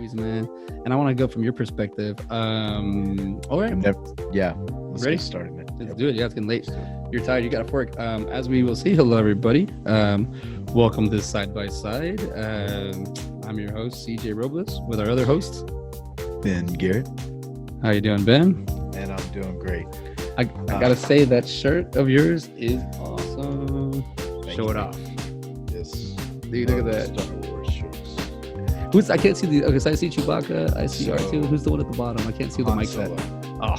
movies, man. And I want to go from your perspective. All right. Let's Ready? get started, man. Let's do it. Yeah, it's getting late. You're tired. You got to work. As we will see, hello, everybody. Welcome to Side by Side. I'm your host, CJ Robles, with our other host, Ben Garrett. How you doing, Ben? And I'm doing great. I gotta say that shirt of yours is awesome. Show it off. Yes. Dude, look at that. Star Wars shirts. I can't see the. Okay, so I see Chewbacca. I see So, R2. Who's the one at the bottom? I can't see the Han mic. Solo. Oh,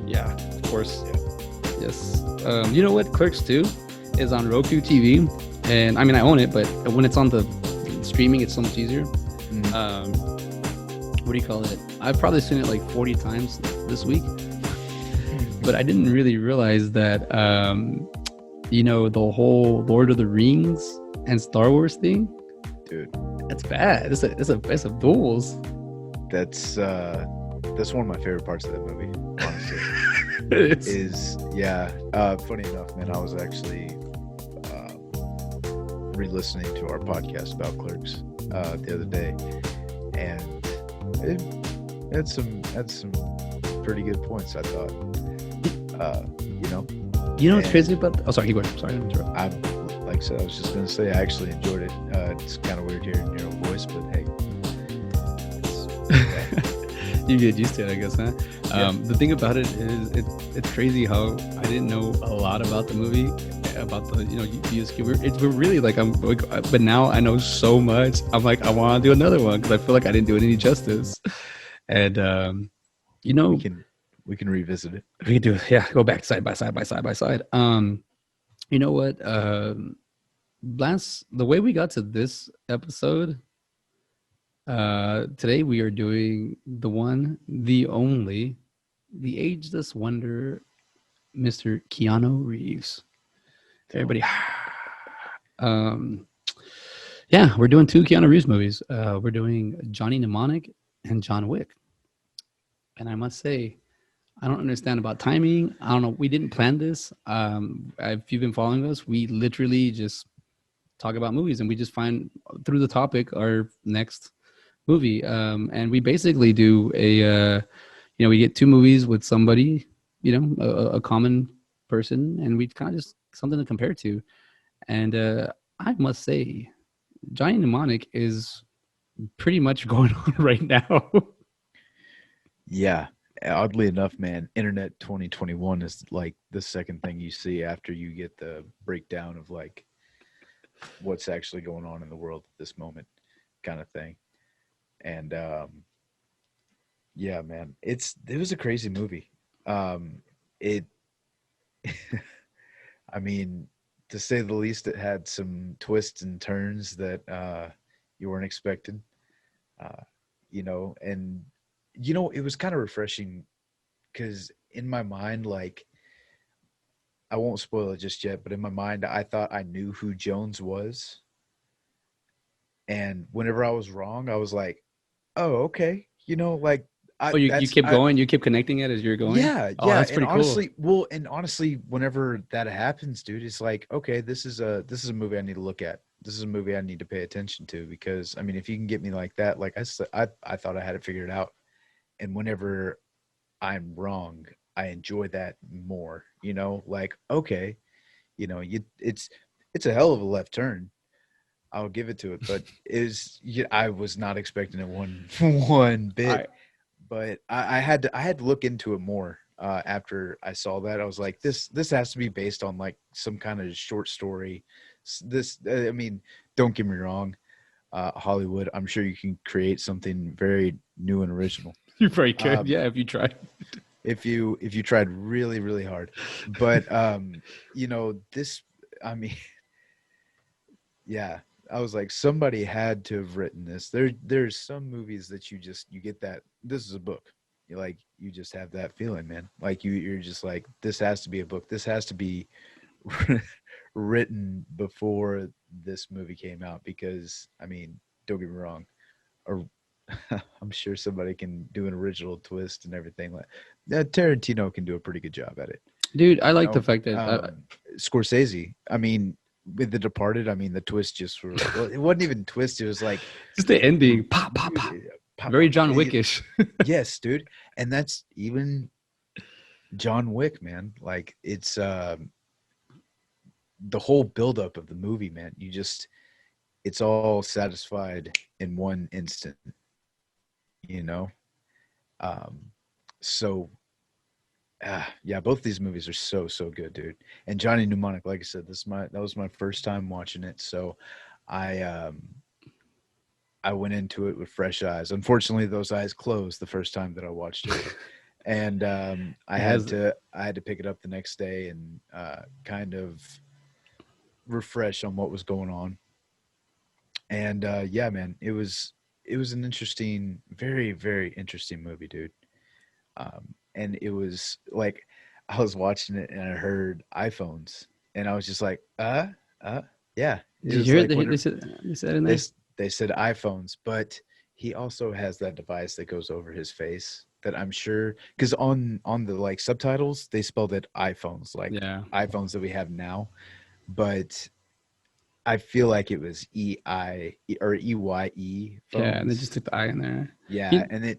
yeah, of course. Yeah. Yes. You know what? Clerks 2 is on Roku TV, and I mean I own it, but when it's on the streaming, it's so much easier. What do you call it? I've probably seen it like 40 times this week, but I didn't really realize that the whole Lord of the Rings and Star Wars thing, Dude, that's bad. It's a duels. that's one of my favorite parts of that movie, honestly. Funny enough, man, I was actually re-listening to our podcast about Clerks the other day, and it had some pretty good points, I thought. You know what's crazy about? Oh, sorry, keep going. Sorry to interrupt. Like I said, I was just gonna say I actually enjoyed it. It's kind of weird hearing your own voice, but hey, You get used to it, I guess, huh? Yeah. The thing about it is, it's crazy how I didn't know a lot about the movie, about the we're really like but now I know so much. I'm like I want to do another one because I feel like I didn't do it any justice, and we can revisit it. we could do it. Yeah, go back side by side. You know what? Lance, the way we got to this episode. Today we are doing the one, the only, the ageless wonder, Mr. Keanu Reeves. Everybody, we're doing two Keanu Reeves movies. We're doing Johnny Mnemonic and John Wick. And I must say, I don't understand about timing. I don't know. We didn't plan this. If you've been following us, we literally just talk about movies and we just find through the topic our next movie, and we basically do we get two movies with somebody, a common person, and we kind of just something to compare to. And I must say, Johnny Mnemonic is pretty much going on right now. Yeah, oddly enough, man, Internet 2021 is like the second thing you see after you get the breakdown of like what's actually going on in the world at this moment, kind of thing. And man, it was a crazy movie. It I mean, to say the least, it had some twists and turns that you weren't expecting. And it was kind of refreshing because in my mind, like, I won't spoil it just yet, but in my mind I thought I knew who Jones was. And whenever I was wrong, I was like, oh, okay. You kept going, you kept connecting it as you're going. Yeah. That's pretty cool. Honestly, whenever that happens, dude, it's like, okay, this is a movie I need to look at. This is a movie I need to pay attention to, because I mean, if you can get me like that, like I said, I thought I had it figured out. And whenever I'm wrong, I enjoy that more. Like, okay, it's a hell of a left turn. I'll give it to it, but I was not expecting it one bit. But I had to look into it more after I saw that. I was like, this has to be based on like some kind of short story. I mean, don't get me wrong, Hollywood, I'm sure you can create something very new and original. You probably could, if you tried. If you tried really, really hard. But this, I mean, yeah. I was like, somebody had to have written this. There's some movies that you get that this is a book. You just have that feeling, man. Like you're just like, this has to be a book. This has to be written before this movie came out, because I mean, don't get me wrong, I'm sure somebody can do an original twist and everything. Like that, Tarantino can do a pretty good job at it. Dude, I like the fact that Scorsese, I mean, with The Departed, I mean, the twist it wasn't even twist. It was like just the ending. Pop, pop, pop. pop, Very pop. John Wickish. Yes, dude. And that's even John Wick, man. Like it's the whole buildup of the movie, man. It's all satisfied in one instant, you know. Um, so yeah, both these movies are so good, dude. And Johnny Mnemonic, like I said, that was my first time watching it, so I I went into it with fresh eyes. Unfortunately, those eyes closed the first time that I watched it, and It has I had to pick it up the next day and kind of refresh on what was going on. And yeah, man, it was an interesting, very interesting movie, dude. And it was like I was watching it and I heard iPhones, and I was just like, uh, yeah. It Did you was hear it? like when They said in they there. they said iPhones, but he also has that device that goes over his face that I'm sure because on the like subtitles they spelled it iPhones, like Yeah, iPhones that we have now, but I feel like it was or EYE yeah, and they phones. just took the eye in there. Yeah, You, and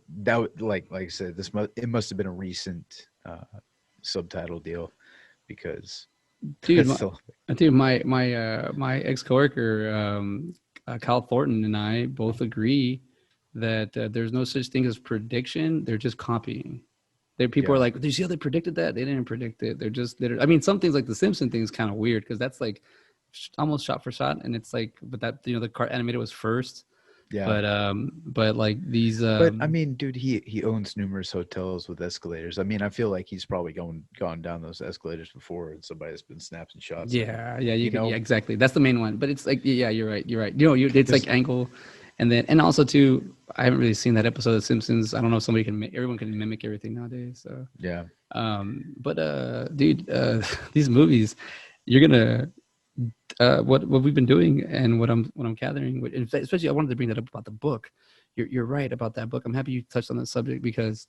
like I said, it must have been a recent subtitle deal because dude, it's so my ex coworker, Kyle Thornton, and I both agree that there's no such thing as prediction. They're just copying. People are yeah, like, "Did you see how they predicted that? They didn't predict it. I mean, some things like the Simpson thing is kind of weird because that's like almost shot for shot, and it's like, but that the car animated was first, yeah. but like these, But I mean, dude, he owns numerous hotels with escalators. I mean, I feel like he's probably gone down those escalators before, and somebody's been snapping shots of him. yeah, you You could, yeah, know, exactly. That's the main one. But it's like, yeah, you're right. It's like because angle, and then and also too, I haven't really seen that episode of Simpsons. I don't know if somebody can, everyone can mimic everything nowadays. So, yeah, but dude, these movies, you're gonna what we've been doing and what I'm gathering, in fact, especially I wanted to bring that up about the book. You're right about that book. I'm happy you touched on that subject because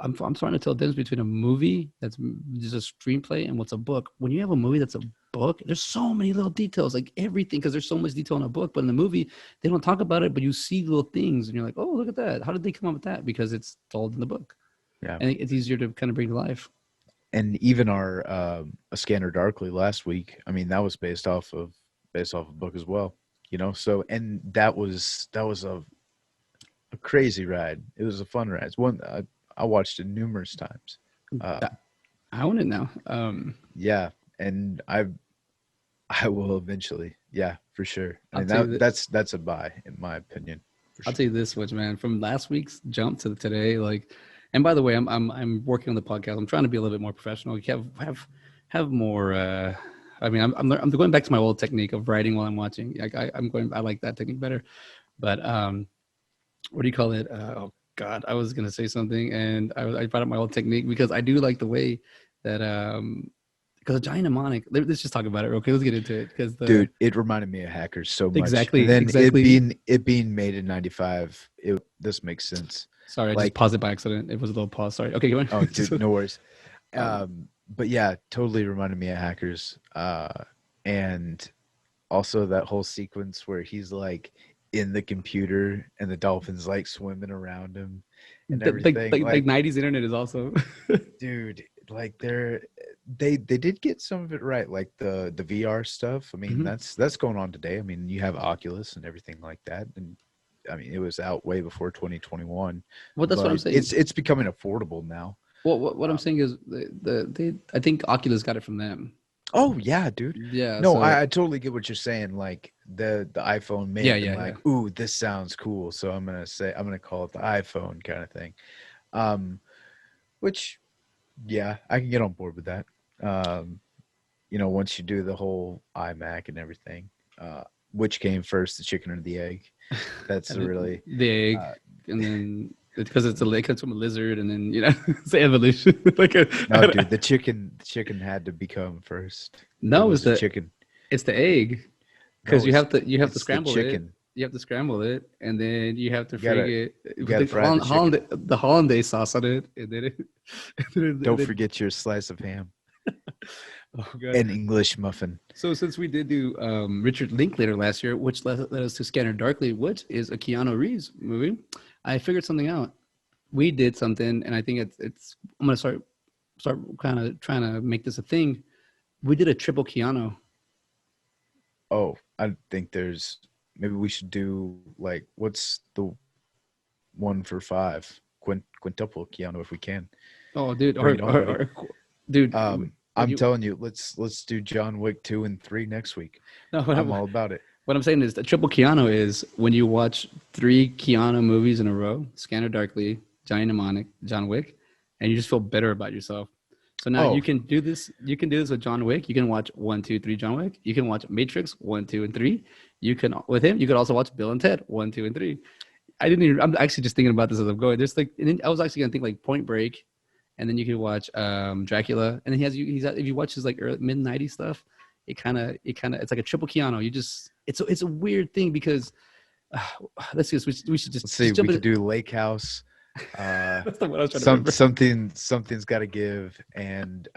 I'm starting to tell the difference between a movie that's just a screenplay and what's a book. When you have a movie that's a book, there's so many little details, like everything, because there's so much detail in a book. But in the movie, they don't talk about it, but you see little things, and you're like, oh, look at that. How did they come up with that? Because it's told in the book, yeah. and it's easier to kind of bring to life. And even our A Scanner Darkly last week, I mean, that was based off a book as well. You know, so and that was a crazy ride. It was a fun ride. It's one I watched it numerous times. Um, I own it now. yeah, and I will eventually. Yeah, for sure. I I'll mean tell you that. that's a buy in my opinion, for I'll sure. tell you this much, man. From last week's jump to today, like, and by the way, I'm working on the podcast. I'm trying to be a little bit more professional. You have more. I mean, I'm going back to my old technique of writing while I'm watching. Like I'm going. I like that technique better. But what do you call it? Oh God, I was gonna say something, and I brought up my old technique because I do like the way that because a giant mnemonic. Let's just talk about it. Okay, let's get into it because the Dude, it reminded me of Hackers so much. And exactly then exactly. it being made in '95, it this makes sense. Sorry, I just Like, paused it by accident. It was a little pause. Sorry. Okay, go on. oh, dude, So, no worries. um, But yeah, totally reminded me of Hackers. And also that whole sequence where he's like in the computer and the dolphins like swimming around him and everything. like 90s internet is also Dude, like they did get some of it right, like the VR stuff. I mean, Mhm. that's going on today. I mean, you have Oculus and everything like that, and I mean, it was out way before 2021, Well, that's what I'm but saying. it's becoming affordable now. Well, what I'm Um, saying is they I think Oculus got it from them. oh yeah, dude. Yeah. No, So I totally get what you're saying. Like the iPhone may yeah, have been yeah, yeah. like, "Ooh, this sounds cool," so I'm gonna call it the iPhone kind of thing. Um, which yeah, I can get on board with that. Um, you know, once you do the whole iMac and everything, which came first, the chicken or the egg? That's And a really the egg, uh, and then because it comes from a lizard, and then it's the evolution. like a, no, dude. The chicken had to become first. It no, was a chicken. it's the egg because No, you have to it's the scramble it. chicken. You have to scramble it, and then you have to frig it. You Put gotta fry the chicken. The hollandaise sauce on it, and then Don't forget your slice of ham. Oh god. An English muffin. So since we did do Richard Linklater last year, which led us to Scanner Darkly, which is a Keanu Reeves movie, I figured something out. We did something, and I think it's I'm gonna start kind of trying to make this a thing. We did a triple Keanu. Oh, I think there's maybe we should do like what's the one for five? Quintuple Keanu if we can. Oh, dude, Bring it on, buddy. dude, would I'm you? telling you, let's do John Wick 2 and 3 next week. No, I'm all about it. what I'm saying is the triple Keanu is when you watch three Keanu movies in a row: Scanner Darkly, Johnny Mnemonic, John Wick, and you just feel better about yourself. So now you Oh, can do this. You can do this with John Wick. You can watch one, two, three, John Wick. You can watch Matrix one, two, and three. You can with him. You could also watch Bill and Ted one, two, and three. I didn't even. I'm actually just thinking about this as I'm going. There's like, and then I was actually gonna think like Point Break, and then you could watch Dracula, and then if you watch his like early, mid '90s stuff, it's like a triple Keanu. You just it's a weird thing because uh, let's see, we should let's see. just jump We could in. do Lake House. That's the one I was trying to remember. Something's got to give, and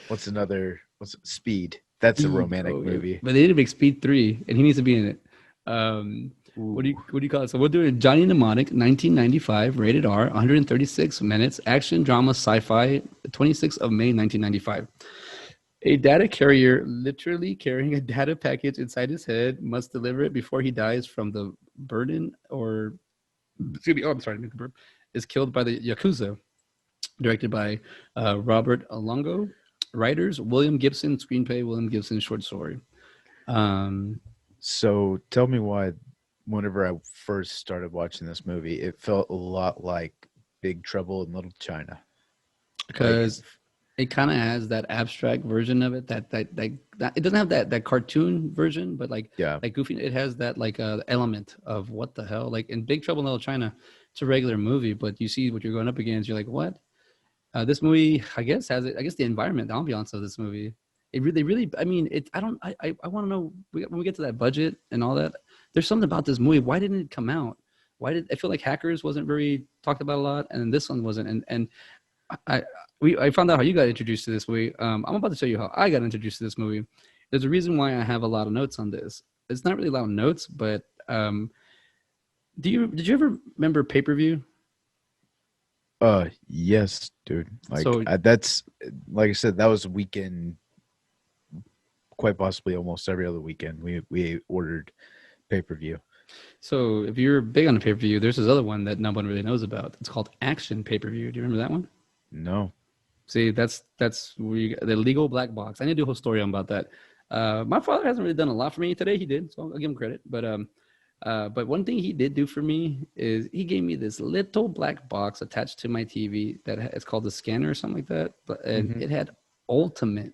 what's Speed? That's a Speed. romantic Oh, yeah. movie. But they need to make Speed 3, and he needs to be in it. Ooh. What do you call it? So we're doing Johnny Mnemonic, 1995, rated R, 136 minutes, action drama sci-fi, 26th of May 1995. A data carrier, literally carrying a data package inside his head, must deliver it before he dies from the burden or excuse me. Oh, I'm sorry, is killed by the yakuza. Directed by Robert Alongo. Writers William Gibson. Screenplay William Gibson. Short story. Um, So tell me why, whenever I first started watching this movie, it felt a lot like Big Trouble in Little China. Like, because it kind of has that abstract version of it that it doesn't have that cartoon version, but yeah, like Goofy, it has that like element of what the hell. Like in Big Trouble in Little China, it's a regular movie, but you see what you're going up against. You're like, what? This movie, I guess, has it. I guess the environment, the ambiance of this movie, it really. I mean, it. I don't. I want to know when we get to that budget and all that. There's something about this movie. Why didn't it come out? Why did I feel like Hackers wasn't very talked about a lot, and this one wasn't. And I I found out how you got introduced to this movie. I'm about to show you how I got introduced to this movie. There's a reason why I have a lot of notes on this. It's not really a lot of notes, but did you ever remember pay per view? yes, dude. Like So that's like I said, that was a weekend, quite possibly almost every other weekend. We ordered pay-per-view. So if you're big on a pay per view, there's this other one that no one really knows about. It's called Action Pay Per View. Do you remember that one? No. See, that's where the legal black box. I need to do a whole story on about that. My father hasn't really done a lot for me today. He did, so I'll give him credit. But one thing he did do for me is he gave me this little black box attached to my TV that it's called the scanner or something like that. But and Hmm. it had ultimate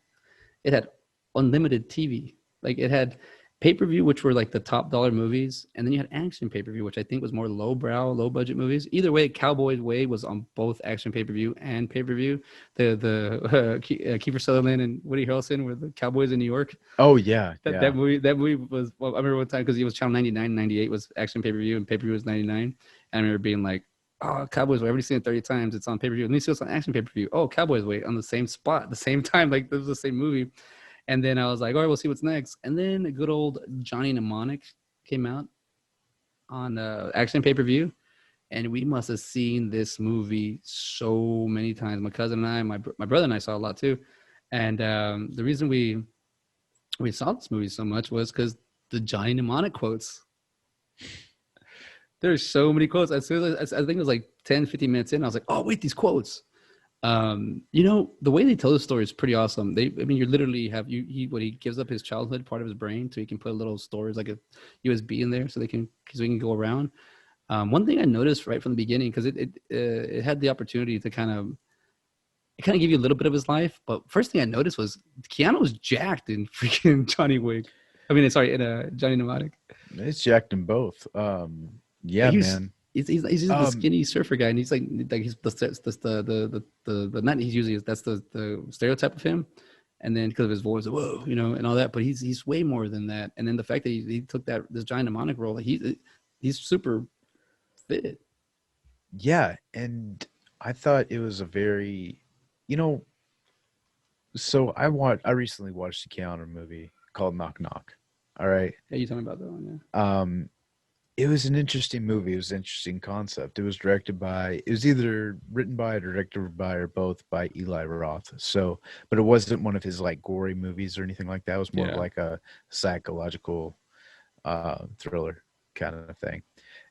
it had unlimited TV. Like it had pay per view, which were like the top dollar movies, and then you had action pay per view, which I think was more low brow, low budget movies. Either way, Cowboys Way was on both action pay per view and pay per view. The Kiefer Sutherland and Woody Harrelson were the Cowboys in New York. Oh yeah, That yeah. movie was. Well, I remember one time because it was channel 99, 98 was action pay per view, and pay per view was 99. And I remember being like, oh, Cowboys Way. I've already seen it 30 times. It's on pay per view. And then see it's on action pay per view. Oh, Cowboys Way on the same spot, the same time. Like this was the same movie. And then I was like, all right, we'll see what's next. And then a good old Johnny Mnemonic came out on Action Pay Per View, and we must have seen this movie so many times. My cousin and I, my brother and I saw a lot too. And the reason we saw this movie so much was because the Johnny Mnemonic quotes. There's so many quotes. As soon as I think it was like 10, 15 minutes in, I was like, oh wait, these quotes. The way they tell the story is pretty awesome. I mean, you literally have he gives up his childhood part of his brain so he can put little stories like a USB in there so he can go around. One thing I noticed right from the beginning because it had the opportunity to kind of give you a little bit of his life, but first thing I noticed was Keanu was jacked in freaking Johnny Wick. I mean, sorry, in Johnny Mnemonic. It's jacked in both. Yeah, Yeah, man. he's just the Um, skinny surfer guy, and he's like he's the not he's usually that's the stereotype of him, and then because of his voice, whoa, and all that. But he's way more than that. And then the fact that he took this giant mnemonic role, like he's super fit. yeah, and I thought it was a very, you know, So I recently watched a Keanu movie called Knock Knock. All right. Yeah, you told me about that one. Yeah. Um, it was an interesting movie. It was an interesting concept. It was directed by, it was either written by or directed by or both by Eli Roth. So, but it wasn't one of his like gory movies or anything like that. It was more of Yeah. like a psychological thriller kind of thing.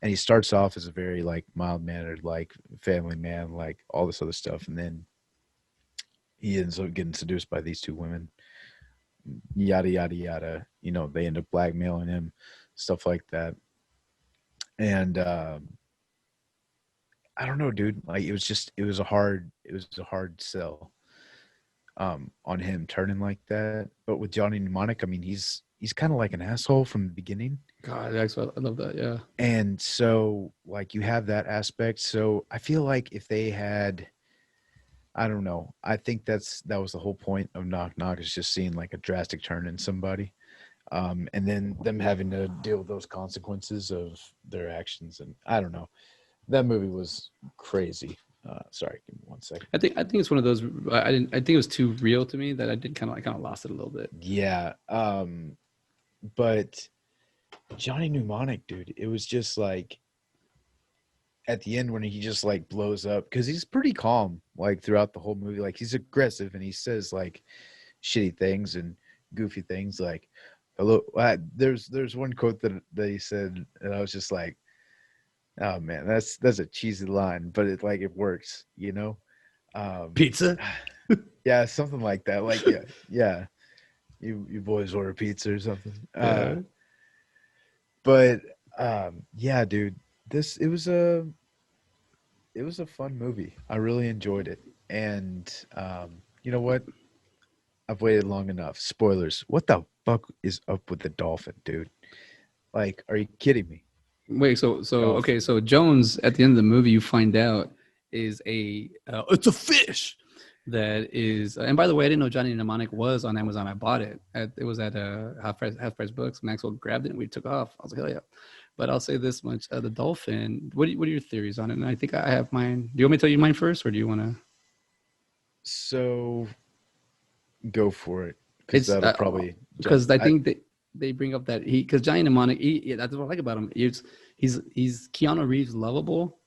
And he starts off as a very like mild mannered, like family man, like all this other stuff, and then he ends up getting seduced by these two women, yada yada yada. You know, they end up blackmailing him, stuff like that. And I don't know, dude. Like it was a hard sell on him turning like that. But with Johnny Mnemonic, I mean, he's kind of like an asshole from the beginning. God, actually, I love that. Yeah. And so like you have that aspect. So I feel like if they had, I don't know, I think that was the whole point of Knock Knock, is just seeing like a drastic turn in somebody. And then them having to deal with those consequences of their actions. And I don't know, that movie was crazy. Sorry, give me 1 second. I think it's one of those. I didn't. I think it was too real to me that I kind of lost it a little bit. Yeah, but Johnny Mnemonic, dude, it was just like at the end when he just like blows up, because he's pretty calm like throughout the whole movie. Like he's aggressive and he says like shitty things and goofy things like hello. There's one quote that he said, and I was just like, oh man, that's a cheesy line, but it like it works, you know. Um, Pizza. yeah, something like that. Like yeah, yeah. You boys order pizza or something. Yeah. But yeah, dude, this it was a fun movie. I really enjoyed it. And you know what? I've waited long enough. Spoilers. What the fuck is up with the dolphin, dude? Like, are you kidding me? Wait. So okay. Dolphin. So Jones at the end of the movie, you find out is a it's a fish that is. And by the way, I didn't know Johnny Mnemonic was on Amazon. I bought it. It was at half price books. Maxwell grabbed it and we took off. I was like, hell yeah. But I'll say this much: the dolphin. What are your theories on it? And I think I have mine. Do you want me to tell you mine first, or do you want to? So go for it, because It's that'll probably jump. because I think they bring up that he because Johnny Mnemonic, that's what I like about him. He's Keanu Reeves lovable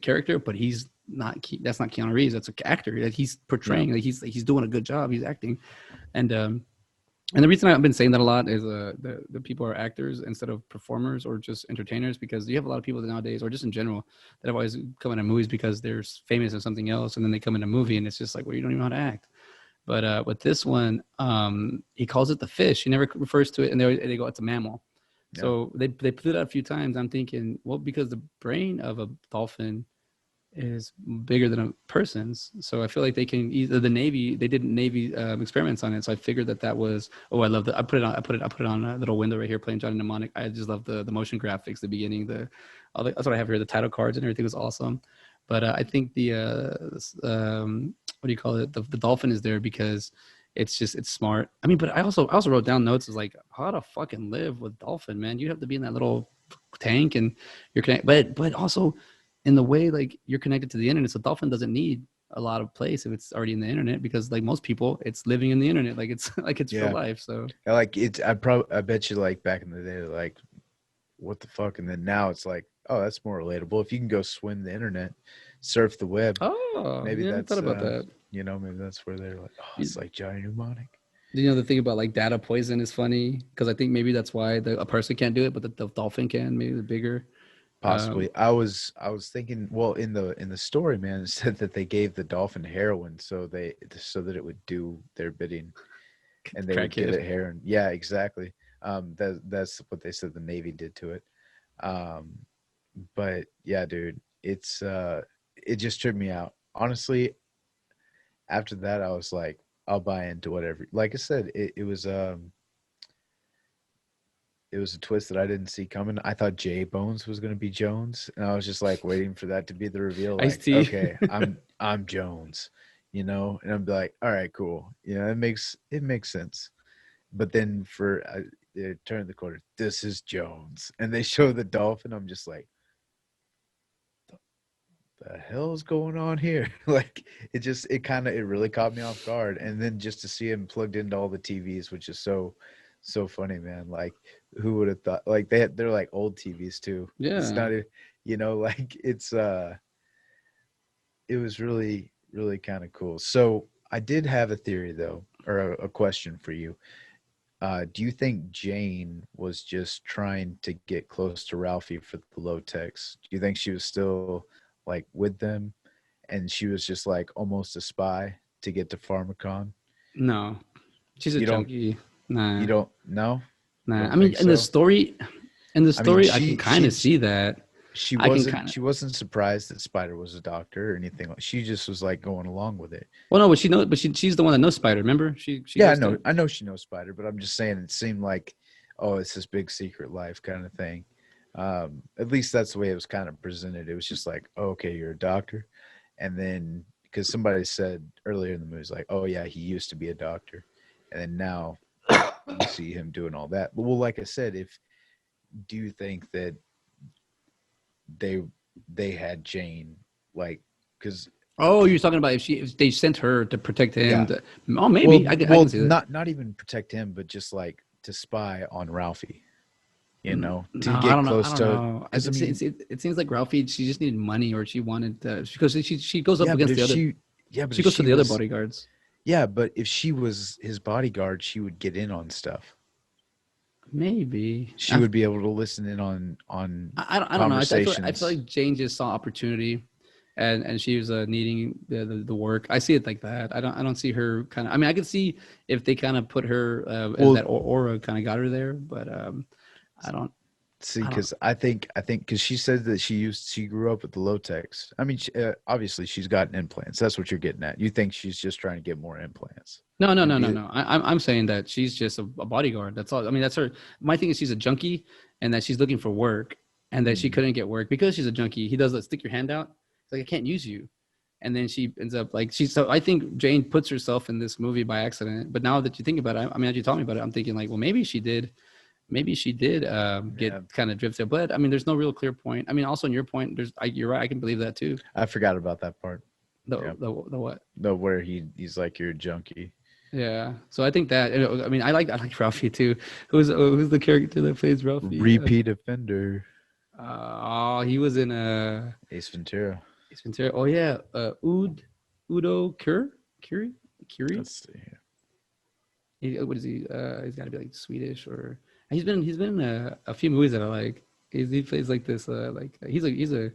character, but he's not. That's not Keanu Reeves. That's an actor that he's Yeah, portraying. Like he's doing a good job. He's acting, and um, and the reason I've been saying that a lot is the people are actors instead of performers or just entertainers, because you have a lot of people nowadays, or just in general, that have always come into movies because they're famous in something else, and then they come in a movie and it's just like, well, you don't even know how to act. But with this one, he calls it the fish. He never refers to it, and they go, it's a mammal. yeah, So they put it out a few times. I'm thinking, well, because the brain of a dolphin is bigger than a person's, so I feel like they can either the Navy they did Navy experiments on it. So I figured that was, oh, I love that. I put it on a little window right here playing Johnny Mnemonic. I just love the motion graphics, the beginning, that's what I have here. The title cards and everything was awesome. But I think the what do you call it? The dolphin is there because it's smart. I mean, but I also wrote down notes is like how to fucking live with dolphin, man. You have to be in that little tank and you're connected, but also in the way like you're connected to the internet. So dolphin doesn't need a lot of place if it's already in the internet, because like most people, it's living in the internet, like it's like it's real yeah. life. So Like it's, I bet you like back in the day, like what the fuck, and then now it's like, oh, that's more relatable. If you can go swim the internet, surf the web, oh maybe yeah, I thought that's about that. you know, maybe that's where they're like, oh, You, it's like Johnny Mnemonic. you know the thing about like data poison is funny because I think maybe that's why a person can't do it, but the dolphin can. Maybe the bigger. Possibly. Um, I was thinking, well, in the story, man, it said that they gave the dolphin heroin so that it would do their bidding, and they would give Crackhead. it heroin. Yeah, exactly. That's what they said the Navy did to it. Um, but yeah, dude, it just tripped me out. Honestly, after that, I was like, I'll buy into whatever. Like I said, it was a twist that I didn't see coming. I thought J Bones was going to be Jones, and I was just like waiting for that to be the reveal. Ice Like, T. okay, I'm Jones, you know, and I'm like, all right, cool, you know, it makes sense. But then for they turn the corner, this is Jones, and they show the dolphin. I'm just like, the hell's going on here? Like it kind of it really caught me off guard. And then just to see him plugged into all the TVs, which is so funny, man. Like who would have thought like they're like old TVs too. It's Yeah. not like it was really kind of cool. So I did have a theory though, or a question for you. Do you think Jane was just trying to get close to Ralphie for the low techs? Do you think she was still like with them and she was just like almost a spy to get to Pharmacon? No, she's a You don't junkie. you Nah, don't know? You nah. I don't mean, think so? in the I mean, story, I can kind of see that. I can kind of. she wasn't surprised that Spider was a doctor or anything. Like she just was like going along with it. Well, no, but she knows. But she's the one that knows Spider. Remember, she Yeah, goes to. I know she knows Spider, but I'm just saying it seemed like, oh, it's this big secret life kind of thing. At least that's the way it was kind of presented. It was just like, oh, okay, you're a doctor, and then because somebody said earlier in the movie, like, oh yeah, he used to be a doctor, and then now you see him doing all that. But well, like I said, if do you think that they they had Jane like because Oh, you're talking about if they sent her to protect him. yeah, Oh, maybe I can see that. not even protect him, but just like to spy on Ralphie, No, to I get don't know. I close don't to know. because I mean, It seems like Ralphie. She just needed money, or she wanted because she goes up yeah, but against if the other. she yeah, but She if goes to she the other was bodyguards. yeah, but if she was his bodyguard, she would get in on stuff. Maybe. She would be able to listen in on I don't know. I feel conversations. like Jane just saw opportunity, and she was needing the work. I see it like that. I don't see her kind of. I mean, I could see if they kind of put her as Well, that aura kind of got her there, but I don't. see, I don't. because I think because she said that she grew up with the low techs. I mean, obviously she's gotten implants. That's what you're getting at. You think she's just trying to get more implants? No, no, And no, no, be no. I'm saying that she's just a bodyguard. That's all. I mean, that's her. My thing is she's a junkie, and that she's looking for work, and that she Mhm. couldn't get work because she's a junkie. He does like stick your hand out. It's like I can't use you, and then she ends up like she's. So I think Jane puts herself in this movie by accident. But now that you think about it, I mean, as you taught me about it, I'm thinking like, well, maybe she did. Maybe she did get Yeah, kind of drifted. But I mean, there's no real clear point. I mean, also in your point, you're right. I can believe that too. I forgot about that part. Yeah, The what? the where he's like you're a junkie, Yeah. So I think that I mean I like Ralphie too. Who's the character that plays Ralphie? repeat offender, Oh, he was in Ace Ventura. Ace Ventura. Oh yeah, Udo Curie. Let's see. What is he? He's got to be like Swedish or he's been in a few movies that I like. He plays like this like he's a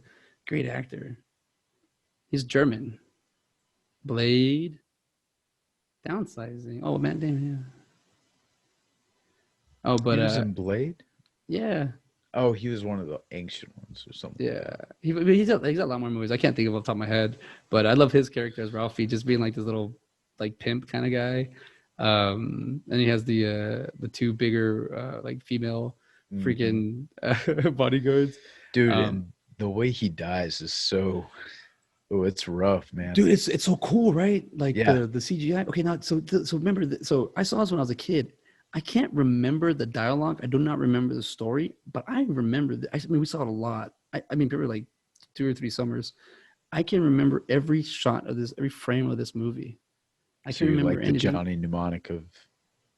great actor. He's German. Blade, downsizing. Oh man, damn yeah. Oh, He but was in Blade. yeah. Oh, he was one of the ancient ones or something like Yeah, that. he's got a lot more movies. I can't think of off the top of my head, but I love his character as Ralphie, just being like this little like pimp kind of guy. And he has the two bigger like female Hmm. freaking bodyguards. Dude, Um, and the way he dies is so. Oh, it's rough, man. dude, it's so cool, right? Like Yeah. the CGI. Okay, now so remember, so I saw this when I was a kid. I can't remember the dialogue. I do not remember the story, but I remember. I mean, we saw it a lot. I mean, probably like 2 or 3 summers. I can remember every shot of this, every frame of this movie. I So can you're remember like the anything. Johnny Mnemonic of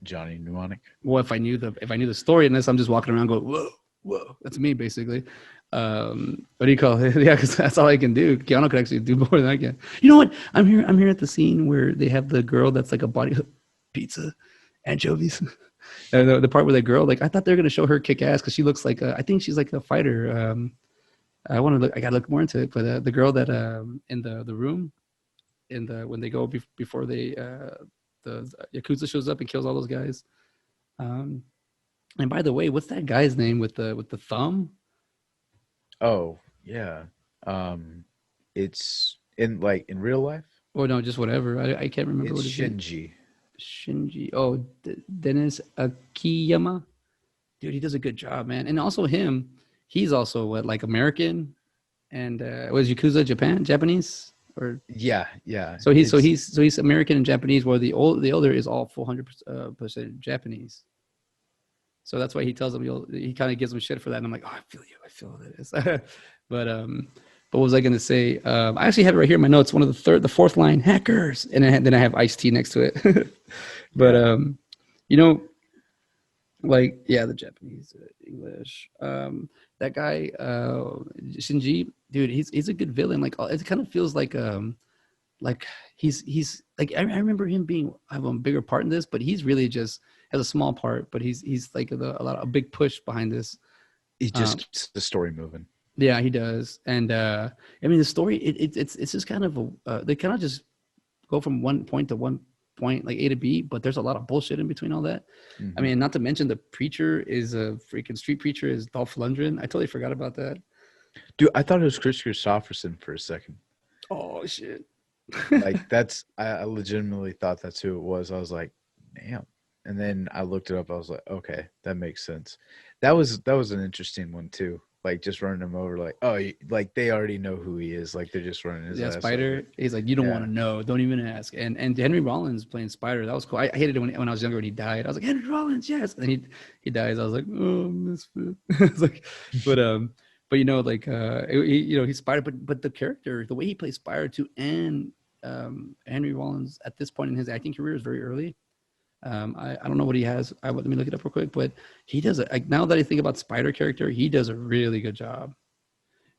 Johnny Mnemonic. Well, if I knew the story in this, I'm just walking around going, whoa, whoa. That's me basically. What do you call it? Yeah, because that's all I can do. Keanu could actually do more than I can. You know what? I'm here at the scene where they have the girl that's like a body pizza, anchovies. And the part where the girl, like, I thought they were gonna show her kick ass because she looks like I think she's like a fighter. I want to look. I gotta look more into it. But the girl that in the room in the when they go before they the yakuza shows up and kills all those guys. Um, and by the way, what's that guy's name with the thumb? Oh, yeah. Um, it's in like in real life. Or no, just whatever. I can't remember It's what his name. Shinji. Shinji. Oh, Dennis Akiyama. Dude, he does a good job, man. And also him, he's also what like American and was Yakuza Japanese or Yeah, yeah. so he's American and Japanese, where the older is all 400% Japanese. So that's why he tells them he kind of gives them shit for that. And I'm like, oh, I feel you. I feel this. but um, what was I going to say? I actually have it right here in my notes. One of the fourth line, hackers, and then I have Ice T next to it. But Yeah. you know, like yeah, the Japanese, English. That guy, Shinji, dude, he's a good villain. Like it kind of feels like he's like I remember him being have a bigger part in this, but he's really just has a small part, but he's like a big push behind this. He just Um, keeps the story moving. yeah, he does, and I mean the story it's just kind of they kind of just go from one point to one point like A to B, but there's a lot of bullshit in between all that. I Hmm. mean, not to mention the preacher is a freaking street preacher is Dolph Lundgren. I totally forgot about that. Dude, I thought it was Chris Christopherson for a second. Oh shit. Like that's I legitimately thought that's who it was. I was like, damn. And then I looked it up. I was like, okay, that makes sense. That was an interesting one too. Like just running him over, like oh, like they already know who he is. Like they're just running his Yeah, ass over. Spider. He's like, you don't want Yeah. to know. Don't even ask. And Henry Rollins playing Spider. That was cool. I hated it when I was younger when he died. I was like, Henry Rollins, yes. And then he dies. I was like, oh, misfit. It's like, but but like he's Spider, but the character, the way he plays Spider too, and Henry Rollins at this point in his acting career is very early. I don't know what he has. Let me look it up real quick. But he does it. Like now that I think about Spider character, he does a really good job.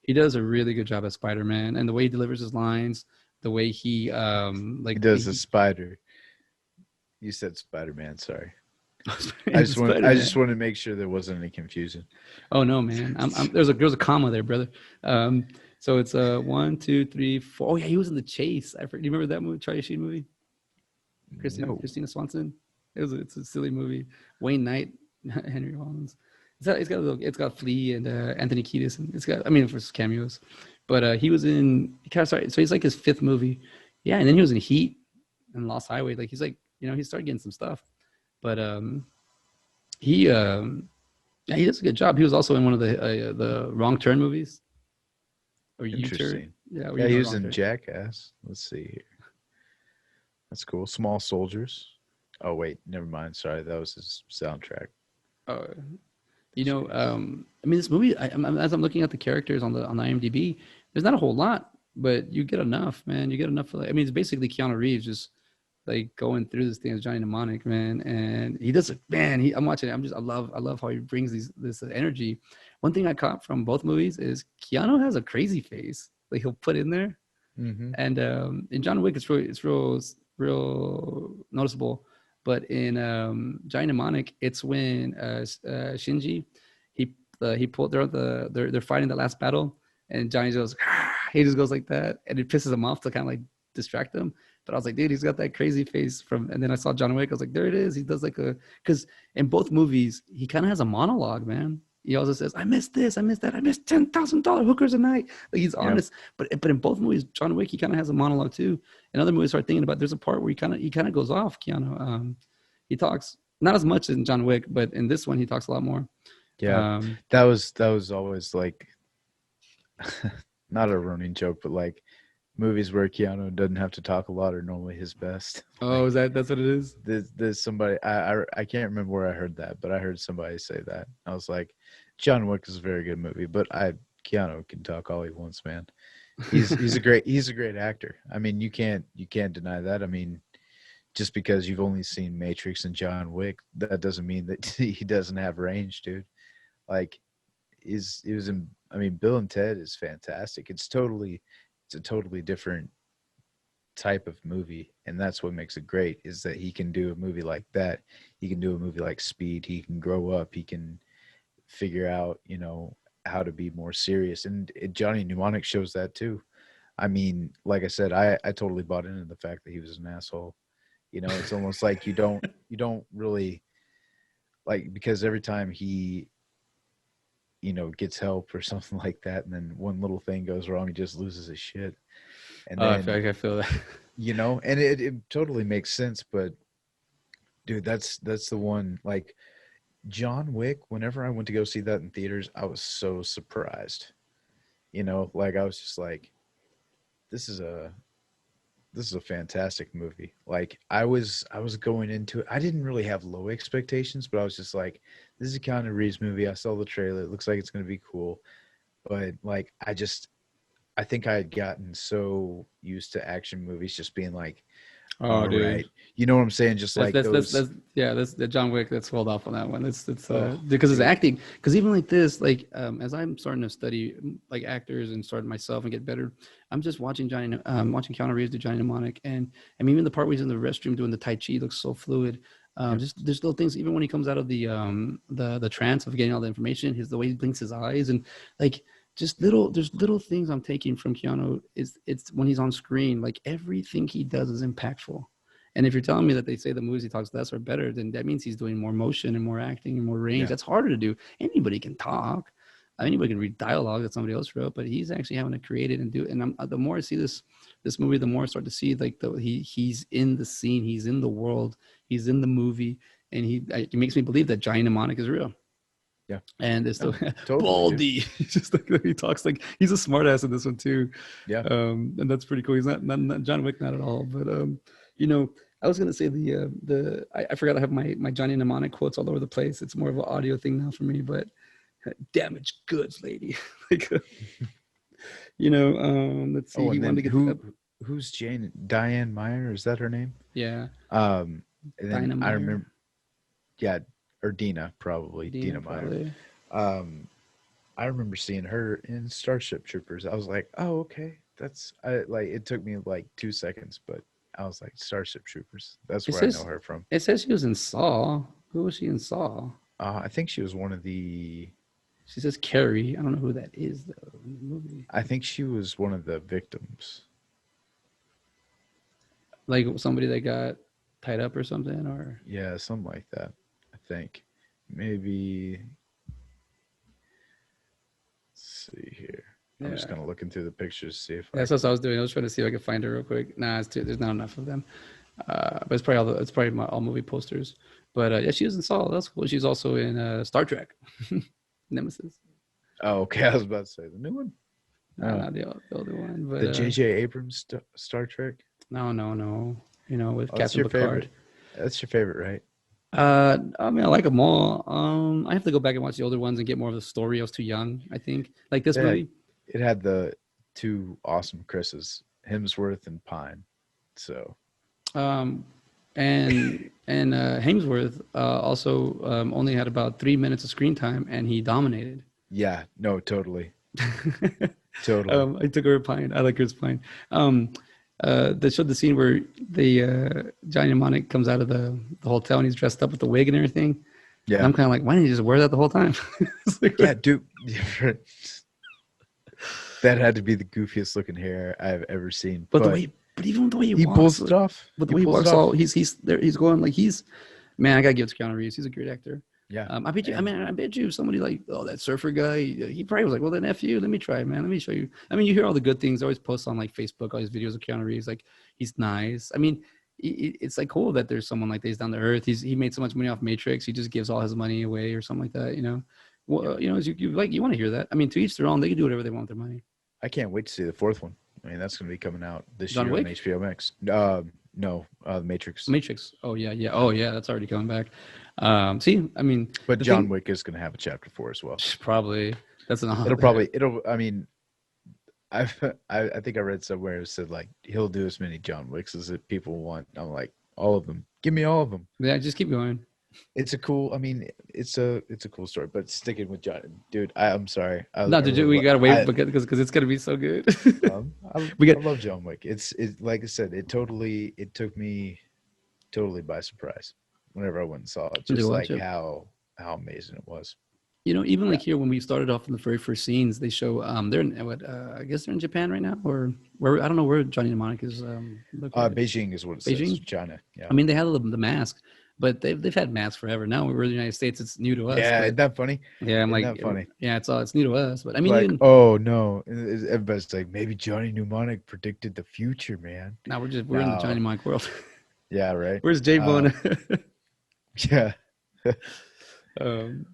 He does a really good job as Spider-Man, and the way he delivers his lines, the way he He like does a he spider. You said Spider-Man, sorry. the I just Spider-Man. wanted to make sure there wasn't any confusion. Oh no, man! There's a comma there, brother. Um, so it's one, two, three, four. Oh yeah, he was in the Chase. Do you remember that movie, Charlie Sheen movie? No. Christina Swanson. It's a silly movie. Wayne Knight, Henry Rollins. It's got Flea and Anthony Kiedis, and it's got I mean for cameos, but he was in he kind of started so he's like his fifth movie, yeah, and then he was in Heat and Lost Highway. Like he's like he started getting some stuff, but he yeah, he does a good job. He was also in one of the Wrong Turn movies or U Turn, Interesting. yeah, or Yeah, he was Wrong in Turn. Jackass. Let's see here. That's cool. Small Soldiers. Oh wait, never mind. Sorry, that was his soundtrack. Uh, Jeez. I mean, this movie. As I'm looking at the characters on the IMDb, there's not a whole lot, but you get enough, man. You get enough. I mean, it's basically Keanu Reeves just like going through this thing as Johnny Mnemonic, man, and he does it, man. I'm watching it. I love how he brings this energy. One thing I caught from both movies is Keanu has a crazy face, like he'll put in there, Mm-hmm. and in John Wick, real noticeable. But in Giant Mnemonic, it's when Shinji he pulled they're fighting the last battle, and Johnny goes he just goes like that, and it pisses him off to kind of like distract him. But I was like, dude, he's got that crazy face from. And then I saw John Wick. I was like, there it is. He does like a because in both movies he kind of has a monologue, man. He also says, "I missed this, I missed that, I missed $10,000 hookers a night." Like he's Yeah. honest, but in both movies, John Wick, he kind of has a monologue too. In other movies, I start thinking about there's a part where he kind of goes off. Keanu, he talks not as much in John Wick, but in this one, he talks a lot more. Yeah. Um, That was always like not a running joke, but like movies where Keanu doesn't have to talk a lot are normally his best. oh, Like is that's what it is? there's somebody I can't remember where I heard that, but I heard somebody say that. I was like, John Wick is a very good movie, but I Keanu can talk all he wants, man. He's a great actor. I mean, you can't deny that. I mean, just because you've only seen Matrix and John Wick, that doesn't mean that he doesn't have range, dude. Like is it was in I mean, Bill and Ted is fantastic. It's a totally different type of movie, and that's what makes it great is that he can do a movie like that. He can do a movie like Speed. He can grow up. He can figure out, how to be more serious. And Johnny Mnemonic shows that too. I mean, like I said, I totally bought into the fact that he was an asshole. It's almost like you don't really like because every time he gets help or something like that, and then one little thing goes wrong, he just loses his shit. And Oh, I feel then, like I feel that. and it totally makes sense, but dude, that's the one like John Wick, whenever I went to go see that in theaters, I was so surprised. Like I was just like, this is a this is a fantastic movie. Like I was going into it. I didn't really have low expectations, but I was just like, this is a Keanu Reeves movie. I saw the trailer. It looks like it's gonna be cool. But like I think I had gotten so used to action movies just being like, Oh, all dude. right, you know what I'm saying? Just That's like that's that's those. that's yeah. That's the John Wick. That's hold off on that one. It's Oh, because it's dude. acting. Because even like this, like as I'm starting to study like actors and starting myself and get better, I'm just watching watching Keanu Reeves do Johnny Mnemonic, and I mean even the part where he's in the restroom doing the Tai Chi looks so fluid. Yep. Just there's little things even when he comes out of the trance of getting all the information, the way he blinks his eyes and like just there's little things I'm taking from Keanu is it's when he's on screen like everything he does is impactful. And if you're telling me that they say the movies he talks less are better, then that means he's doing more motion and more acting and more range. Yeah. That's harder to do. Anybody can talk. Anybody can read dialogue that somebody else wrote, but he's actually having to create it and do it. And the more I see this movie, the more I start to see like he's in the scene, he's in the world, he's in the movie, and he makes me believe that Johnny Mnemonic is real. Yeah. And it's the No, totally, dude. Baldy. He's just like he talks like he's a smartass in this one too, Yeah. and that's pretty cool. He's not John Wick, not at all. But you know, I was gonna say I forgot I have my Johnny Mnemonic quotes all over the place. It's more of an audio thing now for me. But damaged goods, lady. like let's see. Oh, He and wanted then to get who's Jane? Diane Meyer, is that her name? yeah, And then I Dynamire, remember, yeah, or Dina, probably Dina Dina Meyer. probably. Um, I remember seeing her in Starship Troopers. I was like, oh, okay, that's I like. It took me like 2 seconds, but I was like, Starship Troopers. That's It where I know says her from. it says she was in Saw. Who was she in Saw? I think she was one of the. She says Carrie. I don't know who that is though in the movie. I think she was one of the victims. Like somebody that got tied up or something, or Yeah, something like that. I think maybe. Let's see here. I'm just yeah. kind of looking through the pictures to see if I That's what I can. was doing. I was trying to see if I could find her real quick. Nah, there's not enough of them. But it's probably it's probably all movie posters. But yeah, she was in Saw. That's cool. She's also in Star Trek, Nemesis. Oh, okay. I was about to say the new one. Nah, Oh, not the older one. But the J.J. Abrams Star Trek. no. You know, with Oh, that's Captain your Picard. favorite. That's your favorite, right? I mean, I like them all. I have to go back and watch the older ones and get more of the story. I was too young, I think. Like this Yeah, movie. it had the two awesome Chris's, Hemsworth and Pine. So Um, and Hemsworth also only had about 3 minutes of screen time, and he dominated. yeah, no, totally, totally. I took her pine. I like her pine. They showed the scene where the Johnny Mnemonic comes out of the hotel and he's dressed up with the wig and everything. And Yeah, I'm kind of like, why didn't you just wear that the whole time? Like, yeah, dude. That had to be the goofiest looking hair I've ever seen. but But even the way he he walks, pulls it off. but the He way he pulls it walks, off. all he's there. He's going like man. I gotta give it to Keanu Reeves. He's a great actor. Yeah, I bet you. I and mean, I bet you somebody like, oh, that surfer guy. He probably was like, well, then F you. Let me try, man. Let me show you. I mean, you hear all the good things. I always post on like Facebook all these videos of Keanu Reeves. Like, he's nice. I mean, it's like cool that there's someone like this down to earth. He made so much money off Matrix. He just gives all his money away or something like that. You know, yep. well, you know, you want to hear that. I mean, to each their own. They can do whatever they want with their money. I can't wait to see the fourth one. I mean, that's going to be coming out this John year on Wick, HBO Max. No, The Matrix. Matrix. Oh yeah. Oh yeah, that's already coming back. See, I mean, But the John thing Wick is going to have a chapter 4 as well. probably that's an It'll probably it'll. I mean, I've I think I read somewhere it said like he'll do as many John Wicks as it people want. I'm like all of them. Give me all of them. yeah. Just keep going. It's a cool. I mean, it's a cool story. But sticking with John, dude, I'm sorry. No, I did you, really we gotta wait I because it's gonna be so good. We I get love John Wick. It's like I said. It took me totally by surprise whenever I went and saw it. to Just watch like it. how amazing it was. Even Yeah. like here when we started off in the very first scenes, they show they're in what I guess they're in Japan right now, or where I don't know where Johnny Mnemonic is located. Beijing is what it says. Beijing. China. Yeah. I mean, they had the mask, but they've had masks forever. Now we're in the United States; it's new to us. Yeah. But Isn't that funny? yeah, I'm Isn't like, that funny? yeah, it's new to us. But I mean, Like, even oh no, everybody's like, maybe Johnny Mnemonic predicted the future, man. now we're in the Johnny No, Mnemonic world. yeah, right. Where's J Uh, Bone? yeah, um,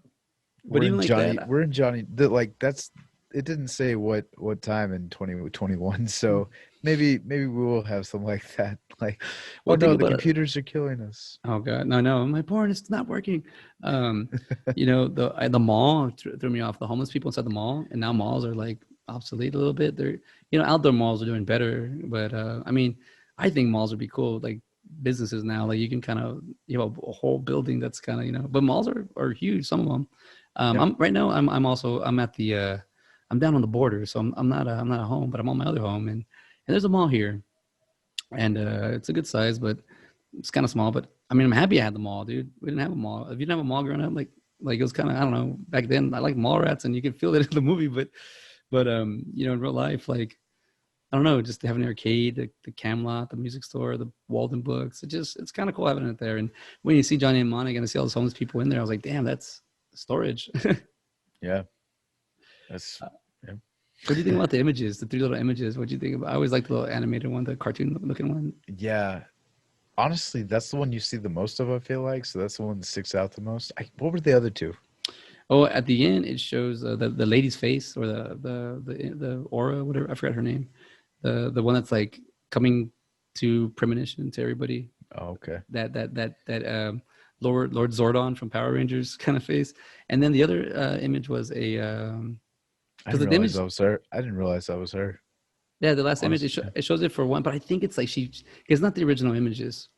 but even like We're in Johnny. Like that's. It didn't say what time in 2021, so maybe we will have something like that. Like, oh well, think no, the about it. computers are killing us. Oh god, no, my porn is not working. Um, the mall threw me off. The homeless people inside the mall, and now malls are like obsolete a little bit. They're, outdoor malls are doing better, but I mean, I think malls would be cool. Like businesses now, like you can kind of, a whole building that's kind of, but malls are huge. Some of them. Yep. I'm right now. I'm at the. I'm down on the border, so I'm not at home, but I'm on my other home, and there's a mall here, and it's a good size, but it's kind of small. But I mean, I'm happy I had the mall, dude. We didn't have a mall. If you didn't have a mall growing up, like it was kind of, I don't know, back then I like mall rats, and you can feel it in the movie, but in real life, like I don't know, just having an arcade, the Camelot, the music store, the Walden Books. It's kind of cool having it there. And when you see Johnny and Monica and I see all those homeless people in there, I was like, damn, that's storage. Yeah. That's yeah. What do you think about the images, the three little images? What do you think about? I always like the little animated one, the cartoon looking one. Yeah. Honestly, that's the one you see the most of, I feel like. So that's the one that sticks out the most. What were the other two? Oh, at the end, it shows the lady's face, or the aura, whatever. I forgot her name. The one that's like coming to premonition to everybody. Oh, okay. That Lord Zordon from Power Rangers kind of face. And then the other image was a I because didn't the realize image, that was her. I didn't realize that was her. yeah, the last image Honestly. it shows it for one, but I think it's like it's not the original images.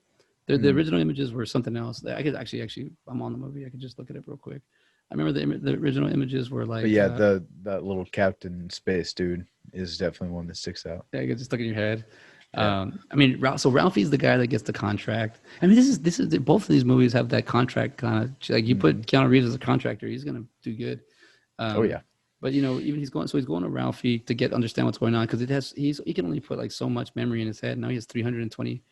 The Hmm. original images were something else. I could actually I'm on the movie. I could just look at it real quick. I remember the original images were But like yeah, the that little Captain Space dude is definitely one that sticks out. yeah, you could just look in your head. Yeah. I mean, so Ralphie's the guy that gets the contract. I mean, this is both of these movies have that contract kind of like you put Hmm. Keanu Reeves as a contractor, he's gonna do good. Oh Um, yeah. but even he's going to Ralphie to get understand what's going on because he can only put like so much memory in his head. Now he has 320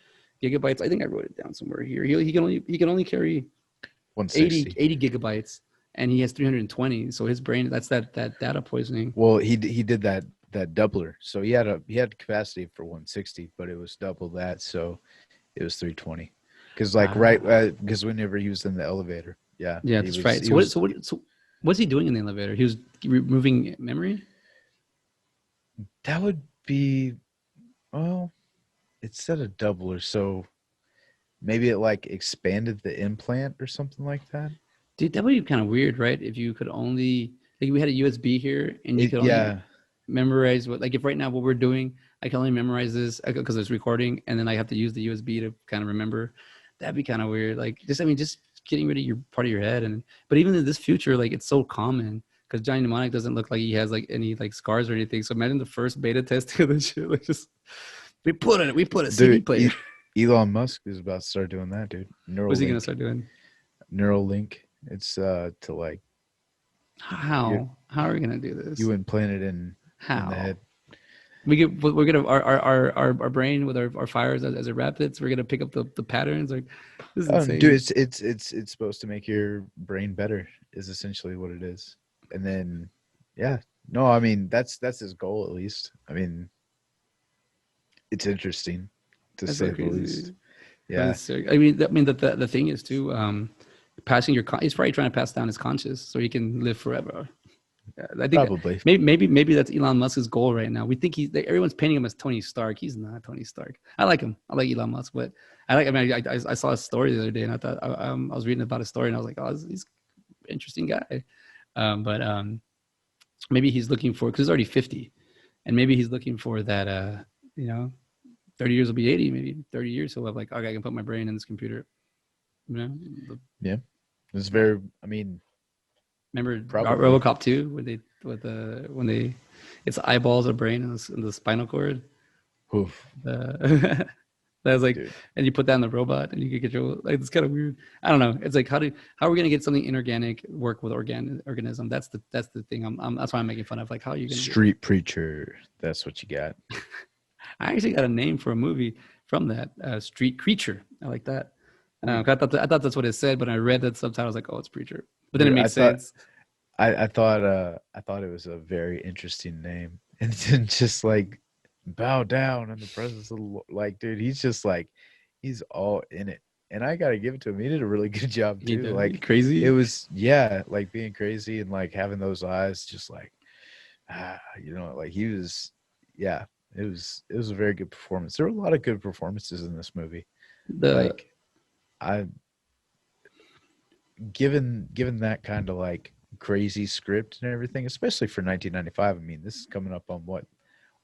gigabytes. I think I wrote it down somewhere here. He can only carry 80 160. 80 gigabytes, and he has 320. So his brain, that's that data poisoning. Well, he did that doubler. So he had capacity for 160, but it was double that. So it was 320. Because like right Ah, because whenever he was in the elevator, yeah, yeah, he that's was right. he was So what's he doing in the elevator? He was removing memory. that would be well, it said a doubler, so maybe it like expanded the implant or something like that. Dude, that would be kind of weird, right? If you could only, like, we had a USB here and you It could only yeah, memorize what, like, if right now what we're doing, I can only memorize this because it's recording, and then I have to use the USB to kind of remember. That'd be kind of weird. Like, just getting rid of your part of your head. But even in this future, like, it's so common because Johnny Mnemonic doesn't look like he has like any like scars or anything. So imagine the first beta testing of this shit. Like, just we put a CD dude. player. Elon Musk is about to start doing that, dude. What's he gonna Neuralink, start doing? Neuralink. It's to like you How are we gonna do you this? implant it in the How? head. We're gonna our brain with our fires as it rapids. We're gonna pick up the patterns. Like, this is Dude, insane. it's supposed to make your brain better. Is essentially what it is. And then, yeah, no, I mean that's his goal at least. I mean, it's interesting to That's say so the least. crazy. That Yeah, is so. I mean the thing is too. Passing he's probably trying to pass down his conscious so he can live forever. I think probably. maybe that's Elon Musk's goal right now. We think everyone's painting him as Tony Stark. He's not Tony Stark. I like him. I like Elon Musk, but I mean, I saw a story the other day, and I thought I was reading about a story, and I was like, oh, he's an interesting guy. But maybe he's looking for, because he's already 50, and maybe he's looking for that. You know, 30 years will be 80. Maybe 30 years he'll have like, okay, I can put my brain in this computer. You know, Yeah, it's very. I mean, remember probably. RoboCop 2 when they it's eyeballs or brain in the spinal cord. Oof, That was like, dude. and you put that in the robot and you could control. Like, it's kind of weird. I don't know. It's like, how are we gonna get something inorganic work with organism? That's the thing. That's why I'm making fun of. Like, how are you gonna get? Street preacher. That's what you got. I actually got a name for a movie from that, Street Creature. I like that. Ooh, I thought that's what it said, but I read that subtitle. I was like, oh, it's Preacher. But then it dude. made sense. I thought it was a very interesting name, and then just like bow down in the presence of the Lord. Like, dude, he's just like he's all in it, and I gotta give it to him. He did a really good job He too. did Like, it crazy. was yeah, like being crazy and like having those eyes, just like like he was. Yeah, it was a very good performance. There were a lot of good performances in this movie. The Like I given that kind of like crazy script and everything, especially for 1995. I mean, this is coming up on what,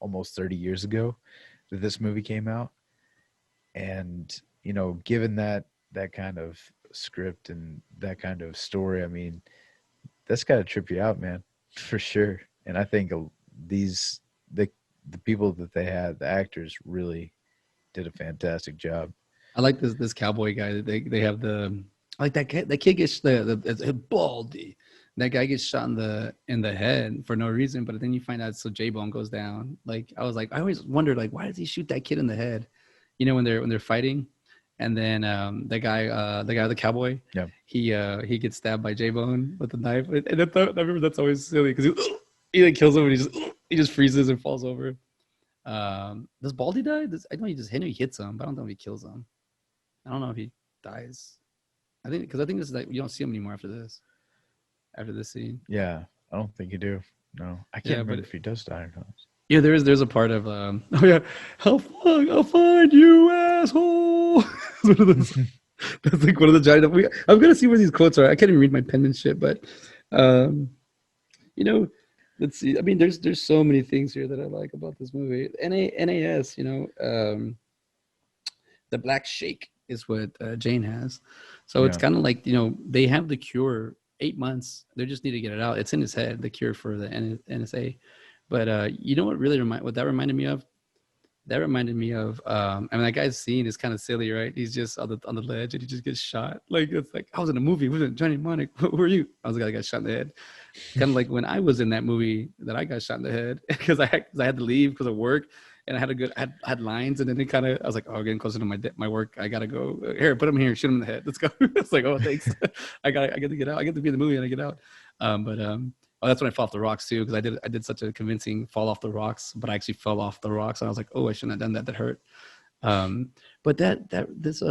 almost 30 years ago that this movie came out. And, given that kind of script and that kind of story, I mean, that's got to trip you out, man, for sure. And I think these the people that they had, the actors, really did a fantastic job. I like this cowboy guy. They have the like that kid gets the baldy. That guy gets shot in the head for no reason, but then you find out so J Bone goes down. Like I was like, I always wondered like why does he shoot that kid in the head? When they're fighting, and then the guy the cowboy, Yeah. he gets stabbed by J Bone with the knife, and I remember that's always silly because he like kills him and he just freezes and falls over. Does Baldy die? I know he just hit him, he hits him, but I don't know if he kills him. I don't know if he dies. I think this is like you don't see him anymore after this scene. Yeah. I don't think you do. No. I can't Yeah, remember but if he does die or not. yeah, there's a part of oh yeah, I'll find you asshole. It's one of those- that's like one of the giant. I'm gonna see where these quotes are. I can't even read my penmanship, but um, you know, let's see. I mean, there's so many things here that I like about this movie. NAS, the black shake is what Jane has. So it's Yeah. kind of like they have the cure 8 months. They just need to get it out. It's in his head, the cure for the NSA. But you know what that reminded me of? That reminded me of I mean that guy's scene is kind of silly, right? He's just on the ledge and he just gets shot. Like it's like I was in a movie with Johnny Mnemonic. Who were you? I was the guy that got shot in the head. Kind of like when I was in that movie that I got shot in the head because I had to leave because of work and I had lines and then it kind of I was like, oh, getting closer to my work, I gotta go here, put him here, shoot him in the head, let's go. It's like, oh, thanks. I get to get out, I get to be in the movie and I get out. But oh, that's when I fell off the rocks too because I did such a convincing fall off the rocks, but I actually fell off the rocks and I was like, oh, I shouldn't have done that, that hurt. But that this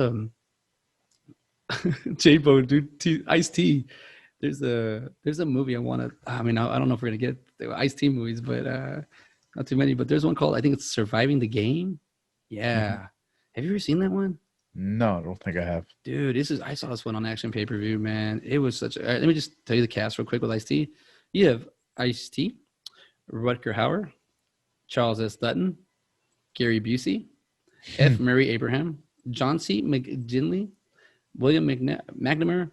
J-Bo, dude, Ice T. There's a movie I want to. I mean, I don't know if we're gonna get the Ice T movies, but not too many. But there's one called I think it's Surviving the Game. Mhm. Yeah, have you ever seen that one, No, I don't think I have. dude? I saw this one on Action Pay Per View. Man, it was such. Let me just tell you the cast real quick with Ice T. You have Ice T, Rutger Hauer, Charles S. Dutton, Gary Busey, F. Murray Abraham, John C. McGinley, William McNamara.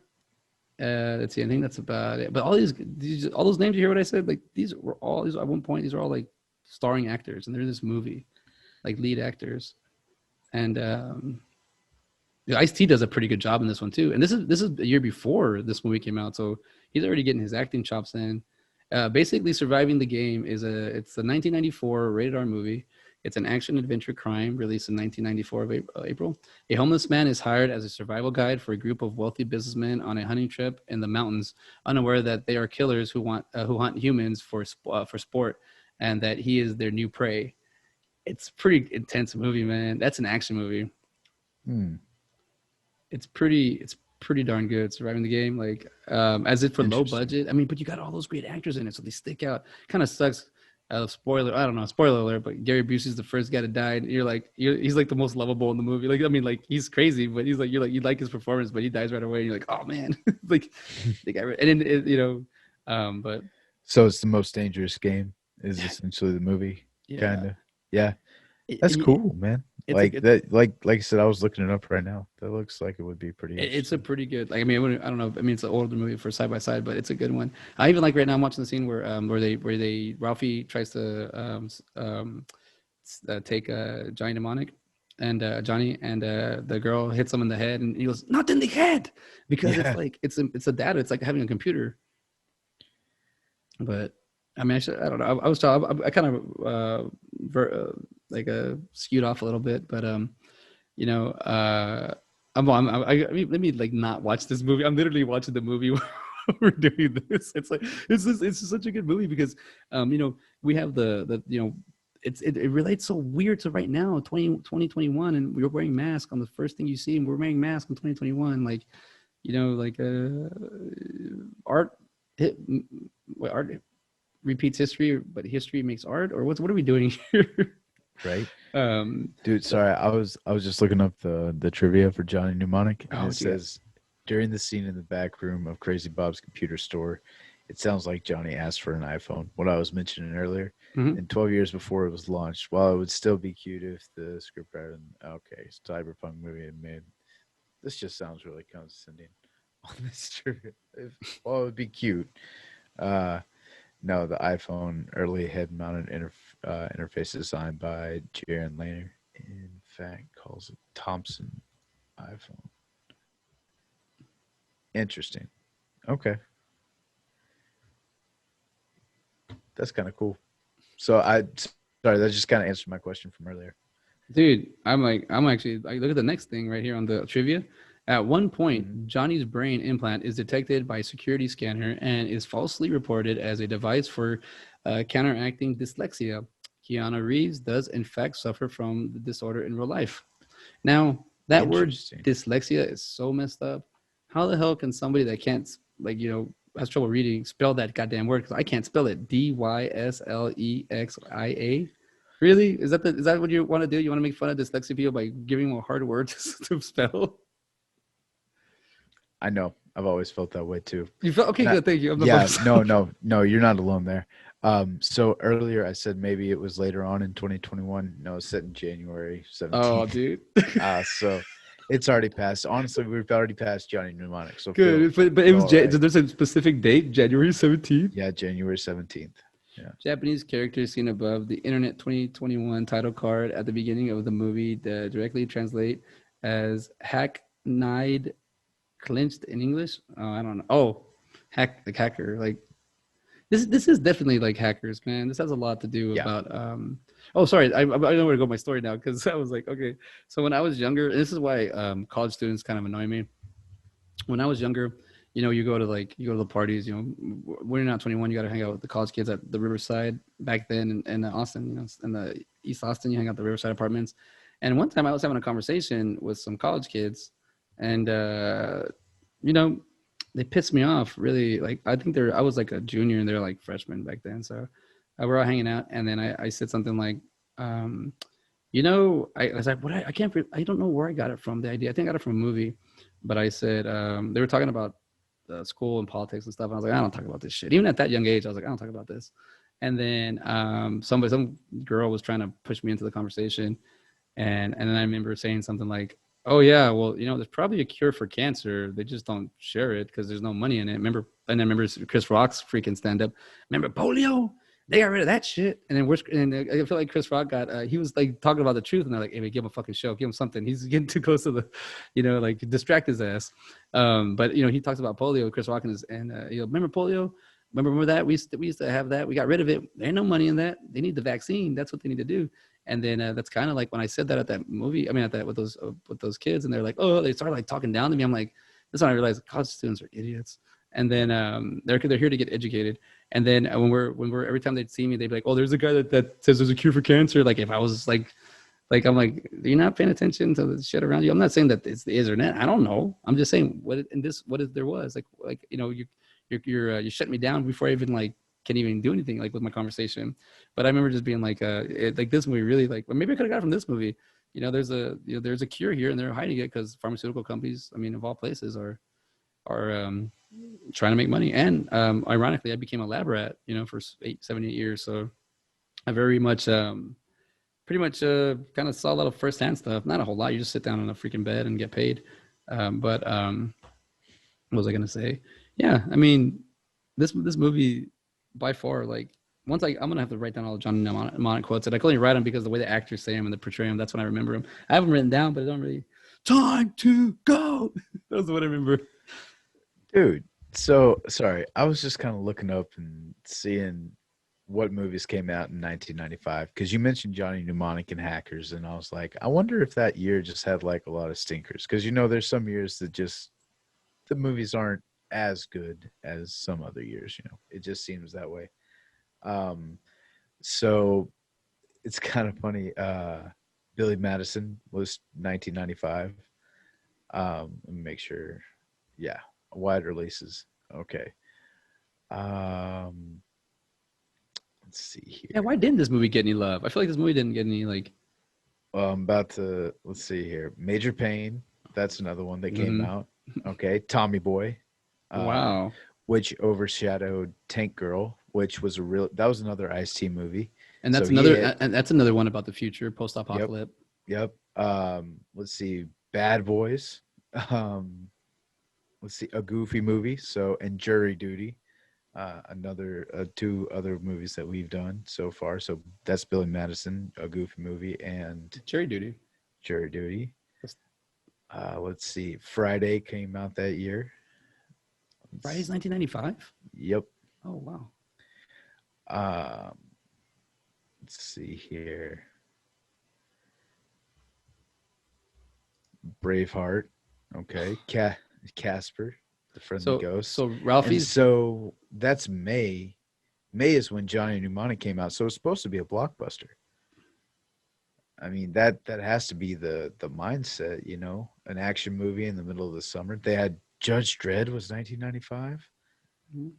Let's see. I think that's about it. But all those names you hear what I said, like these were all these at one point. These are all like starring actors, and they're in this movie, like lead actors. And Ice T does a pretty good job in this one too. And this is a year before this movie came out, so he's already getting his acting chops in. Basically, Surviving the Game it's a 1994 rated R movie. It's an action adventure crime released in 1994 of April. A homeless man is hired as a survival guide for a group of wealthy businessmen on a hunting trip in the mountains, unaware that they are killers who hunt humans for sport, and that he is their new prey. It's pretty intense movie, man. That's an action movie. Hmm. It's pretty darn good. Surviving the Game, like as it for low Interesting. budget. I mean, but you got all those great actors in it, so they stick out. Kind of sucks. Spoiler, I don't know, spoiler alert, but Gary Busey's the first guy to die. And he's like the most lovable in the movie. Like, I mean, like he's crazy, but you like his performance, but he dies right away. And you're like, oh man, like the guy, and then but So it's the most dangerous game is essentially the movie, yeah, kind of. Yeah, that's it, cool, man. it's Like a that, like I said, I was looking it up right now. That looks like it would be pretty it's a interesting. pretty good. Like I mean, I don't know. I mean, it's an older movie for side by side, but it's a good one. I even like right now. I'm watching the scene where they Ralphie tries to take Johnny Mnemonic and Johnny and the girl hits him in the head and he goes not in the head because it's Yeah, like it's a data. It's like having a computer. But I mean, I don't know. I kind of like skewed off a little bit, but you know, I mean, let me like not watch this movie. I'm literally watching the movie while we're doing this. It's like it's just such a good movie because we have the it relates so weird to right now 2021 and we're wearing masks on the first thing you see and we're wearing masks in 2021 like like art hit, art repeats history but history makes art or what are we doing here? right. Dude, So sorry, I was just looking up the trivia for Johnny Mnemonic, and oh it what you got? says during the scene in the back room of Crazy Bob's computer store, It sounds like Johnny asked for an iPhone, what I was mentioning earlier. Hmm. And 12 years before it was launched, while it would still be cute if the scriptwriter, okay, cyberpunk movie had made this just sounds really condescending on this trivia. Well, it would be cute. Uh, no, the iPhone early head-mounted interface designed by Jaron Lanier. In fact, calls it Thompson iPhone. Interesting. Okay, that's kind of cool. So sorry, that just kind of answered my question from earlier. Dude, I'm actually like, look at the next thing right here on the trivia. At one Hmm. point, Johnny's brain implant is detected by a security scanner and is falsely reported as a device for counteracting dyslexia. Keanu Reeves does, in fact, suffer from the disorder in real life. Now, that word Interesting. dyslexia is so messed up. How the hell can somebody that can't, like, has trouble reading spell that goddamn word? Because I can't spell it. Dyslexia. Really? Is that what you want to do? You want to make fun of dyslexic people by giving them a hard word to spell? I know. I've always felt that way too. You felt okay, And I, good, thank you. I'm the yeah, first. no, no, no, you're not alone there. So earlier I said maybe it was later on in 2021. No, it's set in January Oh, 17th. dude. So it's already passed. Honestly, we've already passed Johnny Mnemonic, so Good. But it feel was all right. there's a specific date, January 17th. Yeah, January 17th. Yeah. Japanese characters seen above the Internet 2021 title card at the beginning of the movie that directly translate as hackneyed clinched in English. Oh, I don't know. Oh, like hacker. Like this is definitely like hackers, man. This has a lot to do Yeah. about oh sorry, I know where to go with my story now because I was like, okay. So when I was younger, and this is why college students kind of annoy me. When I was younger, you go to the parties. When you're not 21, you got to hang out with the college kids at the Riverside back then in Austin. In the East Austin, you hang out at the Riverside apartments. And one time, I was having a conversation with some college kids, and you know, they pissed me off really. Like I think I was like a junior, and they're like freshmen back then. So we're all hanging out, and then I said something like. I was like, what? I can't. I don't know where I got it from. The idea. I think I got it from a movie, but I said they were talking about school and politics and stuff. And I was like, I don't talk about this shit. Even at that young age, I was like, I don't talk about this. And then some girl was trying to push me into the conversation, and then I remember saying something like, "Oh yeah, well, there's probably a cure for cancer. They just don't share it because there's no money in it." Remember? And I remember Chris Rock's freaking stand up. Remember polio? They got rid of that shit. And I feel like Chris Rock got he was like talking about the truth, and they're like, "Hey, man, give him a fucking show, give him something. He's getting too close to the, like distract his ass." But he talks about polio. Chris Rock remember polio? Remember that we used to have that. We got rid of it. There ain't no money in that. They need the vaccine. That's what they need to do. And then that's kind of like when I said that at that movie. I mean, at that with those kids, and they're like, "Oh," they started like talking down to me. I'm like, that's when I realized college students are idiots. And then they're here to get educated. And then when we're every time they'd see me, they'd be like, "Oh, there's a guy that says there's a cure for cancer." Like if I was like I'm like, you're not paying attention to the shit around you. I'm not saying that it's the internet. I don't know. I'm just saying what if there was like you shut me down before I even like can even do anything like with my conversation. But I remember just being like, like this movie really like, well, maybe I could have got it from this movie. There's a cure here, and they're hiding it because pharmaceutical companies, I mean, of all places, are trying to make money. And ironically, I became a lab rat, for 7 8 years. So I very much pretty much kind of saw a lot of firsthand stuff. Not a whole lot. You just sit down on a freaking bed and get paid. But what was I gonna say? Yeah, I mean, this movie by far, like once I'm gonna have to write down all the John Mnemonic quotes, and I can only write them because the way the actors say them and they portray them, that's when I remember them. I have them written down, but I don't really. Time to go. That's what I remember. Dude, so sorry. I was just kind of looking up and seeing what movies came out in 1995 because you mentioned Johnny Mnemonic and Hackers, and I was like, I wonder if that year just had like a lot of stinkers because there's some years that just the movies aren't as good as some other years. It just seems that way. Um, so it's kind of funny. Billy Madison was 1995. Let me make sure. Yeah, wide releases. Okay. Um, let's see Yeah, here. why didn't this movie get any love? I feel like this movie didn't get any like. I'm about to let's see here. Major Pain. That's another one that came Mhm. out. Okay. Tommy Boy. Uh, Wow. which overshadowed Tank Girl, which was a real that was another Ice-T movie. And So that's he another had and that's another one about the future, yep, post-apocalypse. yep. Let's see, Bad Boys. Um, let's see, a Goofy movie. So and Jury Duty. Another two other movies that we've done so far. So that's Billy Madison, a Goofy movie, and Jury Duty. Jury Duty. That's Let's see, Friday came out that year. Friday's Let's, 1995. yep. Oh wow. Um, let's see here. Braveheart. Okay. Casper, the friendly ghost. So And Ralphie's. so that's May. May is when Johnny Mnemonic came out. So it's supposed to be a blockbuster. I mean that has to be the mindset, an action movie in the middle of the summer. They had Judge Dredd was 1995.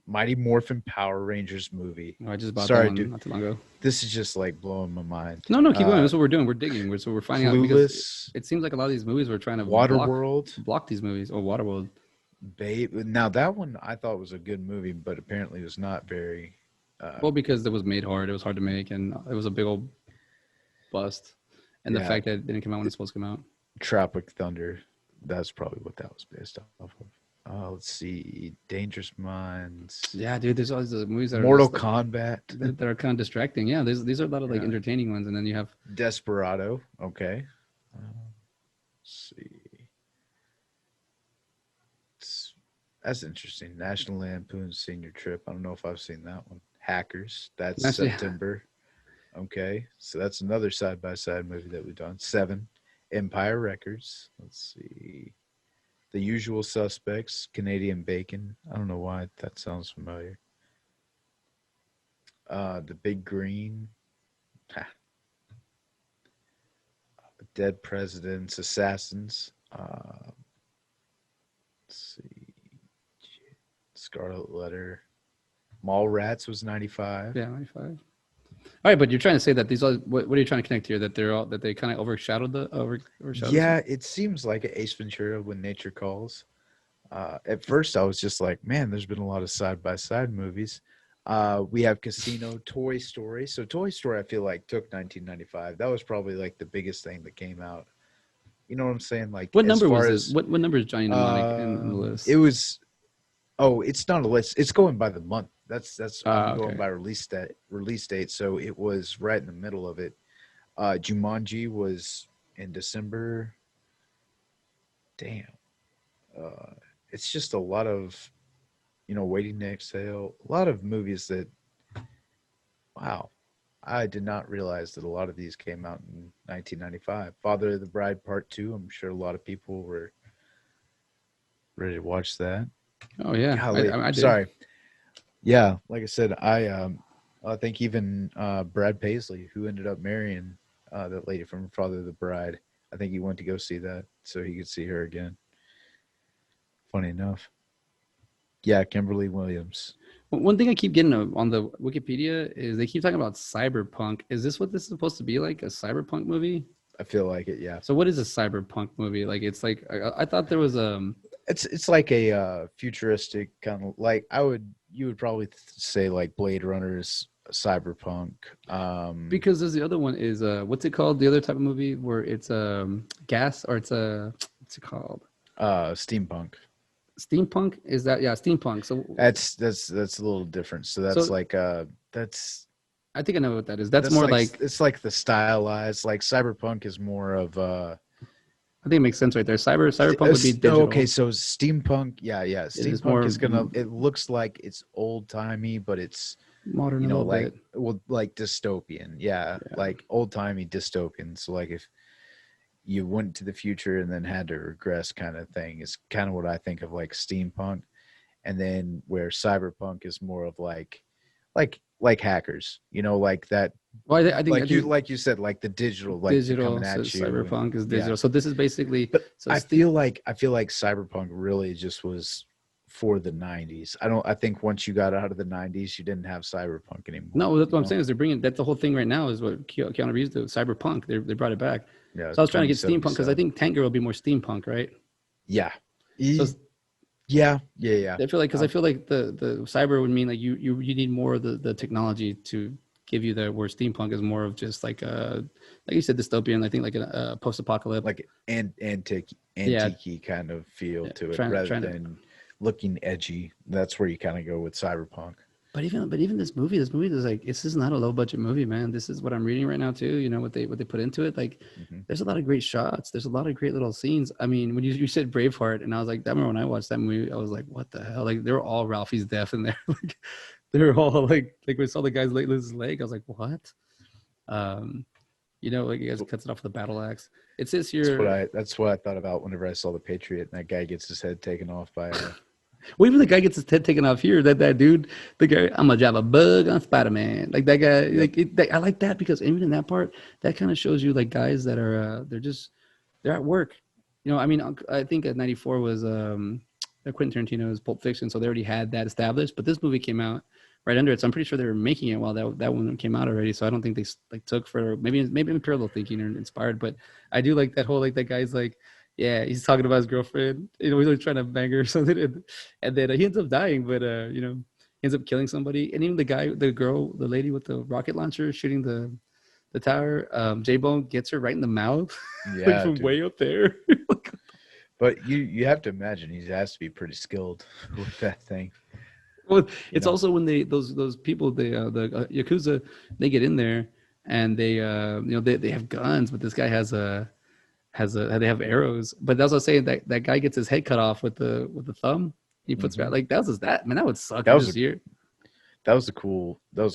Mighty Morphin Power Rangers movie. Oh, I just bought that Sorry, one dude. not too long ago. This is just like blowing my mind. No, no, keep going. That's what we're doing. We're digging. So we're finding out because Clueless, it seems like a lot of these movies were trying to Waterworld, block these movies. Or Waterworld. Babe. Now that one I thought was a good movie, but apparently was not very. Well, because it was made hard. It was hard to make, and it was a big old bust. And the Yeah, fact that it didn't come out when it's supposed to come out. Tropic Thunder. That's probably what that was based off of. Let's see, Dangerous Minds. Yeah, dude. There's all these movies that Mortal are just, Kombat. that are kind of distracting. Yeah, these are a lot of like Yeah. entertaining ones, and then you have Desperado. Okay. Let's see. That's interesting. National Lampoon's Senior Trip. I don't know if I've seen that one. Hackers. That's Actually, September. Okay. So that's another side by side movie that we've done. Seven. Empire Records. Let's see. The Usual Suspects. Canadian Bacon. I don't know why that sounds familiar. The Big Green. Dead Presidents. Assassins. Let's see. Scarlet Letter. Mallrats was 95. yeah, 95. All right, but you're trying to say that these are what are you trying to connect here? That they're all that they kind of overshadowed. Yeah, it seems like Ace Ventura when nature calls. At first, I was just like, man, there's been a lot of side by side movies. We have Casino, Toy Story. So Toy Story, I feel like took 1995. That was probably like the biggest thing that came out. You know what I'm saying? Like What as number was far this? as What number is Johnny Mnemonic in the list? it was. Oh, it's not a list. It's going by the month. That's I'm going Okay. by release date. So it was right in the middle of it. Jumanji was in December. Damn. It's just a lot of, Waiting to Exhale. A lot of movies that, wow, I did not realize that a lot of these came out in 1995. Father of the Bride Part 2. I'm sure a lot of people were ready to watch that. Oh yeah, Golly, I did. sorry. Yeah, like I said, I think even Brad Paisley, who ended up marrying that lady from Father of the Bride, I think he went to go see that so he could see her again. Funny enough. Yeah, Kimberly Williams. One thing I keep getting on the Wikipedia is they keep talking about cyberpunk. Is this what this is supposed to be like? A cyberpunk movie? I feel like it. Yeah, So what is a cyberpunk movie? Like it's like I thought there was it's like a futuristic kind of like you would probably say like Blade Runner is cyberpunk. because there's the other one is what's it called? The other type of movie where it's gas or it's what's it called? Steampunk. Steampunk? Is that yeah, steampunk. So That's a little different. So that's So- like that's I think I know what that is. That's that's more like it's like the stylized like cyberpunk is more of I think it makes sense right there. Cyberpunk would be digital. okay, so steampunk, yeah, is steampunk more is gonna. It looks like it's old timey, but it's modern a little like bit. like dystopian, yeah, like old timey dystopian. So like if you went to the future and then had to regress, kind of thing, is kind of what I think of like steampunk, and then where cyberpunk is more of like hackers, like that. Well, I think Like you said, like the digital, like digital. coming So at you. cyberpunk is yeah. digital. So this is basically. But So I feel like cyberpunk really just was for the 90s. I think once you got out of the 90s, you didn't have cyberpunk anymore. No, that's what I'm saying is they're bringing that's the whole thing right now is what Keanu Reeves do. Cyberpunk. They brought it back. Yeah. So I was trying to get steampunk because I 2077. think Tank Girl will be more steampunk, right? Yeah. So Yeah, yeah, yeah. I feel like because I Um, feel like the cyber would mean like you need more of the technology to give you the where steampunk is more of just like you said dystopian. I think like a post apocalypse. like an Yeah, antique kind of feel yeah, to it, trying rather trying to. than looking edgy. That's where you kind of go with cyberpunk. But even this movie is like this is not a low budget movie, man. This is what I'm reading right now too. You know what they put into it. Like, Hmm. there's a lot of great shots. There's a lot of great little scenes. I mean, when you said Braveheart, and I was like, I remember when I watched that movie, I was like, what the hell? Like, they were all Ralphie's death in there. Like, they were all like we saw the guy's lose his leg. I was like, what? Um, like he guys cuts it off with a battle axe. It says here. That's what I thought about whenever I saw the Patriot and that guy gets his head taken off by Well, even the guy gets his head taken off here. That dude, the guy, I'm gonna drive a bug on Spider Man. Like that guy, yep. I like that because even in that part, that kind of shows you like guys that are they're at work. I mean, I think at '94 was Quentin Tarantino's Pulp Fiction, so they already had that established. But this movie came out right under it, so I'm pretty sure they were making it while that one came out already. So I don't think they like took for maybe parallel thinking or inspired. But I do like that whole like that guy's like. Yeah, he's talking about his girlfriend. He's like trying to bang her or something, and then he ends up dying. But he ends up killing somebody. And even the girl, the lady with the rocket launcher shooting the tower, J Bone gets her right in the mouth, like Yeah, from dude. way up there. But you have to imagine he has to be pretty skilled with that thing, Well, you it's know. also when those people the yakuza they get in there and they have guns, but this guy has they have arrows. But that's what I was saying that guy gets his head cut off with the thumb. He puts Hmm. like that was just that man that would suck. That You was just a hear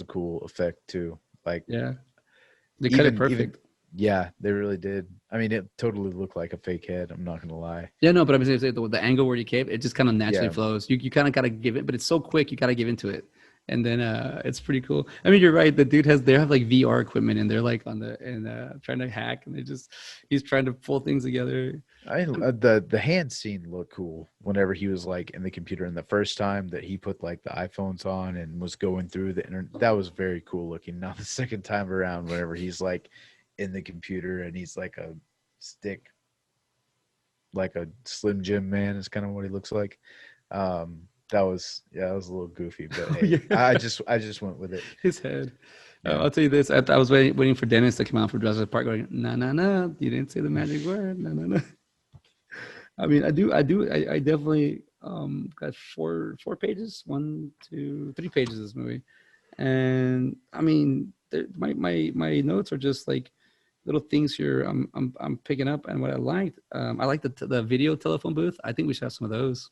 cool effect too. Like yeah they cut it even perfect. yeah, they really did. I mean, it totally looked like a fake head. I'm not gonna lie. Yeah, no, but I'm saying the angle where you cave, it just kind of naturally Yeah, flows. You kind of gotta give it, but it's so quick, you gotta give into it, and then it's pretty cool. I mean, you're right. The dude they have like VR equipment, and they're like on the and trying to hack, and he's trying to pull things together. the hand scene looked cool whenever he was like in the computer, and the first time that he put like the iPhones on and was going through the internet, that was very cool looking. Now the second time around, whenever he's like in the computer and he's like a stick, like a Slim Jim man, is kind of what he looks like. That was, yeah, that was a little goofy, but Oh hey, yeah, I just went with it. his head. Yeah. I'll tell you this: I was waiting for Dennis to come out for Jurassic Park, going, "No, no, no, you didn't say the magic word, no, no, no." I mean, I definitely got four pages, one, two, 3 pages of this movie. And I mean, my notes are just like little things here I'm picking up. And what I liked the video telephone booth. I think we should have some of those.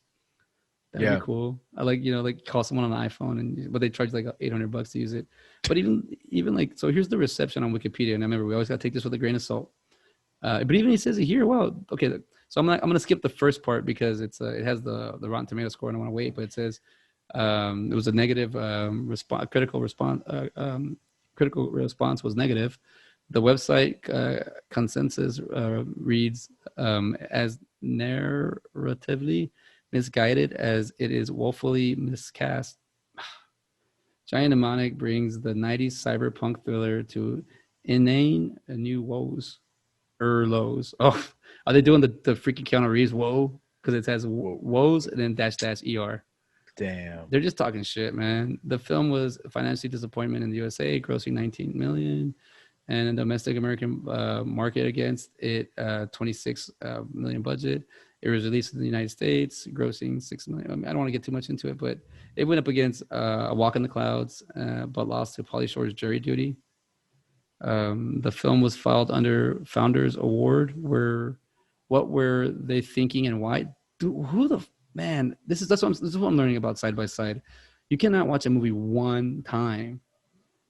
That'd be Yeah. cool. I like like call someone on an iPhone but they charge like $800 to use it. But even like so, here's the reception on Wikipedia. And I remember we always got to take this with a grain of salt. But even he says it here. Well, okay. So I'm gonna skip the first part because it has the Rotten Tomato score and I want to wait. But it says it was a negative response. Critical response was negative. The website consensus reads as narratively misguided as it is woefully miscast. Giant Mnemonic brings the '90s cyberpunk thriller to inane new woes. Lows. Oh, are they doing the freaking Keanu Reeves whoa? Because it says Whoa. woes and then dash dash er. Damn. They're just talking shit, man. The film was a financially disappointment in the USA, grossing 19 million, and a domestic American market against it 26 million budget. It was released in the United States, grossing 6 million. I, mean, I don't want to get too much into it, but it went up against A Walk in the Clouds, but lost to Pauly Shore's Jury Duty. The film was filed under Founders Award. What were they thinking and why? Dude, who the man? This is what I'm learning about side by side. You cannot watch a movie one time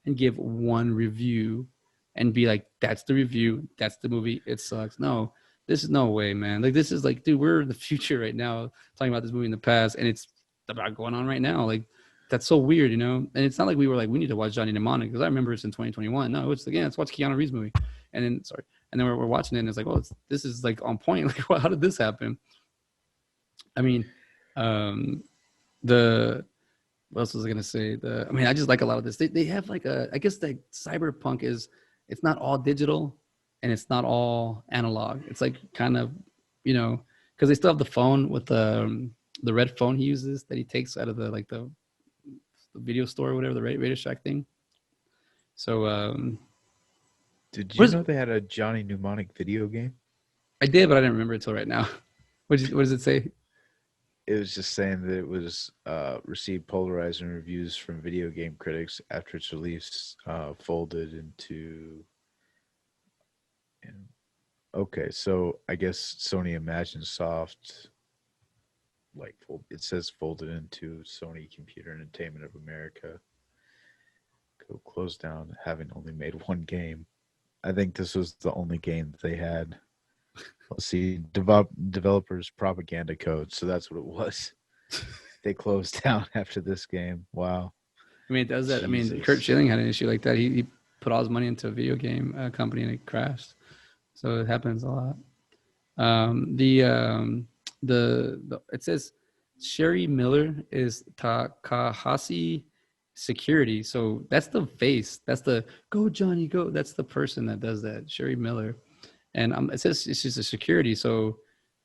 and give one review and be like, "That's the review. That's the movie. It sucks." No, this is no way, man. Like this is like, dude, we're in the future right now talking about this movie in the past, and it's about going on right now. Like that's so weird, you know. And it's not like we were like, we need to watch Johnny Mnemonic because I remember it's in 2021. No, it's again, let's watch Keanu Reeves movie, and then sorry, and then we're watching it, and it's like, oh, this is like on point. Like, well, how did this happen? I mean, um, the what else was I gonna say? I mean, I just like a lot of this. They have like I guess like cyberpunk is it's not all digital and it's not all analog. It's like kind of because they still have the phone with the the red phone he uses that he takes out of the video store or whatever, the Radio Shack thing. So Did you what is know they had a Johnny Mnemonic video game? I did, but I didn't remember it till right now. What does it say? It was just saying that it was received polarizing reviews from video game critics after its release. Folded into. Okay, so I guess Sony Imagine Soft, like it says, folded into Sony Computer Entertainment of America. Go closed down, having only made one game. I think this was the only game that they had. Let's see, developers propaganda code. So that's what it was. They closed down after this game. Wow. I mean, it does that. I mean, Kurt Jesus. Schilling had an issue like that. He put all his money into a video game company and it crashed. So it happens a lot. The it says Sherry Miller is Takahashi Security. So that's the face. That's the go Johnny go. That's the person that does that. Sherry Miller, and it says she's a security. So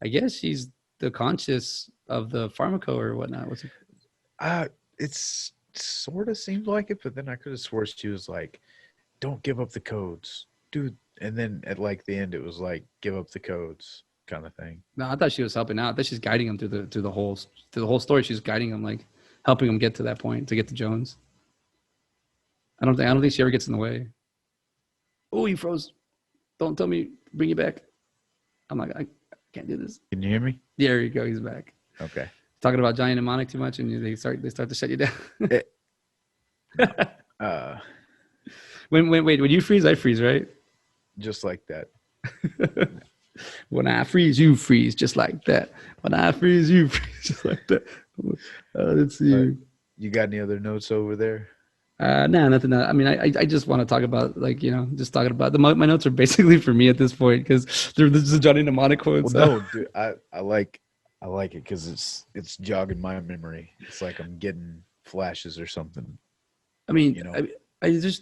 I guess she's the conscious of the pharmaco or whatnot. What's it? It's sort of seemed like it, but then I could have swore she was like, "Don't give up the codes, dude." And then at like the end, it was like, "Give up the codes," kind of thing. No, I thought she was helping out. I thought she's guiding him through the whole story. She's guiding him, like helping him get to that point to get to Jones. I don't think she ever gets in the way. Oh, he froze. Don't tell me. Bring you back. I'm like, I can't do this. Can you hear me? There you go. He's back. Okay. Talking about Johnny Mnemonic too much, and they start to shut you down. Uh, When you freeze, I freeze, right? just like that. When I freeze, you freeze, just like that. When I freeze, you freeze, just like that. Let's see. You got any other notes over there? No, nothing. I mean, I just want to talk about just talking about my notes are basically for me at this point because they're just Johnny Mnemonic quotes. Well, no, dude, I like it because it's jogging my memory. It's like I'm getting flashes or something. I mean, You know. let's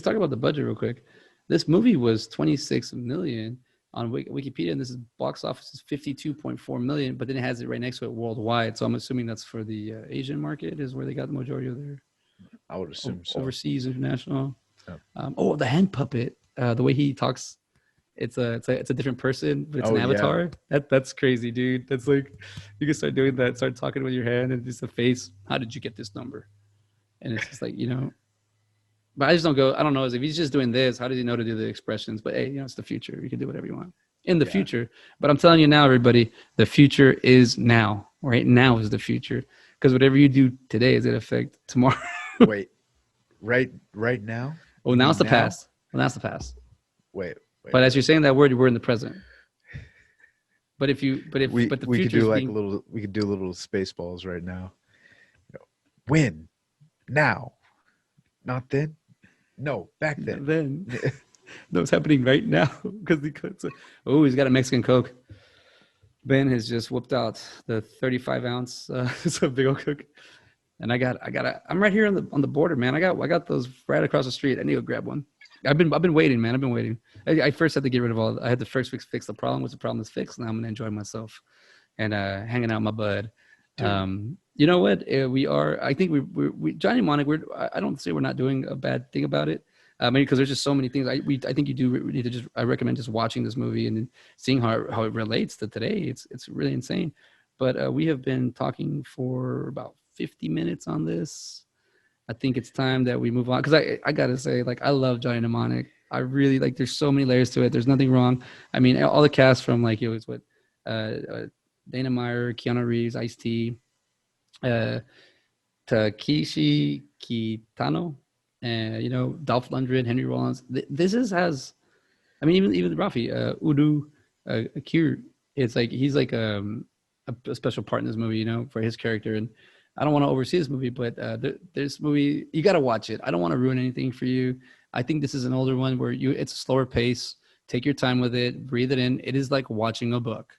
talk about the budget real quick. This movie was 26 million on Wikipedia, and this is box office is 52.4 million, but then it has it right next to it worldwide. So I'm assuming that's for the Asian market is where they got the majority of their I would assume so. overseas, international. Oh. The hand puppet, the way he talks, it's a different person, but it's an Oh, yeah. avatar. That's crazy, dude. That's like you can start doing that, start talking with your hand and just a face. How did you get this number? And it's just like, but I just don't go. I don't know. If he's just doing this, how does he know to do the expressions? But hey, it's the future. You can do whatever you want in the Yeah. future. But I'm telling you now, everybody, the future is now. Right now is the future. Because whatever you do today is going to affect tomorrow. Wait, right now? Well, You now mean it's the past. Well, that's the past. Wait. But as you're saying that word, we're in the present. But the we future could do like we could do little space balls right now. When? Now. Not then? No, back then. Then no, it's happening right now because he's got a Mexican Coke. Ben has just whipped out the 35 ounce. It's a big old Coke, and I'm right here on the border, man. I got those right across the street. I need to grab one. I've been waiting, man. I've been waiting. I first had to get rid of all. I had to first fix the problem. Once the problem is fixed, now I'm gonna enjoy myself and hanging out with my bud. You know what? We are. I think we Johnny Mnemonic. I don't say we're not doing a bad thing about it. Maybe because there's just so many things. I think you do need to just. I recommend just watching this movie and seeing how it relates to today. It's really insane. But we have been talking for about 50 minutes on this. I think it's time that we move on because I gotta say, like, I love Johnny Mnemonic. I really like. There's so many layers to it. There's nothing wrong. I mean, all the cast from like it was Dana Meyer, Keanu Reeves, Ice-T, Takeshi Kitano, and Dolph Lundgren, Henry Rollins. This has, I mean, even Rafi Udo Kier. It's like he's like a special part in this movie, for his character. And I don't want to oversee this movie, but this movie you got to watch it. I don't want to ruin anything for you. I think this is an older one where it's a slower pace. Take your time with it. Breathe it in. It is like watching a book.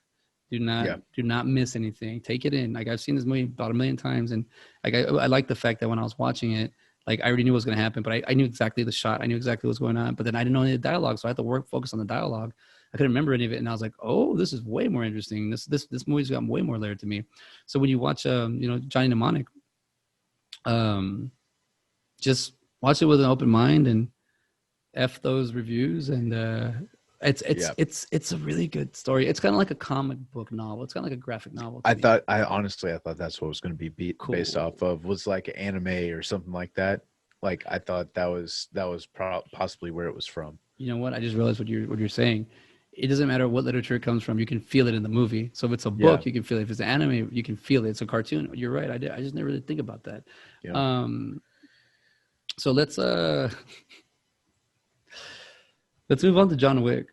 Do not miss anything. Take it in. Like I've seen this movie about 1 million times, and like I like the fact that when I was watching it, like I already knew what was going to happen, but I knew exactly the shot. I knew exactly what was going on, but then I didn't know any of the dialogue, so I had to focus on the dialogue. I couldn't remember any of it, and I was like, oh, this is way more interesting. This movie's got way more layered to me. So when you watch, Johnny Mnemonic, um, just watch it with an open mind and f those reviews, and it's it's Yeah. it's it's a really good story. It's kind of like a comic book novel. It's kind of like a graphic novel to I me. thought I honestly I thought that's what it was going to be based off Cool. of, was like anime or something like that. Like I thought that was possibly where it was from. You know what? I just realized what you're saying. It doesn't matter what literature it comes from. You can feel it in the movie. So if it's a Yeah. book, you can feel it. If it's an anime, you can feel it. It's a cartoon. You're right. I just never really think about that. Yeah. Um, so let's move on to John Wick.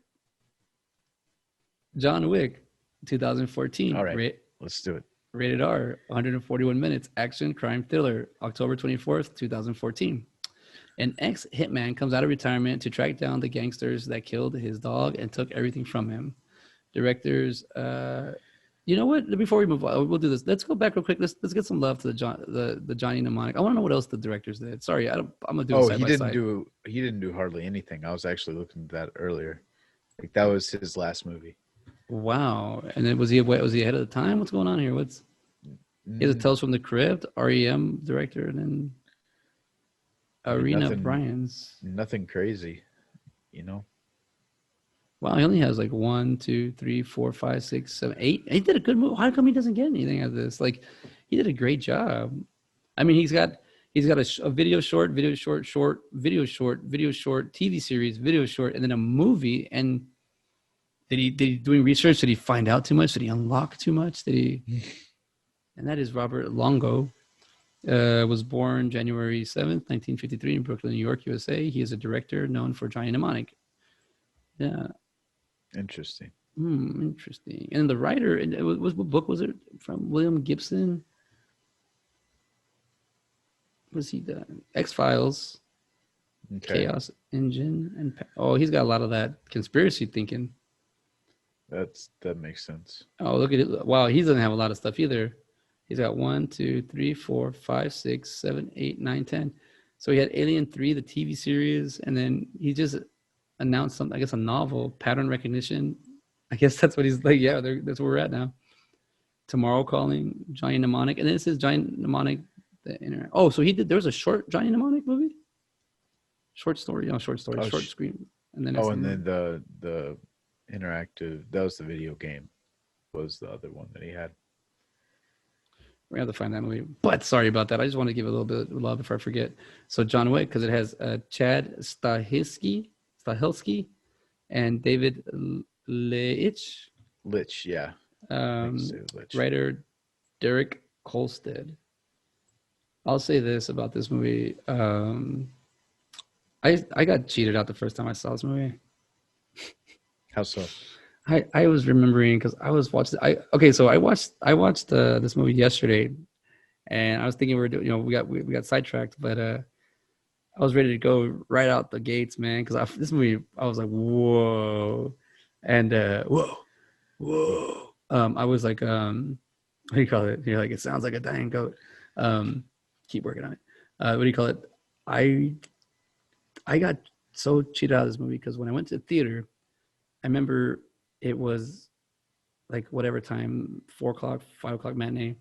John Wick, All 2014, right. Let's do it. rated R, 141 minutes, action crime thriller, October 24th, 2014. An ex hitman comes out of retirement to track down the gangsters that killed his dog and took everything from him. Directors, you know what? Before we move on, we'll do this. Let's go back real quick. Let's get some love to the Johnny Mnemonic. I want to know what else the directors did. Sorry, I'm gonna do it Oh, side by side. he didn't do hardly anything. I was actually looking at that earlier. Like that was his last movie. Wow. And then was he ahead of the time? What's going on here? He has a Mm, Tales from the Crypt, REM director, and then I mean Arena Bryans. nothing crazy, you know. Wow, he only has like 1, 2, 3, 4, 5, 6, 7, 8. He did a good movie. How come he doesn't get anything out of this? Like, he did a great job. I mean, he's got a video short, video short, short, video short, video short, TV series, video short, and then a movie. And did he doing research? Did he find out too much? Did he unlock too much? Did he? And that is Robert Longo. Was born January 7th, 1953 in Brooklyn, New York, USA. He is a director known for Johnny Mnemonic. Yeah. Interesting. Interesting. And the writer, and what book was it from? William Gibson? Was he the X-Files, Okay. Chaos Engine, and he's got a lot of that conspiracy thinking. That makes sense. Oh, look at it. Wow, he doesn't have a lot of stuff either. He's got 1, 2, 3, 4, 5, 6, 7, 8, 9, 10. So he had Alien 3, the TV series, and then he just announced something, I guess a novel, Pattern Recognition. I guess that's what he's like. Yeah, that's where we're at now. Tomorrow Calling, Johnny Mnemonic. And then it says Johnny Mnemonic. Oh, so there was a short Johnny Mnemonic movie? Short story, short story, Oh, short screen. And then that's oh, the and movie. then the interactive, that was the video game, was the other one that he had. We have to find that movie. But sorry about that. I just want to give a little bit of love before I forget. So John Wick, because it has Chad Stahelski and David Leitch. Lich, yeah. I think it's David Lich. Writer Derek Kolstad. I'll say this about this movie. I got cheated out the first time I saw this movie. How so? I was remembering because I was watching. So I watched this movie yesterday, and I was thinking we were doing. We got sidetracked, but I was ready to go right out the gates, man. Because this movie, I was like, whoa, and whoa. I was like, what do you call it? You're like, it sounds like a dying goat. Keep working on it. What do you call it? I got so cheated out of this movie because when I went to the theater, I remember it was like whatever time, 4 o'clock, 5 o'clock matinee.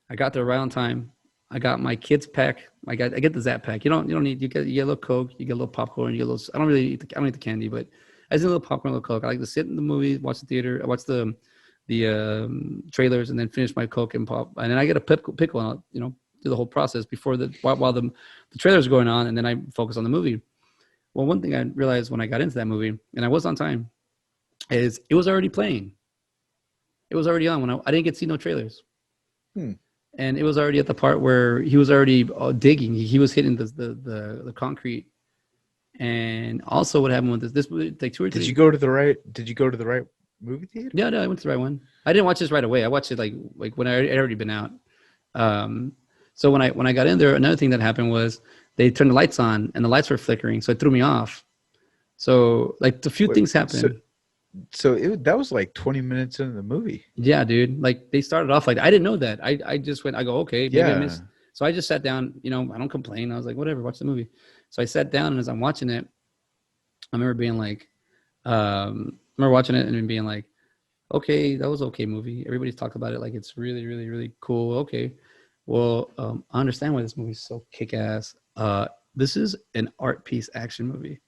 I got there right on time. I got my kids pack. I get the Zap pack. You don't need you get a little Coke, you get a little popcorn, you get a little. I don't eat the candy, but I just need a little popcorn, a little Coke. I like to sit in the movie, watch the theater, watch the trailers, and then finish my Coke and pop. And then I get a pickle, and I'll, do the whole process before while the trailers are going on, and then I focus on the movie. Well, one thing I realized when I got into that movie, and I was on time, is it was already playing. It was already on when I didn't get to see no trailers. And it was already at the part where he was already digging. He was hitting the concrete. And also, what happened with this movie, like 2 or 3. Did you go to the right movie theater? Yeah, no, I went to the right one. I didn't watch this right away. I watched it like when it had already been out. So when I got in there, another thing that happened was they turned the lights on and the lights were flickering, so it threw me off. So like a few things happened. So that was like 20 minutes into the movie. Yeah, dude. Like they started off like I didn't know that. I just went. I go okay. Maybe I missed. So I just sat down. I don't complain. I was like whatever. Watch the movie. So I sat down and as I'm watching it, I remember being like, remember watching it and then being like, okay, that was okay movie. Everybody's talked about it like it's really, really, really cool. Okay, well, I understand why this movie's so kick ass. This is an art piece action movie.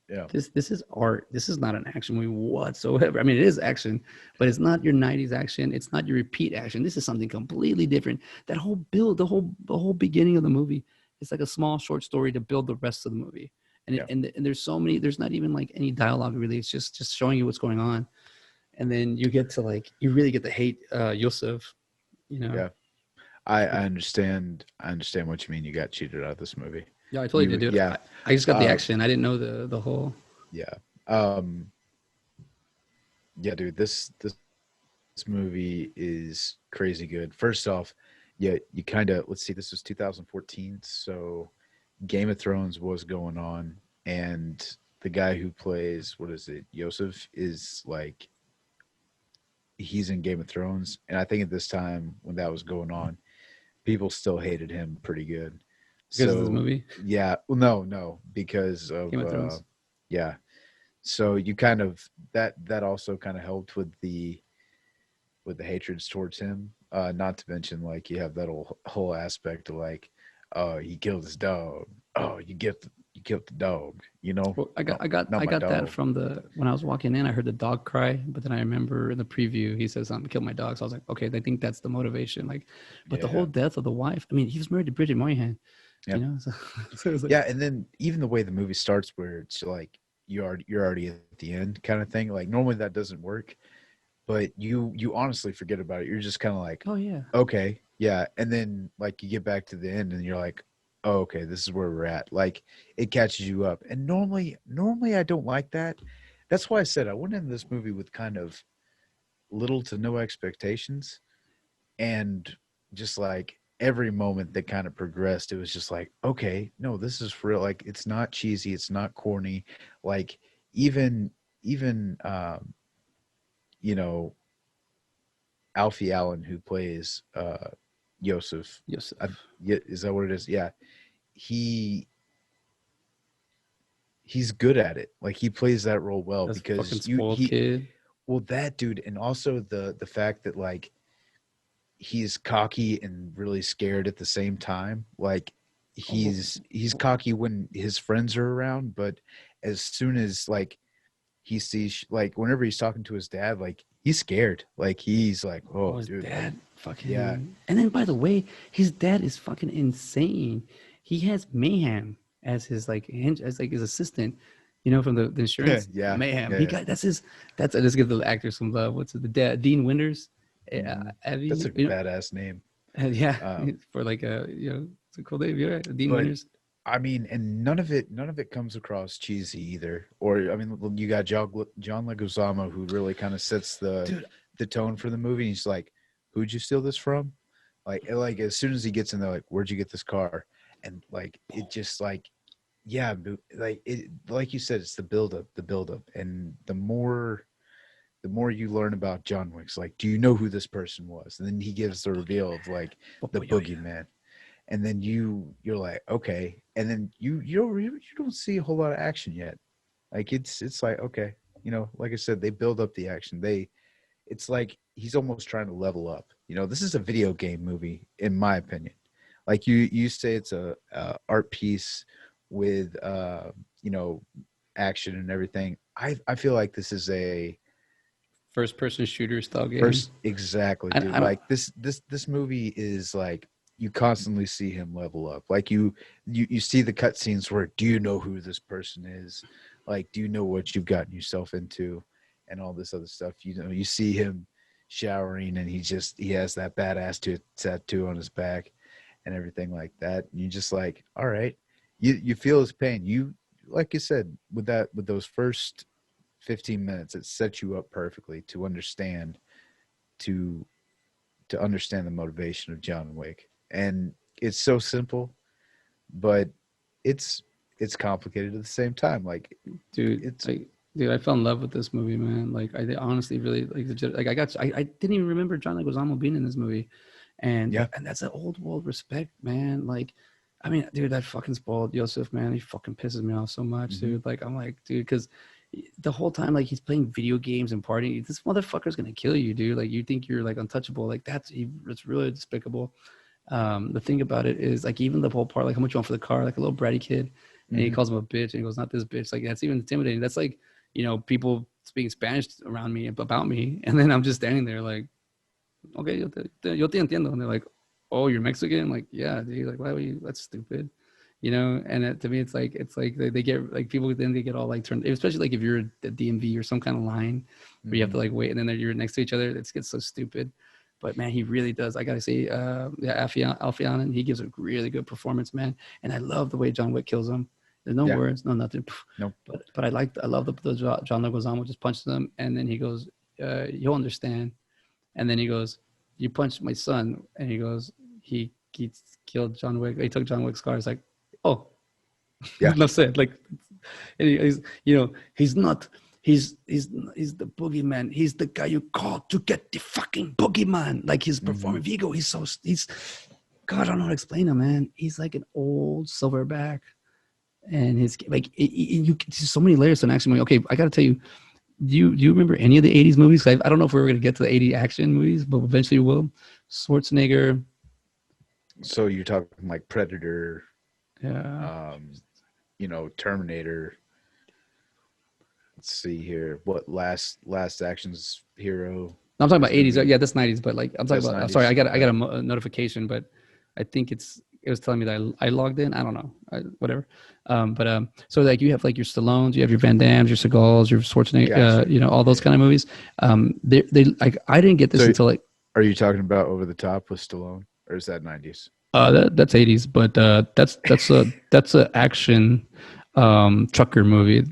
Yeah. This is art. This is not an action movie whatsoever. I mean, it is action, but it's not your '90s action. It's not your repeat action. This is something completely different. That whole build, the whole beginning of the movie, it's like a small short story to build the rest of the movie. And Yeah. and there's so many. There's not even like any dialogue really. It's just showing you what's going on, and then you get to like you really get to hate Yosef. You know, Yeah. I understand. I understand what you mean. You got cheated out of this movie. yeah, I totally did, You, dude. yeah, I just got the uh, action. I didn't know the whole. yeah, um, yeah, dude. This movie is crazy good. First off, yeah, you kind of let's see. This was 2014, so Game of Thrones was going on, and the guy who plays what is it, Yosef, is like he's in Game of Thrones, and I think at this time when that was going on, people still hated him pretty good. Because of this So movie, yeah, well, no, because Game of of Thrones. yeah. So you kind of that also kind of helped with the hatreds towards him. Not to mention like you have that whole aspect of like, oh, he killed his dog. Oh, you killed the dog. You know, Well, no, not I my got that dog. from the when I was walking in. I heard the dog cry, but then I remember in the preview he says something, "Kill my dog." So I was like, okay, I think that's the motivation. Like, but the whole Yeah, death of the wife. I mean, he was married to Bridget Moynihan, yeah, you know. So, so it was like, yeah. And then even the way the movie starts, where it's like you're already at the end, kind of thing. Like normally that doesn't work, but you honestly forget about it. You're just kind of like, oh yeah, okay, yeah, and then like you get back to the end and you're like, oh, okay, this is where we're at. Like it catches you up. And normally I don't like that. That's why I said I went into this movie with kind of little to no expectations, and just like every moment that kind of progressed, it was just like, okay, no, this is for real. Like it's not cheesy, it's not corny. Like even even you know Alfie Allen, who plays Yosef. I, Yosef. yeah, is that what it is? Yeah, he he's good at it. Like he plays that role well That's fucking because you spoiled he kid. well that dude, and also the fact that like he's cocky and really scared at the same time. Like Oh, he's cocky when his friends are around, but as soon as like he sees like whenever he's talking to his dad, like he's scared. Like he's like, oh, oh, his dude, like dad yeah, fucking. And then by the way, his dad is fucking insane. He has Mayhem as his like as like his assistant. You know, from the insurance yeah, Mayhem. yeah, He yeah. got that's his. That's I just give the actors some love. What's it? The dad, Dean Winters, Hmm. That's Evie. a badass name. Yeah, Um, for like a it's a cool name. You're right, Dean but Winters. I mean, and none of it comes across cheesy either. Or I mean, you got John Leguizamo who really kind of sets Dude, the tone for the movie. He's like, "Who'd you steal this from?" Like as soon as he gets in there, like, "Where'd you get this car?" And like it just like yeah, like it like you said, it's the build up, and the more you learn about John Wick's, like, do you know who this person was? And then he gives the reveal of like the Yo, yeah. boogeyman, and then you're like, okay, and then you don't see a whole lot of action yet. Like it's like okay, like I said, they build up the action. It's like he's almost trying to level up. This is a video game movie, in my opinion. Like you say, it's a art piece with action and everything. I feel like this is a First person shooter style game. first exactly, dude. I don't. Like this movie is like you constantly see him level up. Like you see the cutscenes where do you know who this person is? Like do you know what you've gotten yourself into, and all this other stuff. You see him showering and he has that badass tattoo on his back and everything like that. And you just like, all right, you feel his pain. You like you said with those first 15 minutes, it sets you up perfectly to to understand the motivation of John Wick. And it's so simple, but it's it's complicated at the same time. Like dude it's like dude, I fell in love with this movie, man. Like I honestly really like like I didn't even remember John Leguizamo being in this movie, yeah. and that's an old world respect, man. Like I mean, dude, that fucking spoiled Yosef, man. He fucking pisses me off so much, Hmm. dude. Like I'm like, dude, because the whole time, like he's playing video games and partying. This motherfucker's gonna kill you, dude. Like you think you're like untouchable. Like it's really despicable. The thing about it is like even the whole part, like how much you want for the car, like a little bratty kid, and he Mm-hmm. calls him a bitch, and he goes, "Not this bitch." Like that's even intimidating. That's like people speaking Spanish around me about me, and then I'm just standing there like, "Okay, yo te entiendo," and they're like, "Oh, you're Mexican?" Like, yeah, dude. Like, why would you? That's stupid. And to me it's like they get like people, then they get all like turned, especially like if you're at the DMV or some kind of line where you have Mm-hmm. to like wait, and then you're next to each other. It gets so stupid. But man, he really does. I gotta say, yeah, Alfian, he gives a really good performance, man. And I love the way John Wick kills him. There's no Yeah. words, no nothing. Nope. But I love the John Leguizamo just punches him, and then he goes, "You'll understand." And then he goes, "You punched my son," and he goes, "He killed John Wick. He took John Wick's car." It's like, oh, Yeah. enough said. Like, he's he's not. He's the boogeyman. He's the guy you call to get the fucking boogeyman. Like his Mm-hmm. performance, Vigo. He's God. I don't know how to explain him, man. He's like an old silverback, and his like you can see so many layers to an action movie. Okay, I got to tell you, do you remember any of the '80s movies? I don't know if we are going to get to the '80s action movies, but eventually we will. Schwarzenegger, So you're talking like Predator, yeah. um, Terminator. Let's see here. What last actions hero No, I'm talking is about going to '80s. be? Yeah, that's '90s. But like, I'm talking That's about. I'm sorry, 90s. I got Okay. a notification, but I think it was telling me that I logged in. I don't know. Whatever. So like you have like your Stallones, you have your Van Dams, your Seagals, your Schwarzenegger, Gotcha. all those Yeah. kind of movies. They like I didn't get this So until like are you talking about Over the Top with Stallone, or is that 90s? that's '80s, but that's a action trucker movie.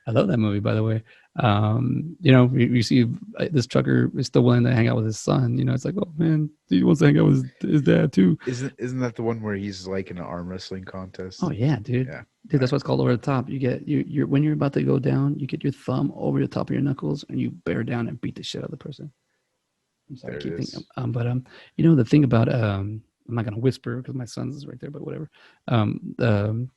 I love that movie, by the way. You see this trucker is still willing to hang out with his son. It's like, oh man, he wants to hang out with his dad too. Isn't that the one where he's like in an arm wrestling Oh contest? yeah, dude. Yeah. Dude, All that's right. what's called over the top. You get you're when you're about to go down, you get your thumb over the top of your knuckles and you bear down and beat the shit out of the person. I'm sorry, I There it keep thinking. is. But the thing about I'm not gonna whisper because my son's right there, but whatever. Um, um,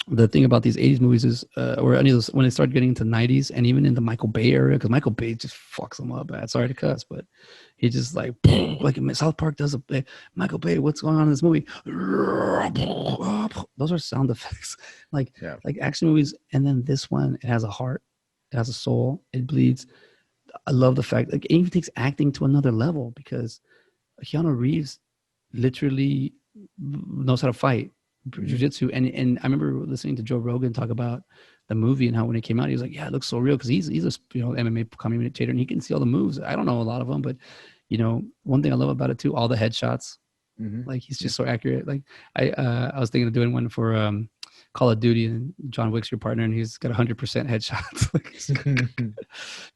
the thing about these '80s movies is, or any of those when they start getting into '90s and even in the Michael Bay area, because Michael Bay just fucks them up. Man. Sorry to cuss, but he just like like South Park does a Michael Bay. What's going on in this movie? Those are sound effects, like Yeah. like action movies. And then this one, it has a heart, it has a soul, it bleeds. I love the fact like it even takes acting to another level because Keanu Reeves literally knows how to fight Hmm. jujitsu. And I remember listening to Joe Rogan talk about the movie and how when it came out, he was like, "Yeah, it looks so real," because he's a MMA commentator and he can see all the moves. I don't know a lot of them, but one thing I love about it too, all the headshots. Hmm. Like he's Yeah. just so accurate. Like I was thinking of doing one for Call of Duty, and John Wick's your partner, and he's got 100% headshots.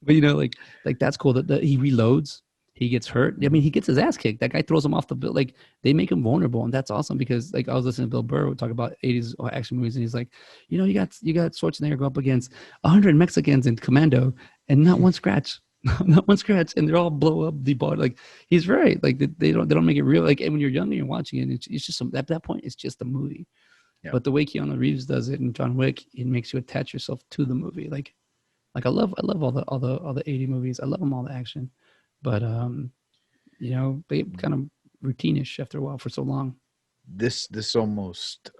But like that's cool that he reloads. He gets hurt. I Hmm. mean, he gets his ass kicked. That guy throws him off the bill. Like they make him vulnerable, and that's awesome because like I was listening to Bill Burr talk about '80s action movies, and he's like, you got Schwarzenegger go up against 100 Mexicans in Commando, and not one scratch, not one scratch, and they're all blow up the body. Like he's right. Like they don't make it real. Like and when you're young and you're watching it, it's just at that point it's just a movie. Yeah. But the way Keanu Reeves does it and John Wick, it makes you attach yourself to the movie. Like I love all the '80 movies. I love them all the action, but they kind of routine-ish after a while for so long. This almost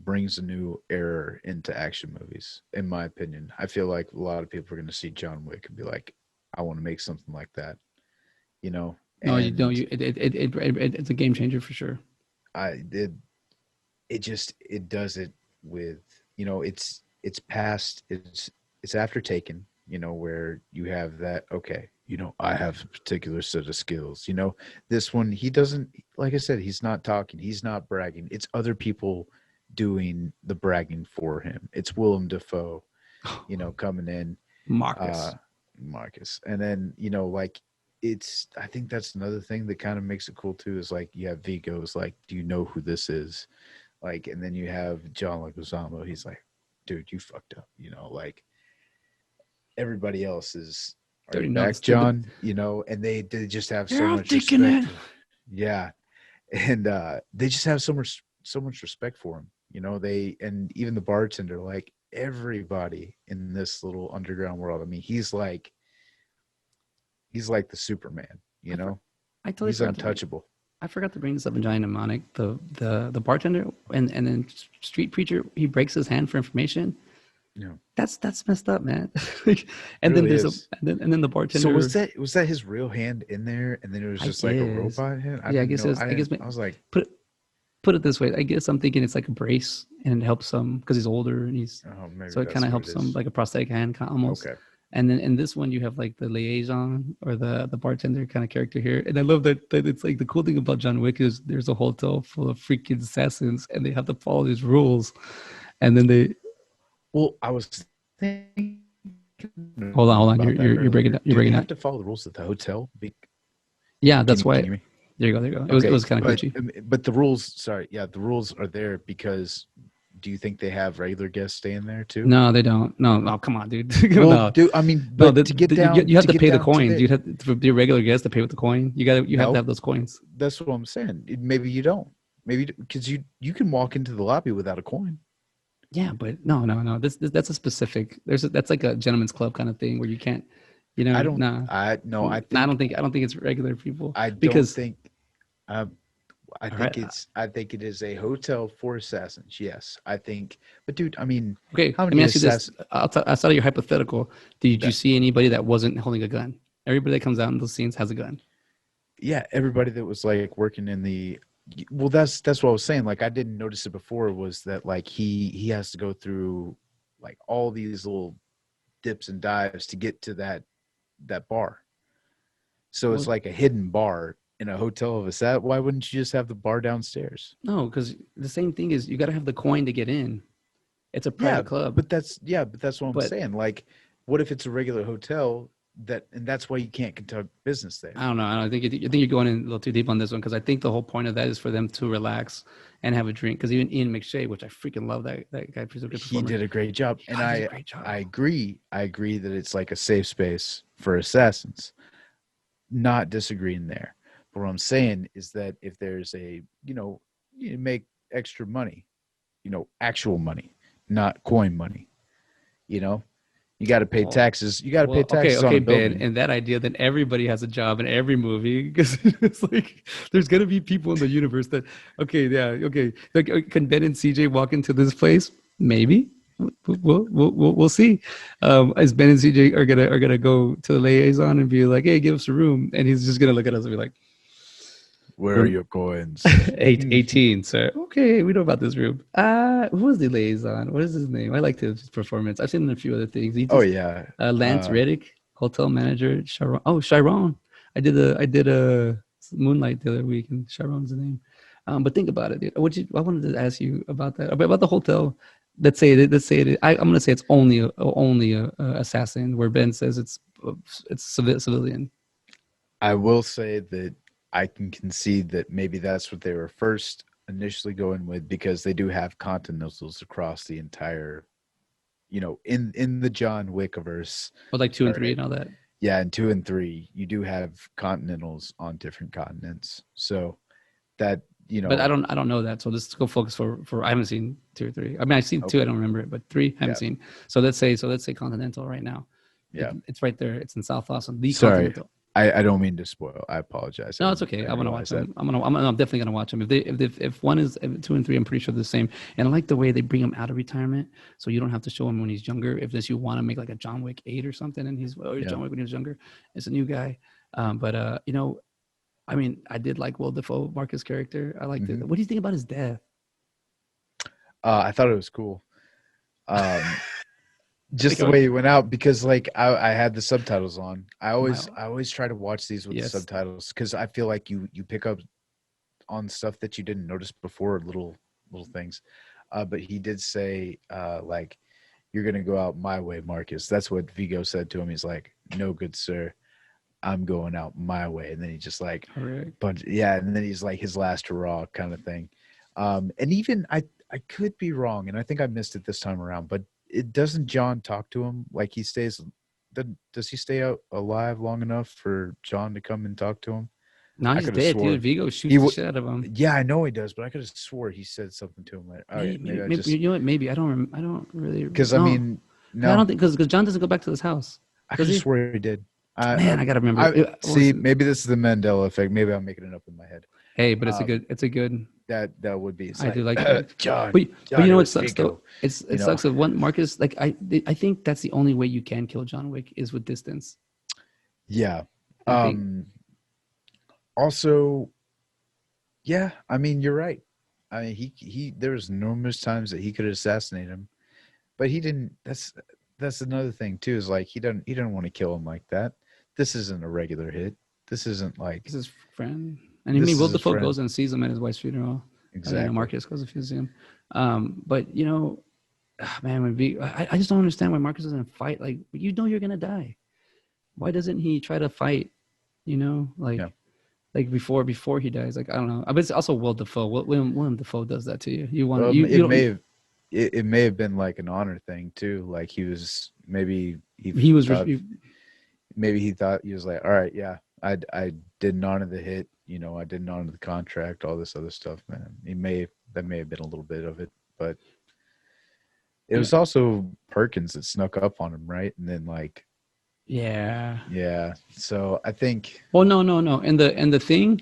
brings a new era into action movies, in my opinion. I feel like a lot of people are going to see John Wick and be like, I want to make something like that, No, you don't. and It's a game changer for sure. it does it with, it's past, it's after Taken, where you have that, okay, I have a particular set of skills. This one, he doesn't, like I said, he's not talking, he's not bragging, it's other people doing the bragging for him. It's Willem Dafoe, coming in, uh Marcus. Marcus. And then, like, it's, I think that's another thing that kind of makes it cool too, is like you have Vigo's like, do you know who this is? Like, and then you have John Leguizamo. He's like, dude, you fucked up. Like everybody else is, are They you already know the back, stupid. John? And they just have so You're much thinking respect it. for. Yeah, and they just have so much respect for him. They and even the bartender, like everybody in this little underground world. I mean, he's like the Superman. I for, I totally He's forgot to bring. untouchable. I forgot to bring this up in Johnny Mnemonic. The bartender and then Street Preacher, he breaks his hand for information. Yeah, That's messed up, man. Like, it and then really there's a is. and then the So was bartender. that his real hand in there, and then it was I just like a guess, robot hand? I yeah, I didn't guess know. it was. I guess I was like, put put it this way. I guess I'm thinking it's like a brace, and it helps him because he's older, and he's oh, maybe so it kind that's of what it helps him is. like a prosthetic hand almost. Okay. And then in this one, you have like the liaison or the bartender kind of character here. And I love that it's like the cool thing about John Wick is there's a hotel full of freaking assassins, and they have to follow these rules. And then they Well, I was thinking about hold that on, earlier. you're Do breaking they you're have to breaking follow out. the rules at the hotel? Yeah, Can that's you can why. you hear me? There you go. Okay, It was kind of glitchy. but the rules. Sorry, yeah, the rules are there because. Do you think they have regular guests staying there too? No, they don't. No, no, come on, dude. Well, No, do I mean, no. but to get You down have to to get pay the down to coins. the You have for the regular guest to pay with the coin. You have to no, have those coins. that's what I'm saying. Maybe you don't. Maybe because you can walk into the lobby without a coin. Yeah, but no. This that's a specific. That's like a gentleman's club kind of thing where you can't. I don't. Nah. I no. Nah, I don't think it's regular people I don't because think. Uh, all right. I think it is a hotel for assassins. Yes, I think. But dude, I mean, Okay, how let me many ask you this. assassins? Outside of your hypothetical, did you That see anybody that wasn't holding a gun? Everybody that comes out in those scenes has a gun. yeah, everybody that was like working in the well, that's what I was saying. Like I didn't notice it before was that like he has to go through like all these little dips and dives to get to that bar. So it's Well, like a hidden bar in a hotel of a set. Why wouldn't you just have the bar downstairs? no, because the same thing is you got to have the coin to get in. It's a Yeah, private club, but that's what I'm but saying. Like, what if it's a regular hotel and that's why you can't conduct business there? I don't know. I think you're going in a little too deep on this one because I think the whole point of that is for them to relax and have a drink. Because even Ian McShay, which I freaking love that guy, he's a good He performer. did a great job, and He does a great I job. agree. I agree that it's like a safe space for assassins. Not disagreeing there. But what I'm saying is that if there's you make extra money, actual money, not coin money, you know, you got to pay Well, taxes. You got to pay taxes on okay, a Ben, building. and that idea that everybody has a job in every movie because it's like there's gonna be people in the universe that like can Ben and CJ walk into this place? Maybe we'll see. As Ben and CJ are gonna go to the liaison and be like, hey, give us a room, and he's just gonna look at us and be like, Where are room your coins? 18, sir. Okay, we know about this room. Who was the liaison? What is his name? I liked his performance. I've seen him in a few other things. He Oh just yeah. Lance Reddick, hotel manager. Chiron. Oh, Chiron. I did a Moonlight the other week, and Chiron's the name. But think about it, dude. I wanted to ask you about that about the hotel. Let's say it. I'm gonna say it's only a assassin. Where Ben says it's civilian. I will say that I can concede that maybe that's what they were first initially going with because they do have continentals across the entire, in the John Wickiverse, But like two and or three and all that. yeah, in 2 and 3, you do have continentals on different continents. So that, But I don't know that. So let's go focus for I haven't seen 2 or 3. I mean I've seen two, I okay, don't remember it, but three I haven't yeah, seen. So let's say Continental right now. yeah. It's right there. It's in South Austin, the Sorry, Continental. I don't mean to spoil. I apologize. No, it's I okay. I didn't want to watch realize that. them. I'm definitely gonna watch them. If one is if 2 and 3, I'm pretty sure they're the same. And I like the way they bring him out of retirement, so you don't have to show him when he's younger. If this you want to make like a John Wick 8 or something, and he's Yeah. John Wick when he was younger, it's a new guy. But I mean, I did like Will Dafoe, Marcus' character. I liked it. Hmm. What do you think about his death? I thought it was cool. Um, I think just I the would. way he went out because like I had the subtitles on. My, I always try to watch these with the yes, subtitles because I feel like you pick up on stuff that you didn't notice before, little things. But he did say like you're gonna go out my way, Marcus. That's what Vigo said to him. He's like, no, good sir, I'm going out my way. And then he just like, correct. but yeah, and then he's like his last hurrah kind of thing. And even I could be wrong, and I think I missed it this time around, but it doesn't John talk to him like he stays. Does he stay out alive long enough for John to come and talk to him? Now I he's could have dead, dude. swore Vigo he shoots the would. shit out of him. Yeah, I know he does, but I could have swore he said something to him. Like, all right, maybe I Maybe just you know what? Maybe I don't. I don't really. because I No, mean, I no, don't think because John doesn't go back to his house, I could does have he? swore he did. Man, I gotta remember. I What was see. it? Maybe this is the Mandela effect. Maybe I'm making it up in my head. Hey, but it's a Um, good. It's a good. that would be. It's I do like like that. John. But John, you it know what was sucks though? Vigo. It You know. sucks that one Marcus. Like I think that's the only way you can kill John Wick is with distance. Yeah. I think Um. Also, yeah. I mean, you're right. I mean, he. There was numerous times that he could assassinate him, but he didn't. That's another thing too. Is like he don't want to kill him like that. This isn't a regular hit. This isn't it's like his friend, and I mean this Will is his Dafoe friend. goes and sees him at his wife's funeral. Exactly. Marcus goes and sees him. But man, I just don't understand why Marcus doesn't fight. Like you know you're gonna die. Why doesn't he try to fight? You know, Yeah. like before he dies. Like I don't know. But it's also Will Dafoe. William Dafoe does that to you. You want you It don't. may have it may have been like an honor thing too. Like he was He was thought maybe he thought he was like, all right, yeah, I didn't honor the hit. You know, I didn't honor the contract. All this other stuff, man. That may have been a little bit of it, but it yeah was also Perkins that snuck up on him, right? And then like, yeah. yeah. So I think, Well, no. And the thing,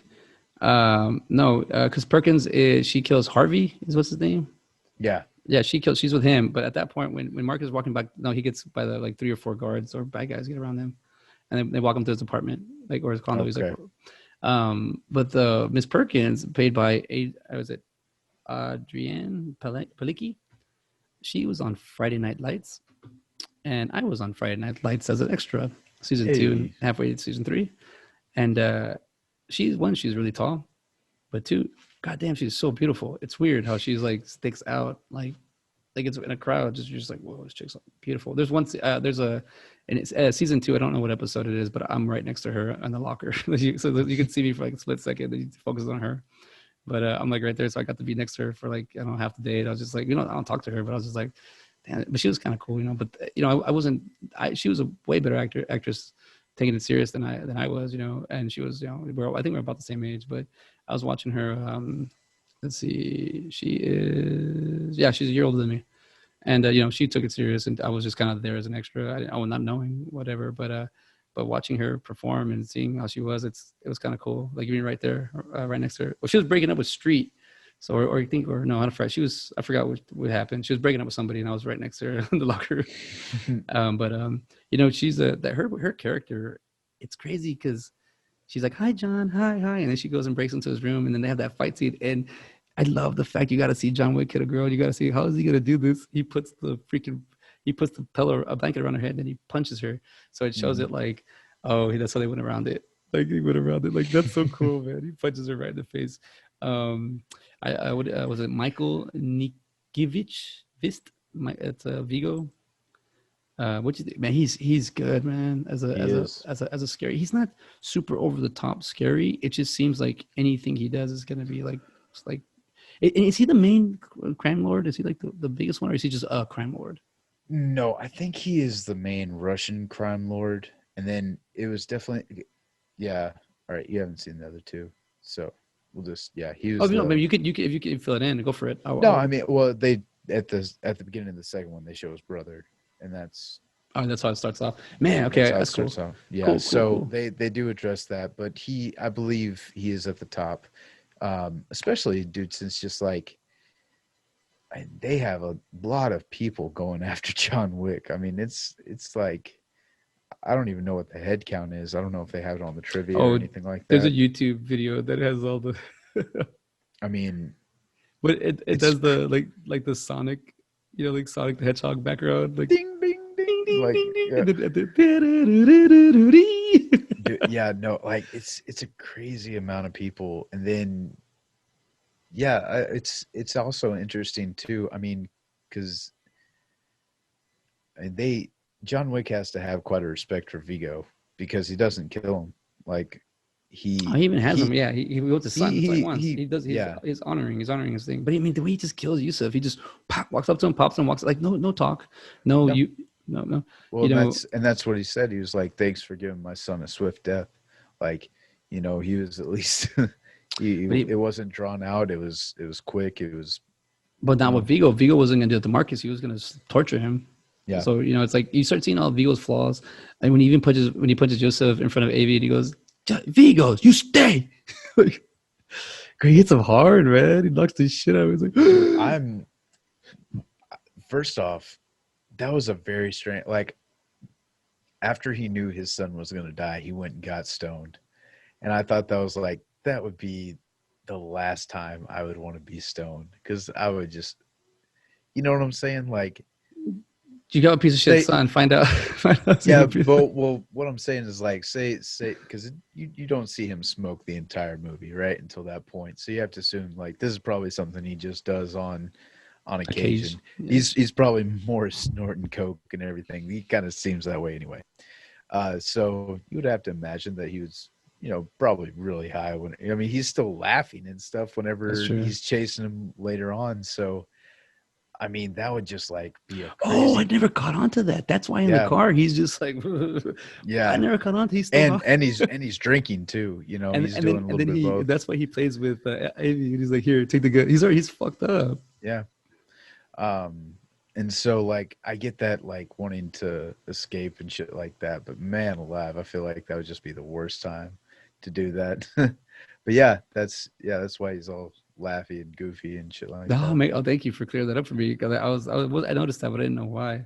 no, because Perkins is she kills Harvey is what's his name. yeah, Yeah, she's with him. But at that point, when Mark is walking back, no, he gets by the like 3 or 4 guards or bad guys get around him, and they walk him to his apartment, like or his condo. He's like, okay, but the Miss Perkins, paid by was it Adrienne Palicki? She was on Friday Night Lights, and I was on Friday Night Lights as an extra, season 2 and hey, halfway to season 3, and she's really tall, but two, goddamn, she's so beautiful. It's weird how she's like sticks out like it's in a crowd. Just you're just like, whoa, this chick's beautiful. There's one. There's a, and it's season 2. I don't know what episode it is, but I'm right next to her on the locker, so you can see me for like a split second. Then you focus on her, but I'm like right there, so I got to be next to her for like I don't know half the day. And I was just like, I don't talk to her, but I was just like, damn. But she was kind of cool, But I wasn't. She was a way better actress, taking it serious than I was, And she was, I think we're about the same age, but I was watching her. Let's see, she's a year older than me, and she took it serious, and I was just kind of there as an extra. I was not knowing whatever, but watching her perform and seeing how she was, it was kind of cool. Like being right there, right next to her. Well, she was breaking up with Street, so or I think or no, I don't forget. I forgot what happened. She was breaking up with somebody, and I was right next to her in the locker. But she's her character. It's crazy because she's like, "Hi, John. Hi, hi," and then she goes and breaks into his room, and then they have that fight scene. And I love the fact you got to see John Wick hit a girl. You got to see how is he gonna do this. He puts the pillow a blanket around her head, and he punches her. So it shows Mhm. it like, oh, that's how they went around it. Like he went around it. Like that's so cool, man. He punches her right in the face. Um, I would was it Michael Nikievich Vist? It's Vigo. What you think, man? He's good, man. He is. As a scary, he's not super over the top scary. It just seems like anything he does is gonna be like, it's like. Is he the main crime lord? Is he like the biggest one, or is he just a crime lord? No, I think he is the main Russian crime lord, and then it was definitely, yeah. All right, you haven't seen the other two, so we'll just yeah. He Oh, was no, the maybe you could if you could fill it in, go for it. no. I mean, well, they at the beginning of the second one they show his brother, and Oh, that's how it starts off. Man, that's okay, how it that's cool. starts off. Yeah, so Cool. they do address that, but I believe he is at the top, especially dude, since just like they have a lot of people going after John Wick. I mean, it's like I don't even know what the head count is. I don't know if they have it on the trivia or Oh, anything like there's a that. YouTube video that has all the, I mean, but it it's does the like the Sonic, like Sonic the Hedgehog background, like ding, ding, ding ding. ding Like, ding ding, yeah, and then dude, yeah, no, like it's a crazy amount of people, and then yeah, it's also interesting too. I mean, because they John Wick has to have quite a respect for Vigo because he doesn't kill him. Like Oh, he even has he him. Yeah, he goes to son. It's like once he he does. yeah. He's honoring his thing. But I mean, the way he just kills Yusuf, he just walks up to him, pops him, walks like no talk, no No, you, no. well, You know, that's what he said. He was like, "Thanks for giving my son a swift death." Like He was at least But it he, wasn't drawn out. It was quick. It was, but you not with know, Vigo. Vigo wasn't gonna do it to Marcus. He was gonna torture him. yeah. So it's like you start seeing all Vigo's flaws, and when he punches Joseph in front of Avi, and he goes, "Vigo, you stay." Like, he hits him hard, man. He knocks the shit out of him. He's Dude, like, I'm first off, that was a very strange. Like after he knew his son was going to die, he went and got stoned, and I thought that was like that would be the last time I would want to be stoned because I would just, you know what I'm saying? Like, "You got a piece of shit, say, son. Find out." Find out. yeah, well, what I'm saying is like, say, because you don't see him smoke the entire movie, right? Until that point, so you have to assume like this is probably something he just does on Occasion. occasion. Yeah. He's probably more snorting coke and everything. He kind of seems that way anyway. So you would have to imagine that he was, probably really high when. I mean, he's still laughing and stuff That's whenever true. he's chasing him later on. So I mean, that would just like be a Oh, I crazy. never caught on to that. That's why in the Yeah, car he's just like, I yeah, never caught on to. He's still and high. and he's drinking too. He's And doing then a and little then bit of he both. that's why he plays with Amy, and he's like, here, take the gun. He's fucked up. Yeah. Um, and so like I get that like wanting to escape and shit like that, but man alive, I feel like that would just be the worst time to do that. But that's why he's all laughy and goofy and shit like Oh, that. mate, oh, thank you for clearing that up for me because I noticed that, but I didn't know why.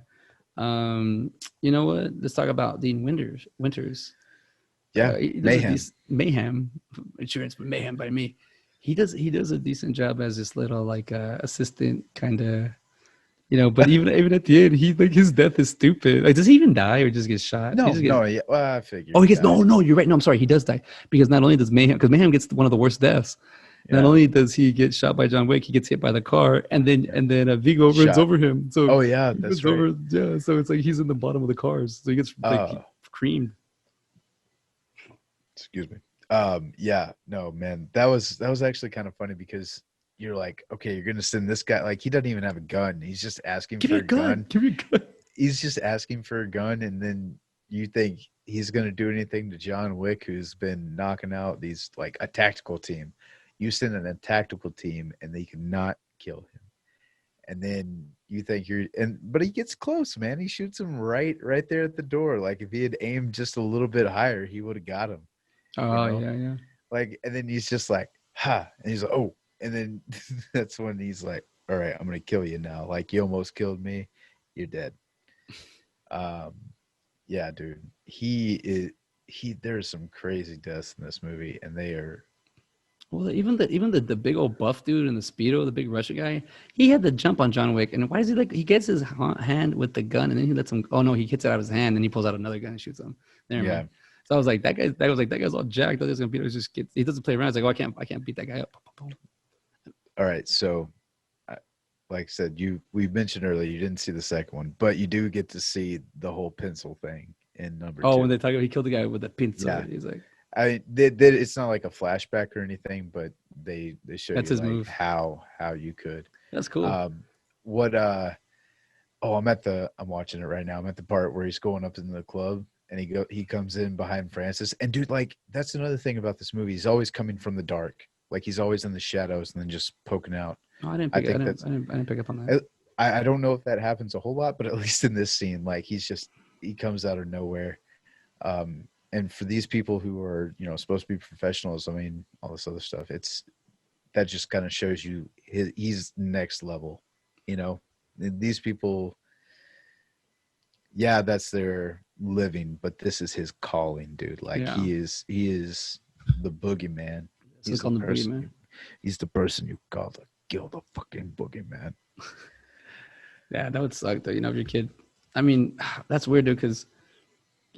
You know what? Let's talk about Dean Winters. Yeah, He does a mayhem. decent mayhem insurance, but mayhem by me. He does a decent job as this little like assistant kind of. But even at the end, he like his death is stupid. Like, does he even die or just get shot? He No, just gets. no, yeah, well, I Oh, figured he he gets no, died. no. You're right. No, I'm sorry. He does die because not only does Mayhem, because Mayhem gets one of the worst deaths. Not Yeah, only does he get shot by John Wick, he gets hit by the car, and then yeah. Vigo runs Shot. over him. So Oh yeah, he that's runs right. over. Yeah. So it's like he's in the bottom of the cars. So he gets like Uh, creamed. excuse me. Yeah, no, man, that was actually kind of funny because you're like, okay, you're gonna send this guy, like he doesn't even have a gun. He's just asking Give me for a a gun. gun. Give me a gun. He's just asking for a gun, and then you think he's gonna do anything to John Wick, who's been knocking out these like a tactical team. You send in a tactical team, and they cannot kill him. And then you think but he gets close, man. He shoots him right there at the door. Like if he had aimed just a little bit higher, he would have got him. You Oh know, yeah, yeah. like, and then he's just like, ha, and he's like, oh, and then that's when he's like, all right, I'm gonna kill you now. Like you almost killed me, you're dead. Um, yeah, dude, he is. There's some crazy deaths in this movie, and they are. Well, even the big old buff dude in the speedo, the big Russian guy, he had to jump on John Wick. And why is he like he gets his hand with the gun and then he lets him? Oh no, he gets it out of his hand and he pulls out another gun and shoots him. Never Yeah. mind. So I was like, that guy. That was like that guy's all jacked. I was gonna beat him. Just gets, he doesn't play around. He's like, oh, I can't beat that guy up. All right, so like I said, we mentioned earlier you didn't see the second one, but you do get to see the whole pencil thing in number Oh, when two. they talk about he killed the guy with the pencil, Yeah, he's like, it's not like a flashback or anything, but they show that's you his like move. how you could. That's cool. Um, what oh, I'm watching it right now. I'm at the part where he's going up in the club and he comes in behind Francis. And dude, like that's another thing about this movie. He's always coming from the dark. Like he's always in the shadows and then just poking out. Oh, I didn't I pick. think that's I didn't pick up on that. I don't know if that happens a whole lot, but at least in this scene, like he comes out of nowhere. And for these people who are, supposed to be professionals, I mean, all this other stuff, that just kind of shows you he's next level, you know. And these people, yeah, that's their living, but this is his calling, dude. Like Yeah. he is the boogeyman. So they He's the call him the person boogeyman. you, he's the person you call to kill the fucking boogeyman. Yeah, that would suck though. If your kid. I mean, that's weird, dude. Because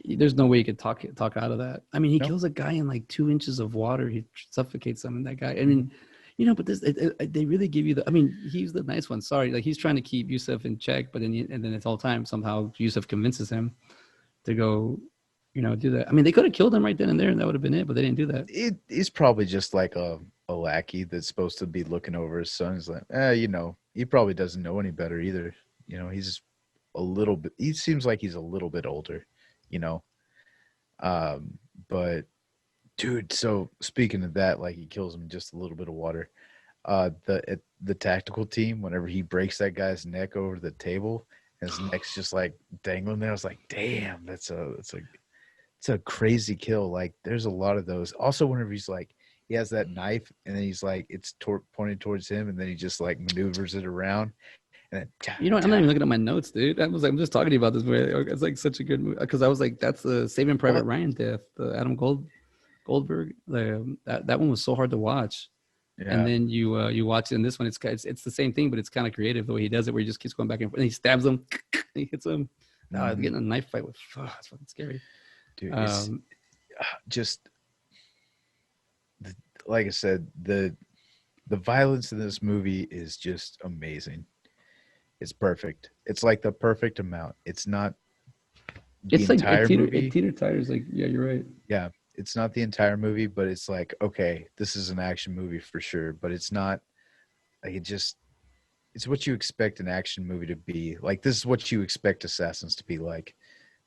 there's no way you could talk out of that. I mean, he No. kills a guy in like 2 inches of water. He suffocates him, and that guy. I Mhm. mean, but this they really give you the. I mean, he's the nice one. Sorry, like he's trying to keep Yusuf in check, but then it's all time somehow Yusuf convinces him to go, do that. I mean, they could have killed him right then and there, and that would have been it, but they didn't do that. He's probably just like a lackey that's supposed to be looking over his son. He's like, he probably doesn't know any better either. He's a little bit. He seems like he's a little bit older, you know. But Dude, so speaking of that, like he kills him in just a little bit of water. The tactical team, whenever he breaks that guy's neck over the table, and his neck's just like dangling there, I was like, damn, it's a crazy kill. Like there's a lot of those. Also, whenever he's like he has that knife and then he's like pointed towards him and then he just like maneuvers it around and then You know what? I'm not even looking at my notes, dude. I'm just talking to you about this movie. It's like such a good movie because I was like, that's the Saving Private what? Ryan death, the Goldberg. That one was so hard to watch. And Yeah. then you watch it in this one. It's the same thing, but it's kind of creative the way he does it, where he just keeps going back and forth. And he stabs him, he hits him. Mhm. Getting a knife fight with, it's fucking scary. Dude, it's Um, just like I said, the violence in this movie is just amazing. It's perfect. It's like the perfect amount. It's not the it's like entire it movie. teeter tires. Like, yeah, you're right. Yeah, it's not the entire movie, but it's like, okay, this is an action movie for sure, but it's not like it's what you expect an action movie to be. Like this is what you expect assassins to be like.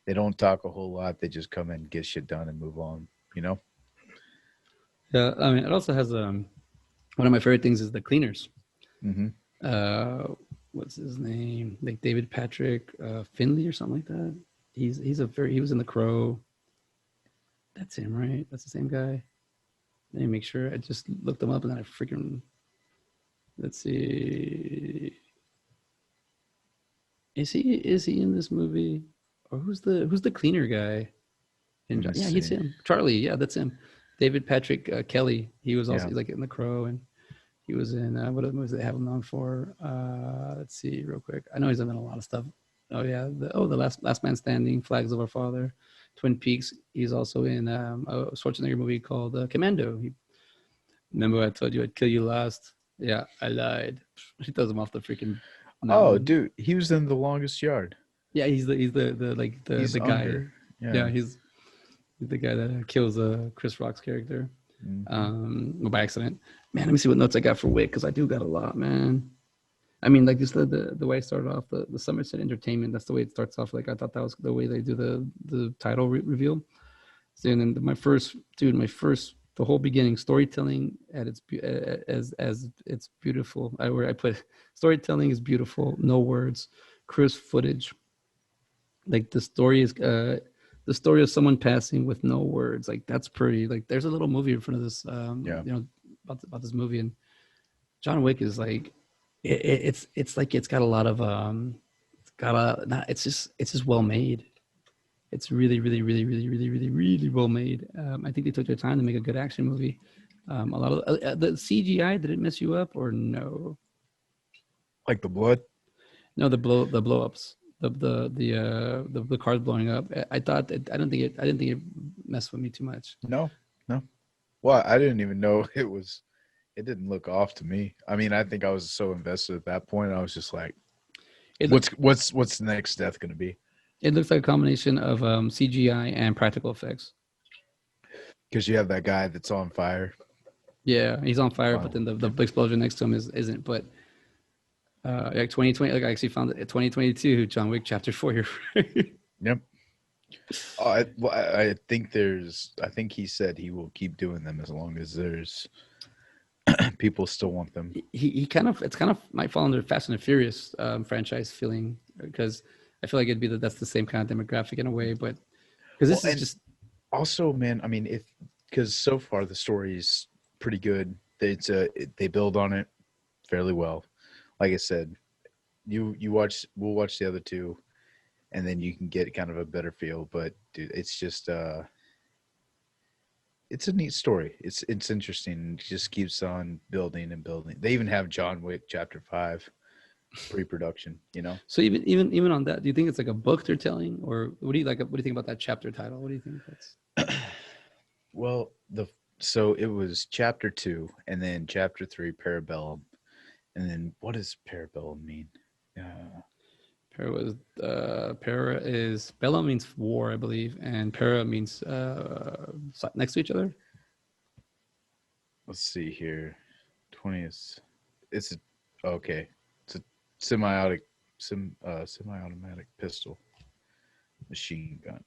They don't talk a whole lot. They just come in, get shit done and move on, you know? Yeah, I mean, it also has one of my favorite things is the cleaners. Mhm. uh what's his name, like David Patrick Finley or something like that. He was in The Crow. That's him, right? That's the same guy. Let me make sure. I just looked him up and then I freaking, let's see, is he in this movie? Or who's the cleaner guy in Let me Yeah, he's see. him. Charlie, yeah, that's him. David Patrick Kelly. He was also, Yeah. he's like in The Crow, and he was in what other movies they have him known for? Let's see, real quick. I know he's done a lot of stuff. Oh yeah, the Last Man Standing, Flags of Our Father, Twin Peaks. He's also in a Schwarzenegger movie called Commando. Remember I told you I'd kill you last? Yeah, I lied. He throws him off the freaking Oh, mountain. dude, he was in The Longest Yard. Yeah, he's the like He's the guy. Unger. Yeah. Yeah, he's the guy that kills Chris Rock's character Mhm. by accident. Man, let me see what notes I got for Wick because I do got a lot, man. I mean, like just the way I started off, the Somerset Entertainment. That's the way it starts off. Like I thought that was the way they do the title reveal. So, and then my first, the whole beginning, storytelling at its as it's beautiful. Where I put storytelling is beautiful, no words, crisp footage. Like the story of someone passing with no words. Like that's pretty. Like there's a little movie in front of this, Yeah. about this movie, and John Wick is like, it's like it's got a lot of it's got a not, it's just well made. It's really well made. I think they took their time to make a good action movie. A lot of the CGI, did it mess you up or no? Like the blood? No, the blow ups, the cars blowing up. I thought I don't think I didn't think it messed with me too much. No. No. Well, I didn't even know it didn't look off to me. I mean, I think I was so invested at that point. I was just like, It what's the next death going to be? it looks like a combination of CGI and practical effects. Because you have that guy that's on fire. Yeah, he's on fire, but Wow. then the explosion next to him isn't. But like 2020, like I actually found it 2022, John Wick Chapter 4. You're right. Yep. I think I think he said he will keep doing them as long as there's people still want them. He kind of, it's kind of might fall under Fast and the Furious franchise feeling, because I feel like it'd be that's the same kind of demographic in a way, but because Well, this is and just also, man, I mean, if because so far the story's pretty good. They build on it fairly well. Like I said, we'll watch the other two, and then you can get kind of a better feel. But dude, it's just it's a neat story. It's interesting. It just keeps on building and building. They even have John Wick Chapter 5 pre-production. You know. so even on that. Do you think it's like a book they're telling, or what do you like? What do you think about that chapter title? What do you think that's? Well, the so it was Chapter 2, and then Chapter 3 Parabellum, and then what does Parabellum mean? Uh, Para is Bella means war, I believe, and para means next to each other. let's see here. 20th. It's okay. It's a semiotic semi-automatic pistol machine gun.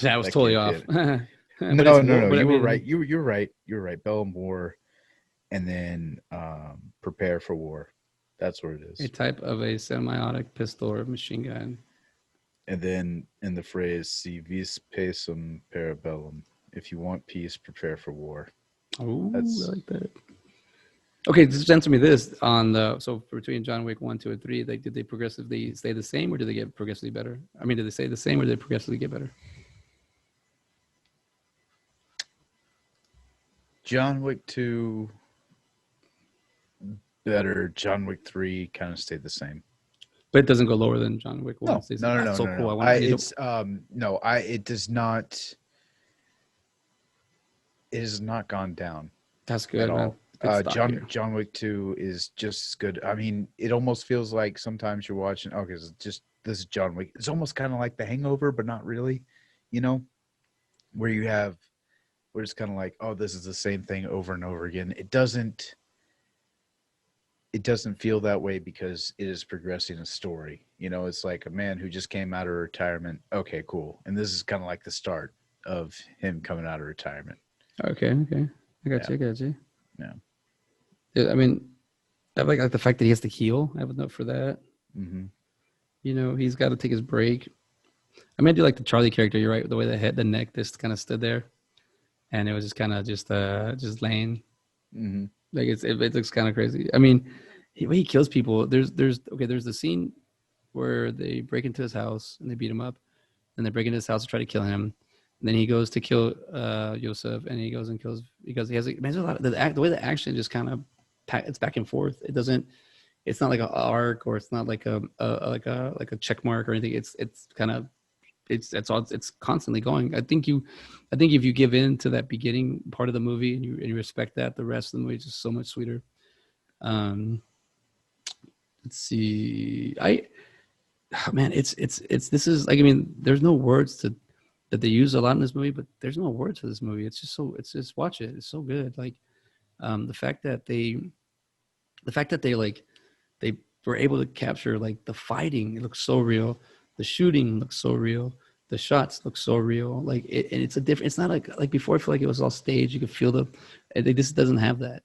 That was That totally can't be off. it. But it's No, no, war. no. But I You were mean, right. You're right. You're right. Bellum War, and then prepare for war. That's what it a is. type of a semi-automatic pistol or machine gun. And then in the phrase "si vis pacem para bellum," if you want peace, prepare for war. Oh, I That's like that. Okay, just answer me this on the so between John Wick 1, 2, and 3, like did they progressively stay the same or did they get progressively better? I mean, did they stay the same or did they progressively get better? John Wick 2 better. John Wick 3 kind of stayed the same. But it doesn't go lower than John Wick 1. No, Stays, no, no, that's no, so no, cool. no. I need to. No, it does not. It has not gone down That's at good, man. all. Good start here. John Wick 2 is just as good. I mean, it almost feels like sometimes you're watching. Okay, it's just this is John Wick. It's almost kind of like The Hangover, but not really. You know, where you have where it's kind of like, oh, this is the same thing over and over again. It doesn't feel that way because it is progressing a story. You know, it's like a man who just came out of retirement. Okay, cool. And this is kind of like the start of him coming out of retirement. Okay, okay. I got Yeah, you. I got you. yeah. Yeah, I mean, I like the fact that he has to heal. I have a note for that. Hmm. You know, he's got to take his break. I mean, I do like the Charlie character. You're right. The way the head, the neck just kind of stood there, and it was just kind of just laying. Hmm. Like it looks kind of crazy. I mean, he kills people. There's the scene where they break into his house and they beat him up, and they break into his house to try to kill him. And then he goes to kill Yosef, and he goes and kills because he has. Imagine a lot of the way the action just kind of it's back and forth. It doesn't. It's not like an arc or it's not like a check mark or anything. It's kind of it's all it's constantly going. I think if you give in to that beginning part of the movie and you respect that, the rest of the movie is just so much sweeter. Um, let's see. Man, it's this is like I mean, there's no words to that they use a lot in this movie, but there's no words for this movie. It's just watch it. It's so good. Like um, the fact that they the fact that they were able to capture like the fighting. It looks so real. The shooting looks so real. The shots look so real. Like and it's a different. It's not like before. I feel like it was all staged. You could feel the. This doesn't have that.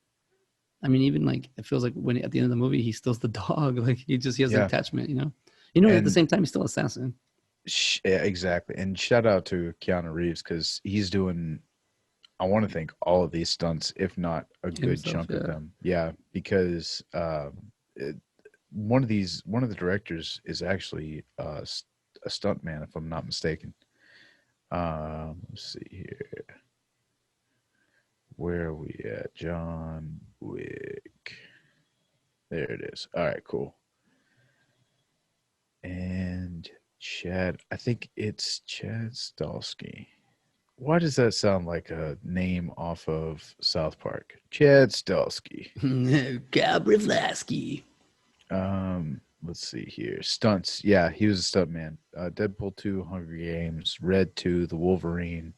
I mean, even like it feels like when at the end of the movie he steals the dog. Like he has an Yeah. attachment. You know. At the And same time, he's still an assassin yeah, exactly. And shout out to Keanu Reeves because he's doing, I want to think all of these stunts, if not a good himself. chunk of Yeah. them. Yeah, because one of the directors is actually a stunt man, if I'm not mistaken. Let's see here. Where are we at? John Wick. There it is. All right, cool. And Chad, I think it's Chad Stahelski. Why does that sound like a name off of South Park? Chad Stahelski. Gabrivlasky. Let's see here. Stunts. Yeah, he was a stunt man. Deadpool 2, Hunger Games, Red 2, The Wolverine,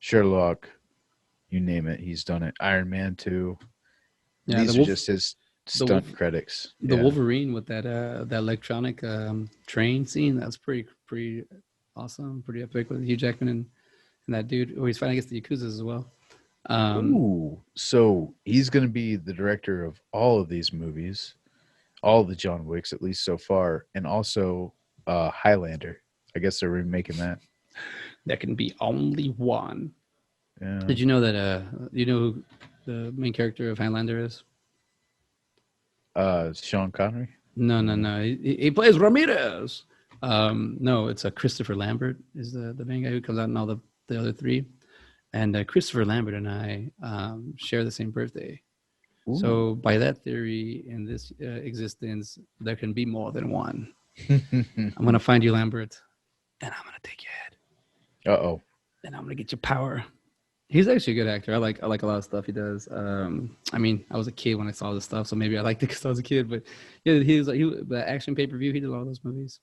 Sherlock, you name it, he's done it. Iron Man 2. Yeah, These are just his the wolf, stunt credits. the Yeah. Wolverine with that electronic train scene. That's pretty awesome, pretty epic with Hugh Jackman and that dude. Oh, he's fighting against the Yakuza as well. Um, Ooh. So he's going to be the director of all of these movies, all of the John Wicks, at least so far, and also Highlander. I guess they're remaking that. there can be only one. Yeah. Did you know that? You know who the main character of Highlander is? Sean Connery? No, no, No. no. He plays Ramirez. No, it's a Christopher Lambert is the main guy who comes out in all the other three. And Christopher Lambert and I share the same birthday. Ooh. So by that theory, in this existence, there can be more than one. I'm gonna find you, Lambert, and I'm gonna take your head, Uh-oh. and I'm gonna get your power. He's actually a good actor. I like a lot of stuff he does. I mean, I was a kid when I saw this stuff, so maybe I liked it because I was a kid. But yeah, the action pay per view. He did a lot of those movies.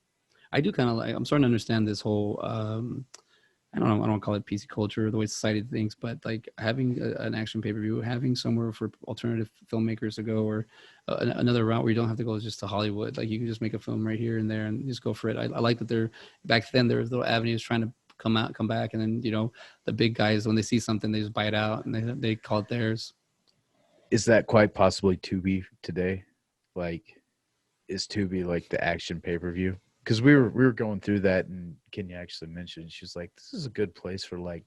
I do kind of like. I'm starting to understand this whole. I don't know. I don't call it PC culture, the way society thinks, but like having an action pay per view, having somewhere for alternative filmmakers to go, or another route where you don't have to go just to Hollywood. Like you can just make a film right here and there and just go for it. I like that they're back then there was little avenues trying to come back, and then the big guys, when they see something, they just buy it out and they call it theirs. Is that quite possibly Tubi today? Like, is Tubi like the action pay per view? Because we were going through that, and Kenya actually mentioned, she was like, "This is a good place for like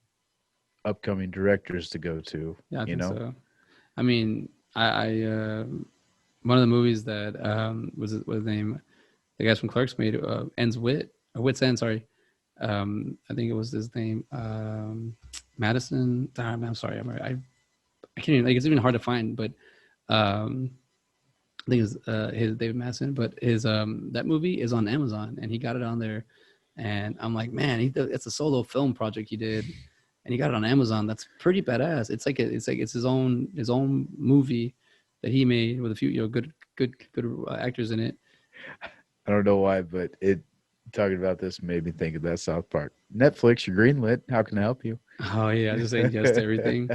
upcoming directors to go to." Yeah, I You think know? so. I mean, I one of the movies that was the name, the guys from Clerks made, ends wit or wits end, sorry. I think it was his name, Madison. I'm sorry, I can't even, like, it's even hard to find, but um I think it's his David Madison, but his that movie is on Amazon, and he got it on there, and I'm like, man, it's a solo film project he did, and he got it on Amazon. That's pretty badass. It's his own movie that he made with a few good actors in it. I don't know why, but it talking about this made me think of that South Park. Netflix, you're greenlit. How can I help you? Oh yeah, just saying yes to everything.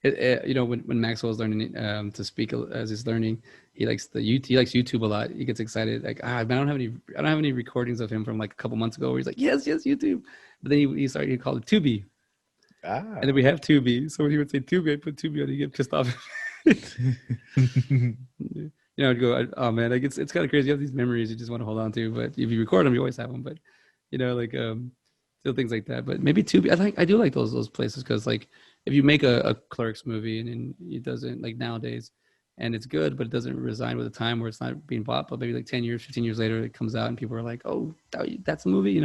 When Maxwell's learning to speak as he's learning, he likes YouTube a lot. He gets excited like, man, I don't have any recordings of him from like a couple months ago where he's like, yes, yes, YouTube. But then he called it Tubi, and then Ah. we have Tubi. So when he would say Tubi, I put Tubi on. He get pissed off. I'd go, oh man, like it's kind of crazy. You have these memories you just want to hold on to, but if you record them, you always have them. But like still things like that. But maybe Tubi, I do like those places, because like if you make a Clerks movie, and it doesn't, like nowadays, and it's good, but it doesn't resign with the time where it's not being bought. But maybe like 10 years, 15 years later, it comes out and people are like, oh, that's a movie.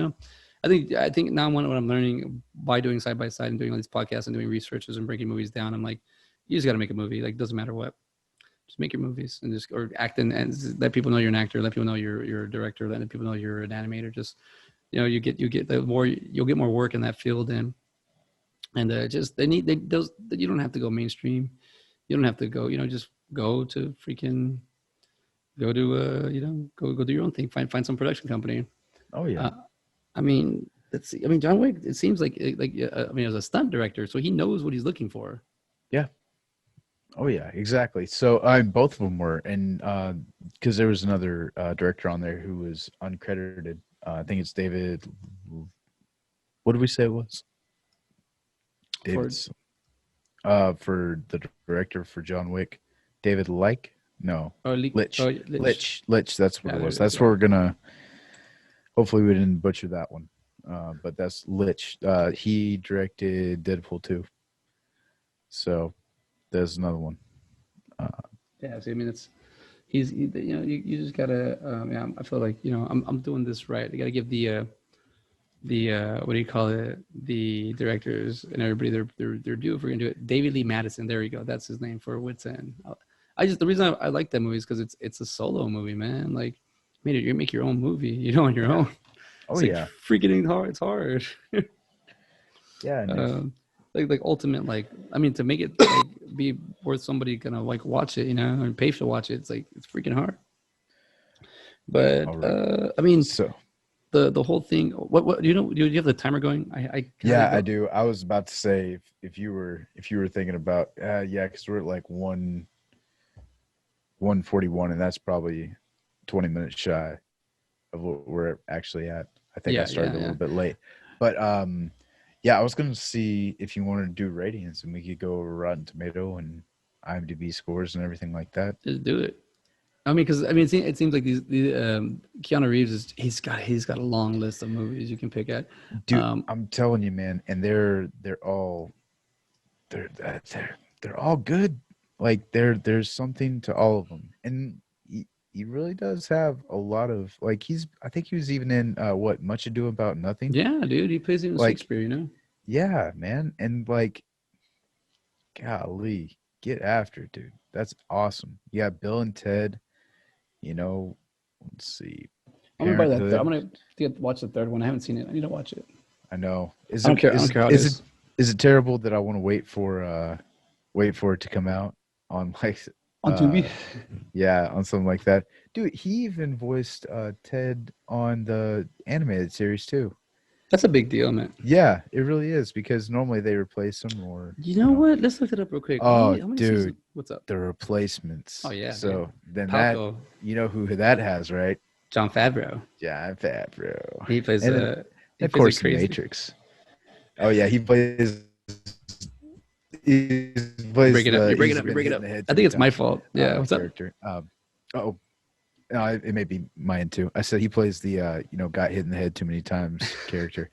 I think now what I'm learning by doing side by side and doing all these podcasts and doing researches and breaking movies down, I'm like, you just got to make a movie. Like, doesn't matter what, just make your movies and just, or act and let people know you're an actor, let people know you're a director, let people know you're an animator. Just you get the more, you'll get more work in that field, and just they those, you don't have to go mainstream. You don't have to go, just go to freaking go to go do your own thing. Find some production company. Oh yeah. Uh, I mean, let's see. I mean, John Wick. It seems like I mean, as a stunt director, so he knows what he's looking for. Yeah. Oh yeah, exactly. So I both of them were, and because there was another director on there who was uncredited. I think it's David. What did we say it was? For David's for the director for John Wick, David Like. No, Oh, Litch. Lich. Litch. That's what Yeah, it was. there, That's yeah. what we're gonna. Hopefully, we didn't butcher that one. But that's Litch. He directed Deadpool 2. So there's another one. Uh, Yeah. So I mean, you just gotta, yeah. I feel like, I'm doing this right. I gotta give the what do you call it, the directors and everybody their due if we're gonna do it. David Lee Madison, there you go, that's his name, for Wits End. The reason I like that movie is because it's a solo movie, man. Like, you make your own movie, on your yeah. own. Oh It's like yeah. freaking hard. It's hard. Yeah. And if um like ultimate, like, I mean, to make it like be worth somebody gonna like watch it, and pay to watch it, it's like it's freaking hard. all But right. I mean, So the whole thing, what do you have the timer going? I kind of yeah, I go. do. I was about to say, if you were thinking about yeah, because we're at like 141, and that's probably 20 minutes shy of what we're actually at. I think I Yeah, started a yeah, little yeah. bit late, but yeah, I was gonna see if you wanted to do ratings, and we could go over Rotten Tomato and IMDb scores and everything like that. Just do it. I mean, because I mean, it seems like Keanu Reeves he's got a long list of movies you can pick at. Dude, Um, I'm telling you, man, and they're all they're all good. Like there's something to all of them, and he really does have a lot of like he's. I think he was even in what Much Ado About Nothing. yeah, dude, he plays even Like Shakespeare. yeah, man, and like golly, get after it, dude. That's awesome. You got Bill and Ted. You know, let's see, I'm gonna buy that. I'm Parenthood. gonna watch the third one. I haven't seen it. I need to watch it. I know. I don't care. I don't care how it is. Is it terrible that I want to wait for it to come out on like On Tubi. yeah, on something like that. Dude, he even voiced Ted on the animated series too. That's a big deal, man. Yeah, it really is because normally they replace him or, You know what? Let's look it up real quick. oh, How many seasons? dude, What's up? the Oh replacements. yeah, dude. So then that, Palco, you know who that has, right? John Favreau. John Favreau. He plays And then, a he of plays a course, the crazy. Matrix. Oh yeah, he You're plays breaking up. the You're breaking easy up. You're been hit breaking in up. the head I too think many it's my times fault. Yeah. What's up? character. Oh, no, it may be mine too. I said he plays the got hit in the head too many times character.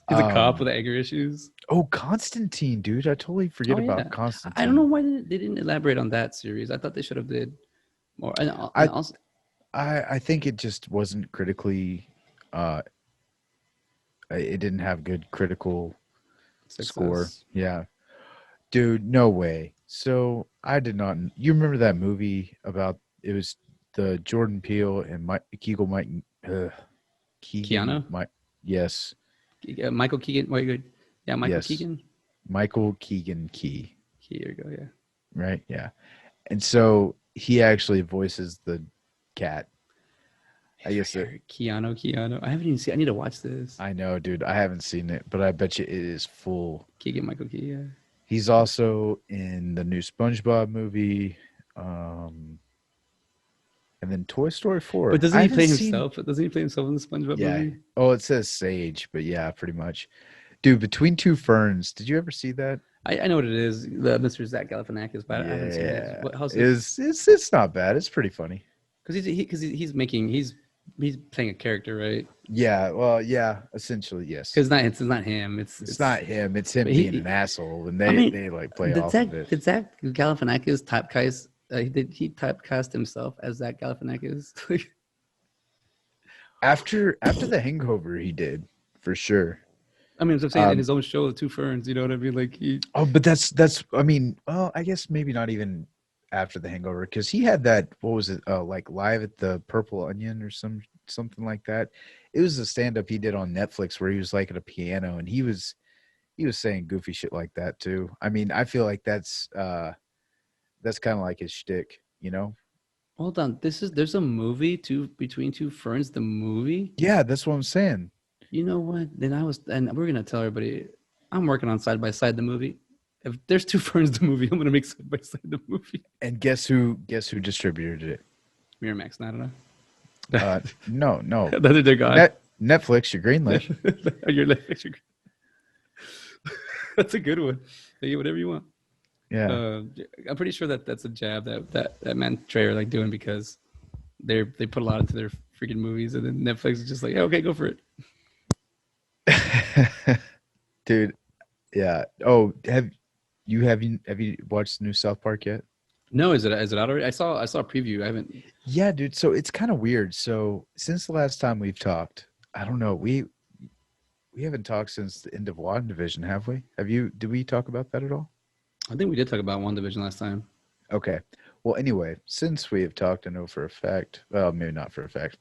He's a cop Um, with anger issues. oh, Constantine, dude, I totally Oh forget about yeah. I don't know Constantine. why they didn't elaborate on that series. I thought they should have did more. And I also I think it just wasn't critically. Uh, it didn't have good critical score. success. Yeah, dude, no way. So I did not. You remember that movie about it was the Jordan Peele and Keegan Keanu, Mike. Yes, Michael Keegan. Wait, good. Yeah, Michael yes, Keegan. Michael Keegan Key. Here you go. Yeah. Right. Yeah, and so he actually voices the cat. I guess it. Keanu. I haven't even seen. I need to watch this. I know, dude. I haven't seen it, but I bet you it is full. Keegan Michael Key. Yeah. He's also in the new SpongeBob movie, um, and then Toy Story But 4. doesn't I he haven't play seen. himself? Doesn't he play himself in the SpongeBob Yeah. movie? Oh, it says Sage, but yeah, pretty much. Dude, Between Two Ferns. Did you ever see that? I know what it is. The Mr. Zach Galifianakis, but I haven't seen it. Yeah, What? How's it? it's not bad. It's pretty funny. Because he's playing a character, right? Yeah, well, yeah, essentially yes. Because it's not him. It's not him. It's him But being an asshole, and I mean, they like play off of it. Did Zach Galifianakis typecast? Did he typecast himself as Zach Galifianakis? After the Hangover, he did for sure. I mean, as I'm saying, in Um, his own show, Two Ferns. You know what I mean? Like he. oh, but that's. I mean, well, I guess maybe not even after the Hangover because he had that. What was it? Like Live at the Purple Onion or something like that. It was a stand up he did on Netflix where he was like at a piano and he was saying goofy shit like that too. I mean, I feel like that's kind of like his shtick, you know? Hold on. There's a movie, Between Two Ferns, the movie. Yeah, that's what I'm saying. You know what? And we're gonna tell everybody. I'm working on Side by Side the movie. If there's Two Ferns the movie, I'm gonna make Side by Side the movie. And guess who distributed it? Miramax, not know. No. That's their guy. Netflix, your greenlit. Your lecture. That's a good one. Hey, whatever you want. Yeah. I'm pretty sure that's a jab that man Trey are like doing because they put a lot into their freaking movies and then Netflix is just like, yeah, okay, go for it. Dude, yeah. Oh, have you watched the new South Park yet? No, is it out already? I saw a preview. I haven't. Yeah, dude. So it's kind of weird. So since the last time we've talked, I don't know. We haven't talked since the end of WandaVision, have we? Did we talk about that at all? I think we did talk about WandaVision last time. Okay. Well, anyway, since we have talked, I know for a fact, well, maybe not for a fact,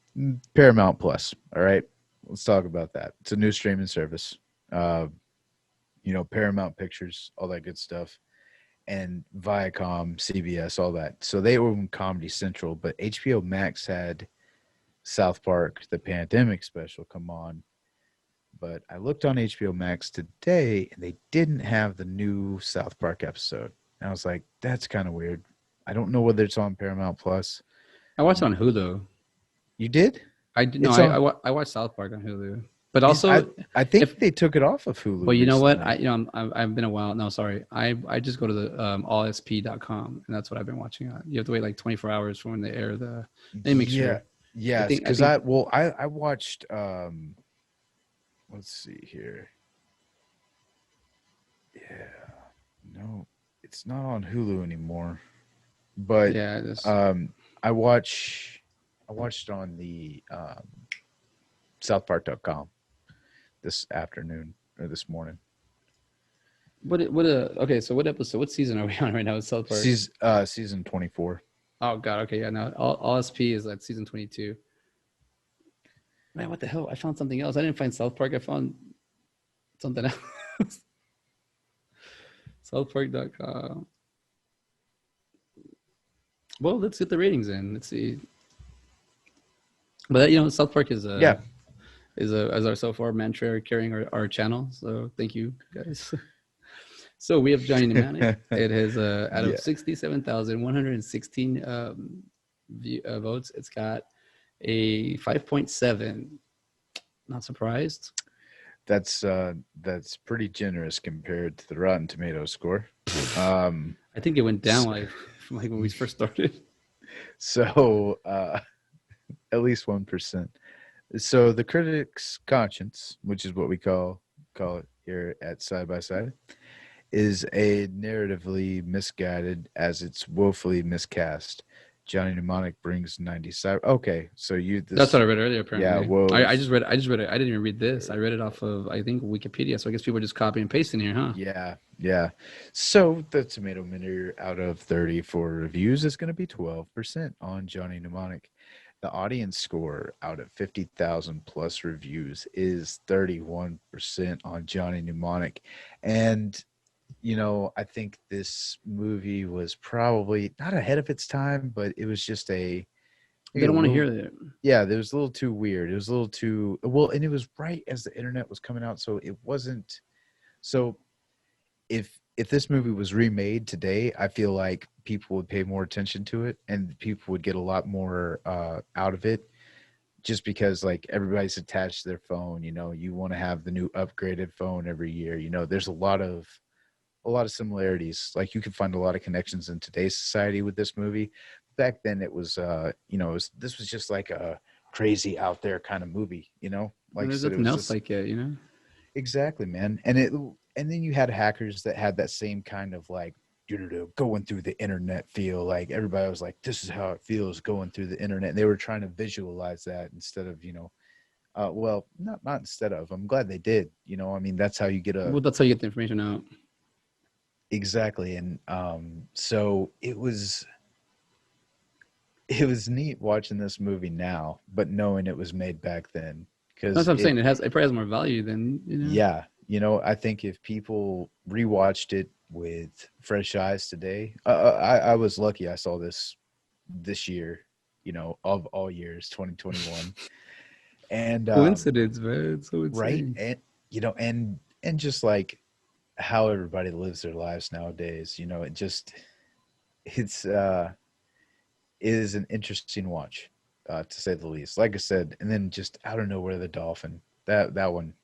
Paramount Plus. All right. Let's talk about that. It's a new streaming service. Uh, Paramount Pictures, all that good stuff, and Viacom, CBS, all that. So they own Comedy Central, but HBO Max had South Park, the pandemic special, come on. But I looked on HBO Max today and they didn't have the new South Park episode. And I was like, that's kind of weird. I don't know whether it's on Paramount Plus. I watched it on Hulu. You did? I did no. It's on. I watched South Park on Hulu, but Is- also I think if they took it off of Hulu. well, you know what? recently. I've been a while. No, sorry. I just go to the allsp.com and that's what I've been watching on. You have to wait like 24 hours for when they air the. Let me make Yeah. sure. Yes, I because think I watched. Let's see here. Yeah, no, it's not on Hulu anymore. But yeah. This, I watched on the southpark.com this afternoon or this morning. okay. So what episode? What season are we on right now? With South Park. Season 24. Oh God. Okay. Yeah. No. Allsp is like season 22. Man, what the hell? I found something else. I didn't find South Park. I found something else. Southpark.com. Well, let's get the ratings in. Let's see. But South Park is Yeah. as our so far mantra carrying our channel. So thank you guys. So we have Johnny Mnemonic. It has out Yeah. of 67,116 votes, it's got a 5.7. Not surprised. that's pretty generous compared to the Rotten Tomatoes score. Um, I think it went down s- like from like when we first started. so at least 1%. So the critic's conscience, which is what we call it here at Side by Side, is a narratively misguided as it's woefully miscast. Johnny Mnemonic brings 90 cyber. Okay, so you That's what this I read earlier. yeah Apparently, I woes just read. I just read it. I didn't even read this. I read it off of I think Wikipedia. So I guess people are just copying and pasting here, huh? yeah. So the tomato meter out of 30 for reviews is going to be 12% on Johnny Mnemonic. The audience score out of 50,000 plus reviews is 31% on Johnny Mnemonic. And I think this movie was probably not ahead of its time, but it was just They a don't want to little, hear that. yeah, it was a little too weird. It was a little too well, and it was right as the internet was coming out, so it wasn't. So if this movie was remade today, I feel like people would pay more attention to it, and people would get a lot more out of it. Just because like everybody's attached to their phone, you want to have the new upgraded phone every year. There's a lot of similarities. Like you can find a lot of connections in today's society with this movie. Back then, it was, this was just like a crazy out there kind of movie. And Like I there's said, it nothing was else just like it, you know. exactly, man. And then you had hackers that had that same kind of like going through the internet feel. Like everybody was like, "This is how it feels going through the internet." And they were trying to visualize that instead of, well, not instead of. I'm glad they did. I mean, that's how you get a Well, that's how you get the information out. exactly. And so it was neat watching this movie now, but knowing it was made back then That's because what I'm saying. It probably has more value than you know. yeah, I think if people rewatched it with fresh eyes today, I was lucky I saw this year, of all years, 2021, and Coincidence, man. It's so right, insane. and and just like how everybody lives their lives nowadays, it's it is an interesting watch, to say the least. Like I said, and then just out of nowhere, the dolphin. That one,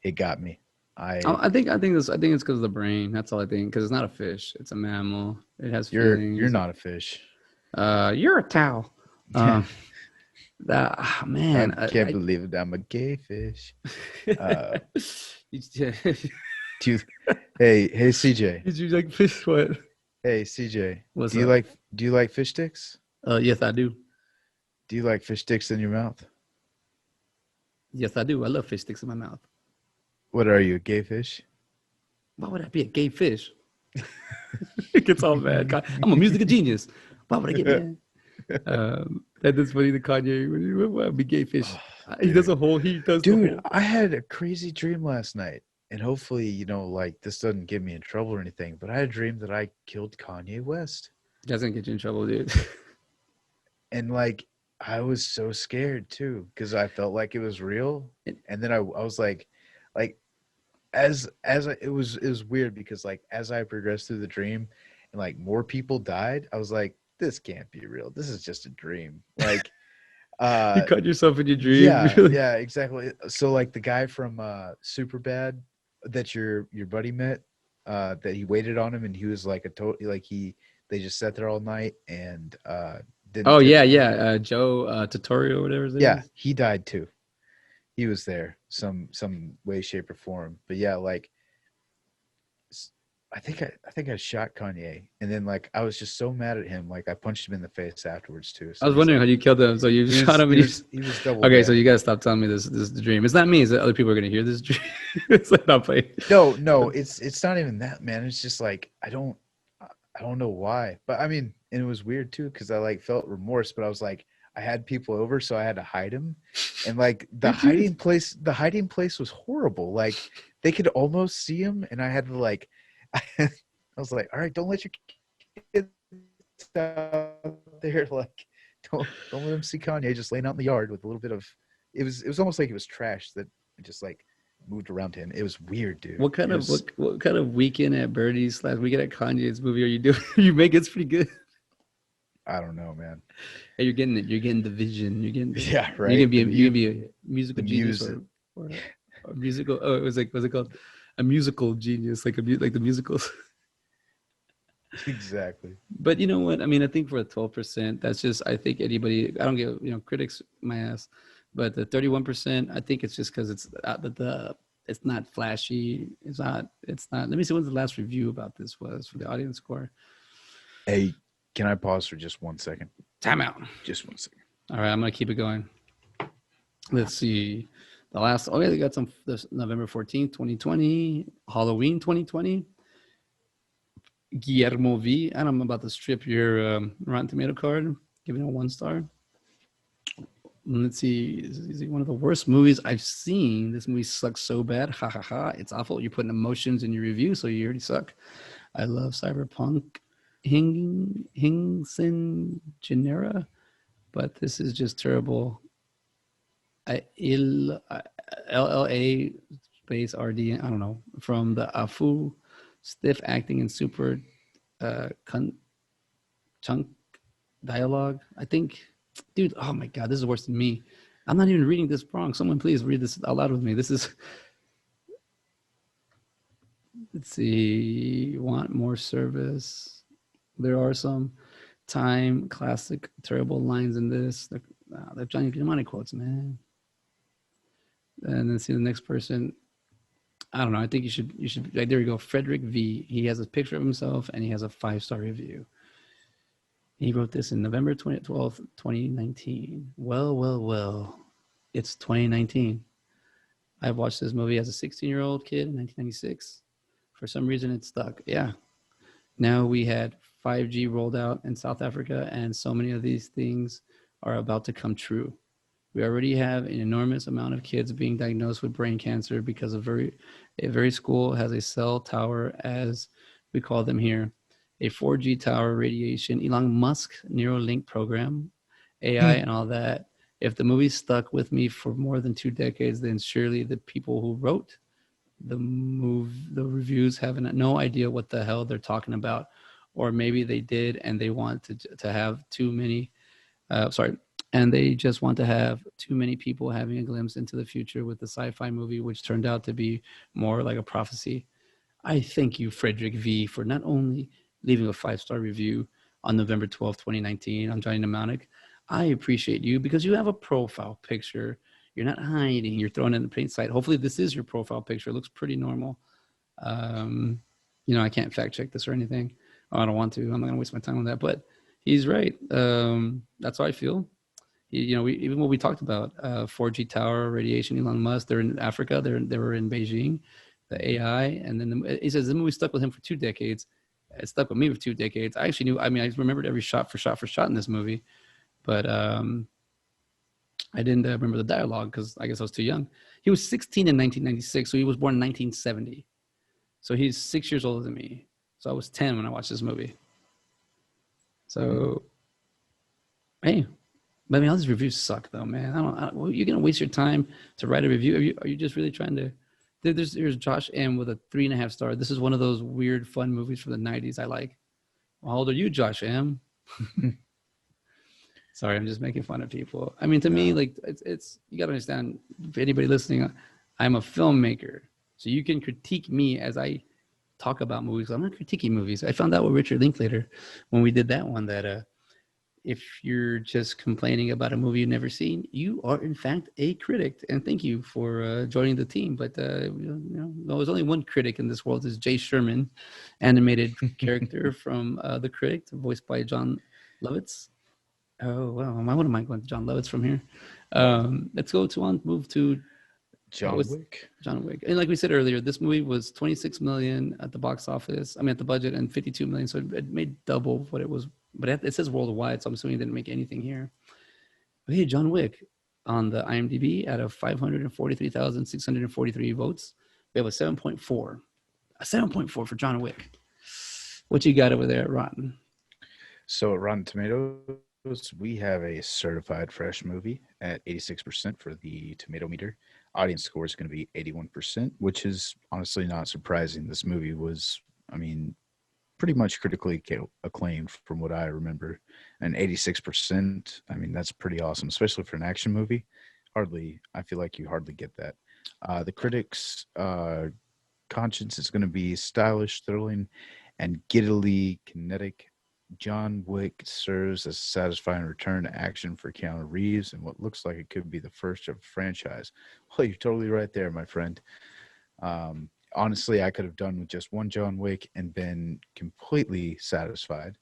it got me. I I think it's because of the brain. That's all I think. Because it's not a fish. It's a mammal. It has you're feelings. not a fish. You're a cow. Um, that I man. can't believe it. I'm a gay fish. Uh, Did do you, hey CJ, you like fish? What? hey CJ, What's do you up? like fish sticks? Yes, I do. Do you like fish sticks in your mouth? Yes, I do. I love fish sticks in my mouth. What are you, a gay fish? Why would I be a gay fish? It gets all mad. I'm a musical genius. Why would I get mad? That is funny. The Kanye, why be gay fish? Oh, He does dude. a whole. He does the Dude, whole. I had a crazy dream last night. And hopefully, like this doesn't get me in trouble or anything, but I had a dream that I killed Kanye West. That's gonna get you in trouble, dude. And like I was so scared too because I felt like it was real. And then I was like it was weird because like as I progressed through the dream and like more people died, I was like, this can't be real. This is just a dream. Like You uh cut yourself in your dream, yeah, really? yeah, exactly. So like the guy from Super Bad that your buddy met, that he waited on him and he was like a total like he they just sat there all night and didn't Oh tip yeah, him yeah. over. Joe tutorial, whatever his name Yeah, is. he died too. He was there some way, shape, or form. But yeah, like I think I shot Kanye, and then like I was just so mad at him, like I punched him in the face afterwards too. I So was he's wondering how like, you killed him. So you he shot was him, he and you. was he was double Okay, so dead. you gotta stop telling me this is the dream. It's not me. It's that other people are gonna hear this dream. It's like not playing. No, it's not even that, man. It's just like I don't know why, but I mean, and it was weird too because I like felt remorse, but I was like, I had people over, so I had to hide him, and like the Did you? hiding place was horrible. Like they could almost see him, and I had to like, I was like, all right, don't let your kids out there, like don't let them see Kanye just laying out in the yard with a little bit of. It was almost like it was trash that just like moved around him. It was weird, dude. What kind It of was what kind of weekend at Birdie's slash weekend at Kanye's movie are you doing? You make it's pretty good. I don't know, man. Hey, you're getting the vision. You're getting the Yeah, you're right. gonna be a musical The genius music. or A musical. Oh, it was like, what's it called? A musical genius, like like the musicals. Exactly. But you know what? I mean, I think for a 12%, that's just, I think anybody, I don't give, critics my ass, but the 31%, I think it's just because it's not flashy. It's not. Let me see when the last review about this was for the audience score. Hey, can I pause for just 1 second? Time out. Just 1 second. All right, I'm going to keep it going. Let's see. The last, oh yeah, they got some, this November 14th, 2020, Halloween 2020, Guillermo V. And I'm about to strip your Rotten Tomato card, giving it a 1 star. Let's see. Is it one of the worst movies I've seen? This movie sucks so bad. Ha ha ha. It's awful. You're putting emotions in your review, so you already suck. I love Cyberpunk Hingsen Genera, but this is just terrible. LLA space RD, I don't know, from the Afu, stiff acting and super chunk dialogue. I think, dude, oh my God, this is worse than me. I'm not even reading this wrong. Someone please read this out loud with me. This is, let's see, want more service. There are some time classic terrible lines in this. They're Johnny Mnemonic quotes, man. And then see the next person. I don't know. I think you should like, there you go. Frederick V. He has a picture of himself and he has a 5-star review. He wrote this in November 12th, 2019. Well, well, well. It's 2019. I've watched this movie as a 16-year-old kid in 1996. For some reason, it stuck. Yeah. Now we had 5G rolled out in South Africa, and so many of these things are about to come true. We already have an enormous amount of kids being diagnosed with brain cancer because a very school has a cell tower, as we call them here, a 4G tower, radiation, Elon Musk Neuralink program, AI, and all that. If the movie stuck with me for more than 2 decades, then surely the people who wrote the reviews have no idea what the hell they're talking about, or maybe they did and they want to have too many. Sorry, and they just want to have too many people having a glimpse into the future with the sci-fi movie, which turned out to be more like a prophecy. I thank you, Frederick V, for not only leaving a 5-star review on November 12th, 2019 on Johnny Mnemonic. I appreciate you because you have a profile picture. You're not hiding. You're throwing it in the plain sight. Hopefully, this is your profile picture. It looks pretty normal. Um, I can't fact check this or anything. Oh, I don't want to. I'm not going to waste my time on that. But he's right. That's how I feel. Even what we talked about, 4G tower, radiation, Elon Musk, they're in Africa, they were in Beijing, the AI, and then he says the movie stuck with him for 2 decades. It stuck with me for 2 decades. I actually knew. I mean, I remembered every shot for shot in this movie, but I didn't remember the dialogue because I guess I was too young. He was 16 in 1996, so he was born in 1970. So he's 6 years older than me. So I was 10 when I watched this movie. So, hey, but I mean, all these reviews suck, though, man. You're gonna waste your time to write a review. Are you just really trying to? There's Josh M with a 3.5 star. This is one of those weird, fun movies from the '90s I like. How old are you, Josh M? Sorry, I'm just making fun of people. I mean, to me, like it's you gotta understand. If anybody listening, I'm a filmmaker, so you can critique me as I talk about movies. I'm not critiquing movies. I found out with Richard Linklater when we did that one that if you're just complaining about a movie you've never seen, you are in fact a critic. And thank you for joining the team. But there's only one critic in this world. Is Jay Sherman, animated character from The Critic, voiced by John Lovitz. Oh wow, I wouldn't mind going to John Lovitz from here. Let's move to John Wick. John Wick. And like we said earlier, this movie was 26 million at the box office. I mean, at the budget, and 52 million. So it made double what it was. But it says worldwide, so I'm assuming it didn't make anything here. But hey, John Wick on the IMDb out of 543,643 votes, we have a 7.4. A 7.4 for John Wick. What you got over there at Rotten? So at Rotten Tomatoes, we have a certified fresh movie at 86% for the tomato meter. Audience score is going to be 81%, which is honestly not surprising. This movie was, I mean, pretty much critically acclaimed from what I remember. And 86%, I mean, that's pretty awesome, especially for an action movie. I feel like you hardly get that. The critics' conscience is going to be stylish, thrilling, and giddily kinetic. John Wick serves as a satisfying return to action for Keanu Reeves and what looks like it could be the first of a franchise. Well, you're totally right there, my friend. Honestly, I could have done with just one John Wick and been completely satisfied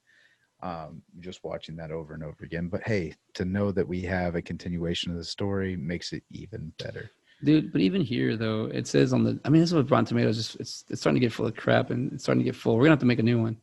just watching that over and over again. But hey, to know that we have a continuation of the story makes it even better. Dude, but even here though, it says on the. I mean, this is what Rotten Tomatoes just. It's starting to get full of crap, and it's starting to get full. We're gonna have to make a new one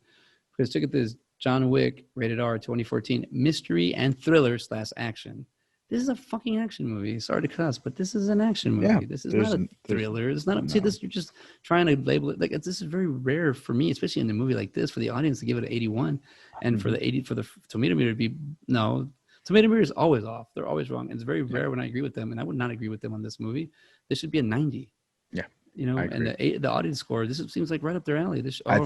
because look at this: John Wick, rated R, 2014, mystery and thriller slash action. This is a fucking action movie. Sorry to cuss, but this is an action Yeah, movie. This is not a thriller. It's not. See, no. this you're just trying to label it like this is very rare for me, especially in a movie like this, for the audience to give it an 81, and for Mhm. the 80 for the tomato meter to be no. Tomato meter is always off. They're always wrong. It's very Yeah, rare when I agree with them, and I would not agree with them on this movie. This should be a 90. yeah, You I know, and agree. the audience score. This seems like right up their alley. This oh I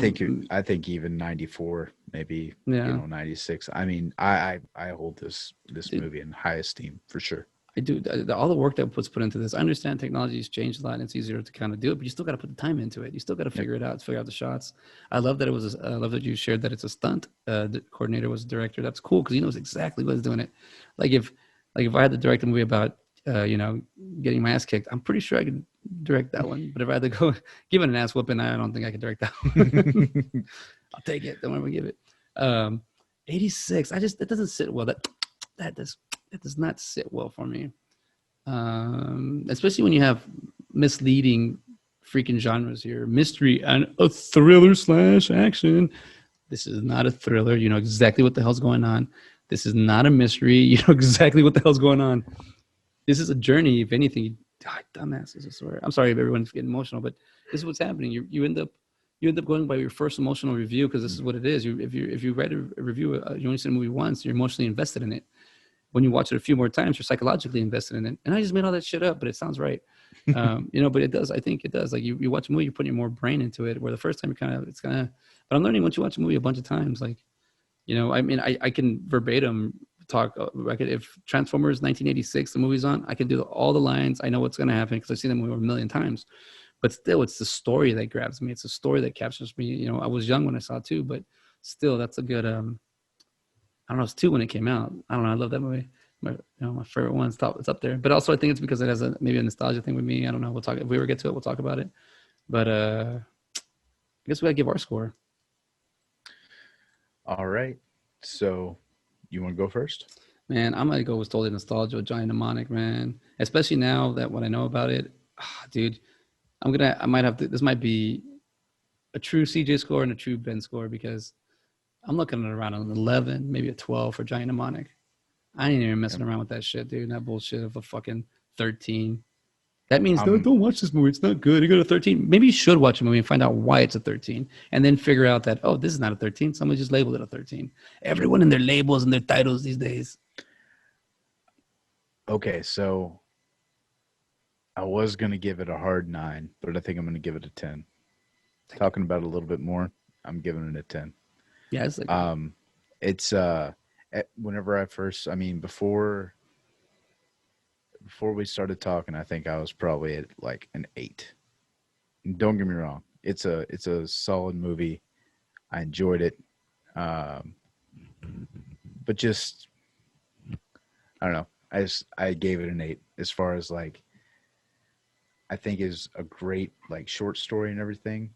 think even 94, maybe yeah, 96. I mean, I hold this dude, movie in high esteem for sure. I do all the work that was put into this. I understand technology has changed a lot, and it's easier to kind of do it, but you still got to put the time into it. You still got to Yep. figure it out, figure out the shots. I love that it was. I love that you shared that it's a stunt. The coordinator was the director. That's cool because he knows exactly what's doing it. Like if I had to direct a movie about getting my ass kicked, I'm pretty sure I could direct that one. But if I had to go give it an ass whooping, I don't think I could direct that one. I'll take it. Don't ever give it. 86. It doesn't sit well. That does it does not sit well for me. Especially when you have misleading freaking genres here, mystery and a thriller slash action. This is not a thriller. You know exactly what the hell's going on. This is not a mystery. You know exactly what the hell's going on. This is a journey. If anything, God, dumbasses. I swear. I'm sorry if everyone's getting emotional, but this is what's happening. You end up going by your first emotional review because this is what it is. If you write a review, you only see a movie once, you're emotionally invested in it. When you watch it a few more times, you're psychologically invested in it. And I just made all that shit up, but it sounds right. But it does. I think it does. Like you watch a movie, you're putting more brain into it. Where the first time it's kind of. But I'm learning once you watch a movie a bunch of times, like I mean, I can verbatim talk. If Transformers 1986, the movie's on, I can do all the lines. I know what's going to happen because I've seen the movie a million times. But still, it's the story that grabs me. It's the story that captures me. I was young when I saw it too, but still, that's a good. I don't know. It's two when it came out. I don't know. I love that movie. My favorite one. It's up there. But also, I think it's because it has maybe a nostalgia thing with me. I don't know. We'll talk if we ever get to it. We'll talk about it. But I guess we gotta give our score. All right. So, you want to go first? Man, I'm gonna go with totally nostalgia with Giant Mnemonic, man. Especially now that what I know about it, dude. I might have to. This might be a true CJ score and a true Ben score because I'm looking at around an 11, maybe a 12 for Giant Mnemonic. I ain't even Yep. messing around with that shit, dude. That bullshit of a fucking 13. That means no, Um, don't watch this movie. It's not good. You go to 13. Maybe you should watch a movie and find out why it's a 13, and then figure out that this is not a 13. Someone just labeled it a 13. Everyone in their labels and their titles these days. okay, so I was going to give it a hard 9, but I think I'm going to give it a 10. Talking about it a little bit more, I'm giving it a 10. Yeah, it's like Um, it's whenever I first, I mean, before we started talking, I think I was probably at like an 8. Don't get me wrong, it's a solid movie. I enjoyed it, um, but just I don't know. I gave it an 8 as far as like I think is a great like short story and everything,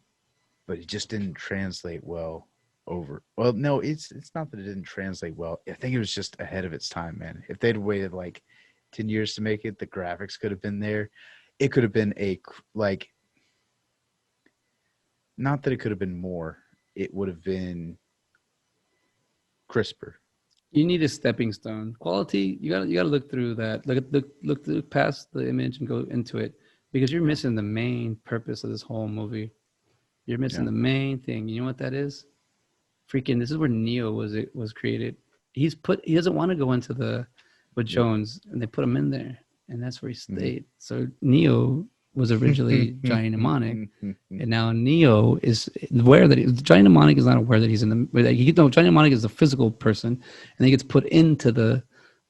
but it just didn't translate well over. Well, no, it's not that it didn't translate well. I think it was just ahead of its time, man. If they'd waited like 10 years to make it, the graphics could have been there. It could have been like not that it could have been more. It would have been crisper. you need a stepping stone. Quality, you gotta look through that. Look past the image and go into it because you're Yeah. missing the main purpose of this whole movie. You're missing Yeah. the main thing. You know what that is? Freaking, this is where Neo was created. He doesn't want to go into the with Yep. Jones, and they put him in there, and that's where he stayed. So Neo was originally Johnny Mnemonic, and now Neo is aware that Johnny Mnemonic is not aware that he's in the. Johnny Mnemonic is a physical person, and he gets put into the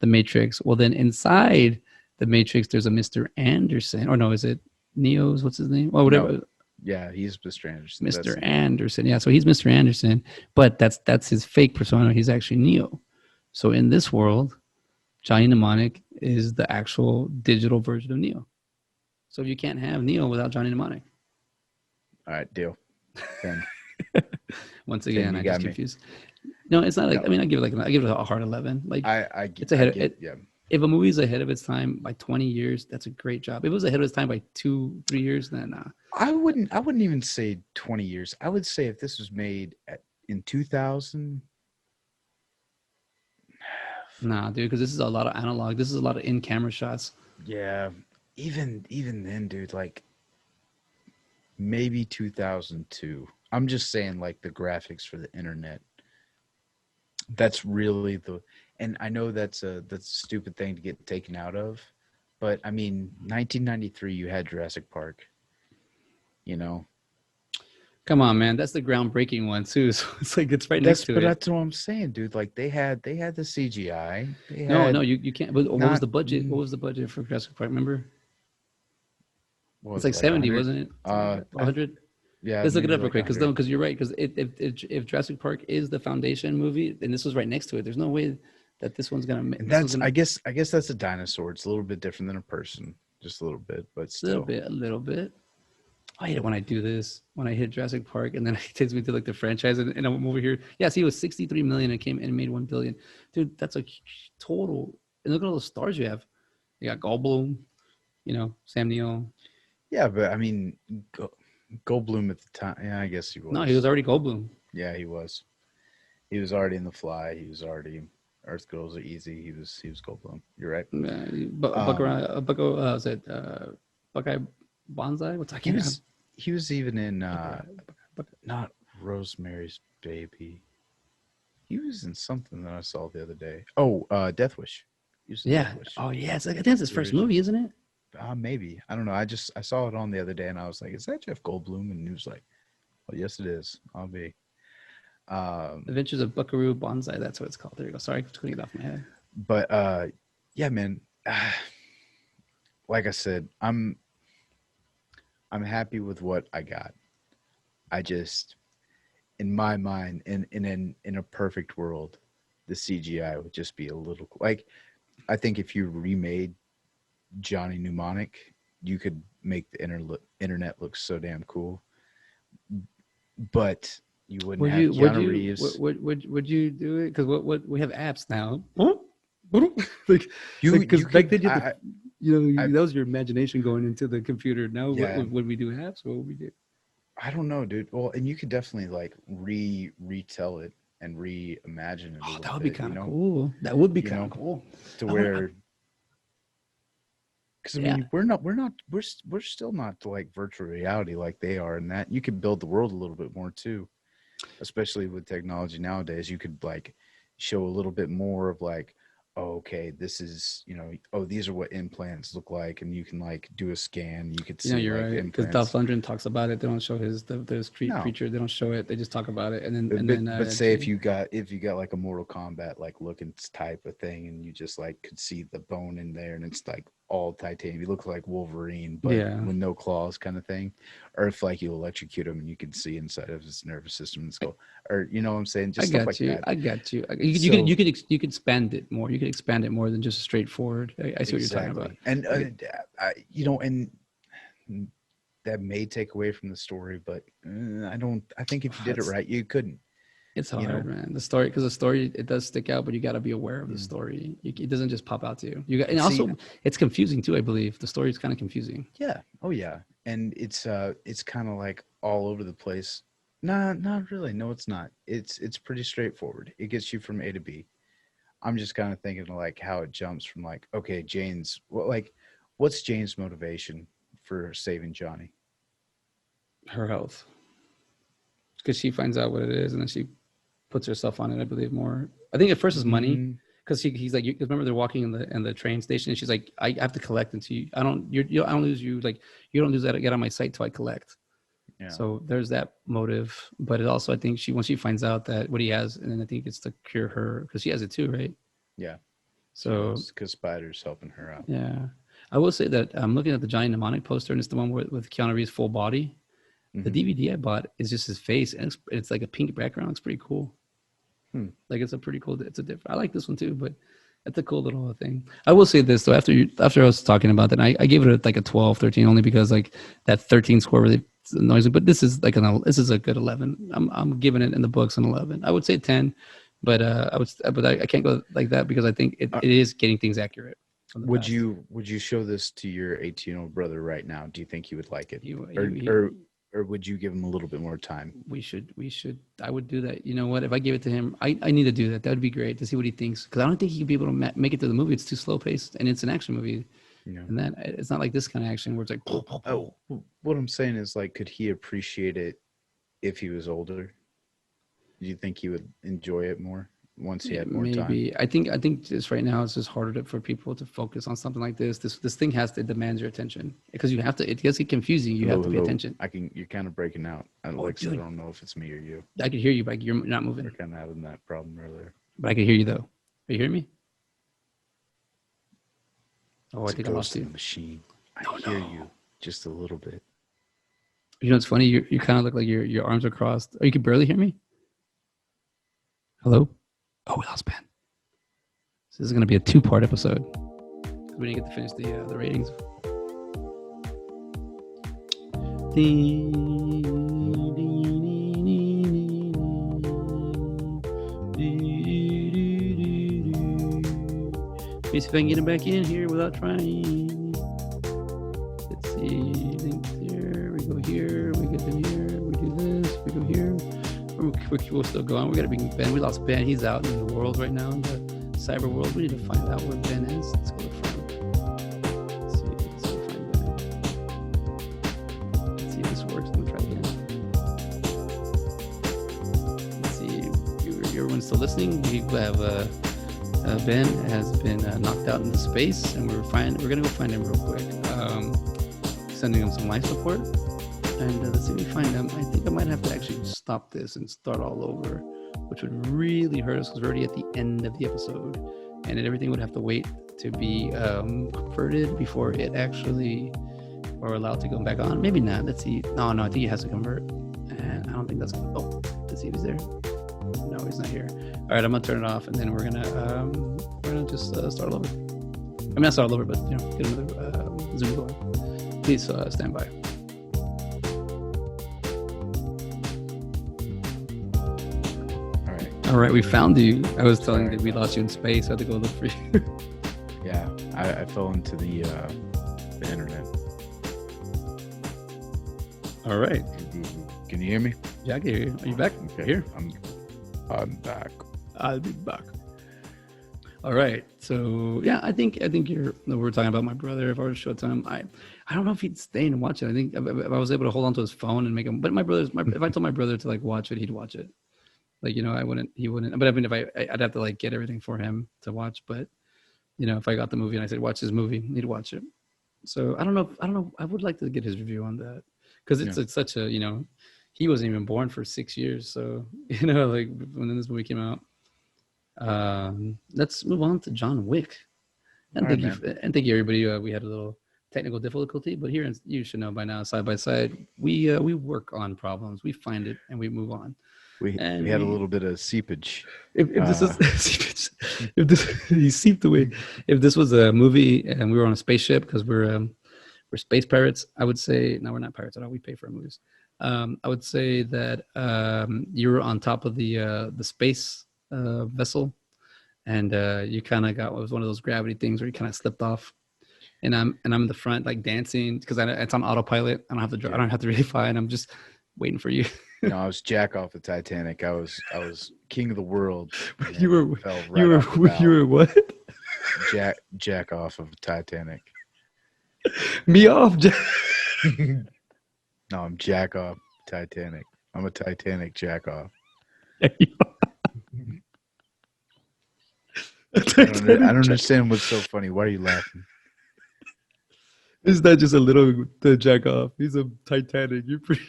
Matrix. Well, then inside the Matrix, there's a Mr. Anderson, or no, is it? Neo's what's his name? Oh, No, whatever. yeah, he's Mr. Anderson. That's Mr. the name. Anderson. Yeah, so he's Mr. Anderson, but that's his fake persona. He's actually Neo. So in this world, Johnny Mnemonic is the actual digital version of Neo. So you can't have Neo without Johnny Mnemonic. All right, deal. 10. Once 10, again, you I got just me. confused. No, it's not like No, I mean I give it a hard 11. Like it's I ahead. get, yeah. If a movie's ahead of its time by 20 years, that's a great job. If it was ahead of its time by 2, 3 years, then I wouldn't even say 20 years. I would say if this was made in 2000, nah, dude, because this is a lot of analog. This is a lot of in-camera shots. yeah, even then, dude, like maybe 2002. I'm just saying like the graphics for the internet. That's really the and I know that's a stupid thing to get taken out of, but I mean 1993 you had Jurassic Park, you know. Come on, man, that's the groundbreaking one too. So it's like it's right next That's to but it. that's what I'm saying, dude. Like they had the CGI. They No, no, had you can't. But what was not the budget? What was the budget for Jurassic Park? Remember? what It's was it like like 70, 100 wasn't it? Something like that. I 100. yeah, Let's look it maybe up real like quick, because 100. you're right. Because if Jurassic Park is the foundation movie, and this was right next to it, there's no way that And this one's that's gonna I guess that's a dinosaur. It's a little bit different than a person, just a little bit, but still. a little bit. I hate it when I do this. When I hit Jurassic Park, and then it takes me to like the franchise, and I'm over here. Yeah, see, it was 63 million. And came and made 1 billion. Dude, that's a total. And look at all the stars you have. You got Goldblum, Sam Neill. Yeah, but I mean, Goldblum at the time. Yeah, I guess he No, he was was. already Goldblum. Yeah, he was. He was already in The Fly. He was already Earth Girls Are Easy. He was Goldblum. You're right. Um, Was it Buckeye Bonsai? What's I he can't. was he was even in Buckeye, not Rosemary's Baby. He was in something that I saw the other day. Oh, Death Wish. He was in yeah. Death Wish, Oh yeah. It's like I think it's his the first original. movie, isn't it? Maybe I don't know. I saw it on the other day, and I was like, "Is that Jeff Goldblum?" And he was like, "Well, yes, it is. I'll be." Um, Adventures of Buckaroo Bonsai. That's what it's called. There you go. Sorry, I couldn't get it off my head. but yeah, man. Like I said, I'm happy with what I got. I just, in my mind, in a perfect world, the CGI would just be a little like. I think if you remade Johnny Mnemonic, you could make the internet look so damn cool. But you wouldn't have Keanu Reeves. Would you do it? Because what we have apps now. like because You back could then you had to, I that was your imagination going into the computer. Now yeah. would we do apps? What would we do? I don't know, dude. Well, and you could definitely like retell it and reimagine it a Oh, little that would be bit, kind of cool. That would be you kind of know, cool. to I want. where because I Yeah. mean we're still not to like virtual reality like they are, and that you could build the world a little bit more too, especially with technology nowadays. You could like show a little bit more of like, oh, okay, this is oh, these are what implants look like, and you can like do a scan. You could see You're like right. Because Dolph implants. Lundgren talks about it. They don't show the street No, creature. They don't show it. They just talk about it, and then but say if you got like a Mortal Kombat like looking type of thing, and you just like could see the bone in there, and it's like all titanium. You look like Wolverine, but yeah. with no claws, kind of thing. Or if like you electrocute him and you can see inside of his nervous system and skull, or you know what I'm saying, I just stuff got like you. that. I got you. So You could expand it more. You could expand it more than just straightforward. I see what you're talking about. exactly, and You could, and that may take away from the story, but I don't. I think if you did it it's right, you couldn't. it's You hard, know. man. The story, because the story, it does stick out, but you got to be aware of the Mm. story. It doesn't just pop out to you. You got, and See, also it's confusing too. I believe the story is kind of confusing. yeah. Oh yeah. And it's kind of like all over the place. Nah, not really. No, it's not. It's pretty straightforward. It gets you from A to B. I'm just kind of thinking of like how it jumps from like, okay, Jane's what's Jane's motivation for saving Johnny? Her health, because she finds out what it is, and then she puts herself on it. I believe more. I think at first it's money, Mm, because he's like, cause remember they're walking in the train station, and she's like, I have to collect until I don't I don't lose you, like you don't lose that, get on my site till I collect. yeah. So there's that motive, but it also, I think once she finds out that what he has, and then I think it's to cure her because she has it too, right? Yeah. She So does because Spider's helping her out. yeah, I will say that I'm looking at the Johnny Mnemonic poster, and it's the one with Keanu Reeves full body. The Hmm. DVD I bought is just his face, and it's like a pink background. It's pretty cool. Hmm. Like it's a pretty cool. It's a different. I like this one too, but it's a cool little thing. I will say this though. After I was talking about that, I gave it like a 12, 13, only because like that 13 score really annoys me. But this is like this is a good 11. I'm giving it in the books an 11. I would say 10, but I can't go like that because I think Uh, it is getting things accurate from the would past. you show this to your 18-year-old brother right now? Do you think he would like it, or He, or or would you give him a little bit more time? we should I would do that. You know what, if I gave it to him, I need to do that. That would be great to see what he thinks, because I don't think he could be able to make it to the movie. It's too slow paced, and it's an action movie, You know. and that it's not like this kind of action where it's like Oh, what I'm saying is, like, could he appreciate it if he was older? Do you think he would enjoy it more once he had more time? maybe. I think just right now it's just harder for people to focus on something like this. This thing has to demand your attention, because you have to. It gets confusing. You have Hello, to pay hello. attention. I can. You're kind of breaking out. Oh, Alexa, I dude, don't know if it's me or you. I could hear you, but you're not We're moving. kind of having that problem earlier. But I could hear you though. Are you hearing me? Oh, I It's a think I lost ghost in you. the machine. I No, hear no. you just a little bit. You know, it's funny. You kind of look like your arms are crossed. Oh, you can barely hear me. Hello. Oh, we lost Ben. So this is going to be a two-part episode. We didn't get to finish the ratings. Let me see if I can get him back in here without trying. Let's see. Link there. We go here. We get them here. We do this. We go here. We'll still go on. We got to bring Ben. We lost Ben. He's out in the world right now, in the cyber world. We need to find out where Ben is. Let's go look for him. Let's see. Let's go find Ben. Let's see if this works. I'm gonna try again. Let's see. Everyone's still listening. We have Ben has been knocked out into space, and we're gonna go find him real quick. Sending him some life support, and let's see if we find him. I think I might have to actually stop this and start all over, which would really hurt us because we're already at the end of the episode, and everything would have to wait to be converted before it actually we're allowed to go back on. Maybe not. Let's see. No, I think he has to convert, and I don't think that's gonna. Oh, let's see if he's there. No, he's not here. All right, I'm gonna turn it off, and then we're gonna just start all over. I mean, not start all over, but get another Zoom going. Please stand by. All right, we found you. I was telling you that we lost you in space. I had to go look for you. Yeah, I fell into the internet. All right. Can you hear me? Yeah, I can hear you. Are you back? Okay. Here. I'm back. I'll be back. All right. So yeah, I think we're talking about my brother. If I was Showtime, I don't know if he'd stay and watch it. I think if I was able to hold on to his phone and make him. But if I told my brother to like watch it, he'd watch it. Like he wouldn't. But I mean, if I'd have to like get everything for him to watch. But if I got the movie and I said watch this movie, he'd watch it. So I don't know. I would like to get his review on that, because it's such a he wasn't even born for 6 years. So like when this movie came out. Let's move on to John Wick. And thank you everybody. We had a little technical difficulty, but here you should know by now, side by side, we work on problems, we find it, and we move on. We had a little bit of seepage. If this is if this he seeped away. If this was a movie and we were on a spaceship, because we're space pirates, I would say no, we're not pirates at all. We pay for our movies. I would say that you were on top of the space vessel, and you kind of got what was one of those gravity things where you kind of slipped off, and I'm in the front like dancing because it's on autopilot. I don't have to really fly, and I'm just waiting for you. No, I was Jack off the Titanic. I was king of the world. You were what? Jack off of Titanic. Me off, Jack. No, I'm Jack off Titanic. I'm a Titanic jack off. I don't understand what's so funny. Why are you laughing? Is that just a little jack off? He's a Titanic. You're pretty.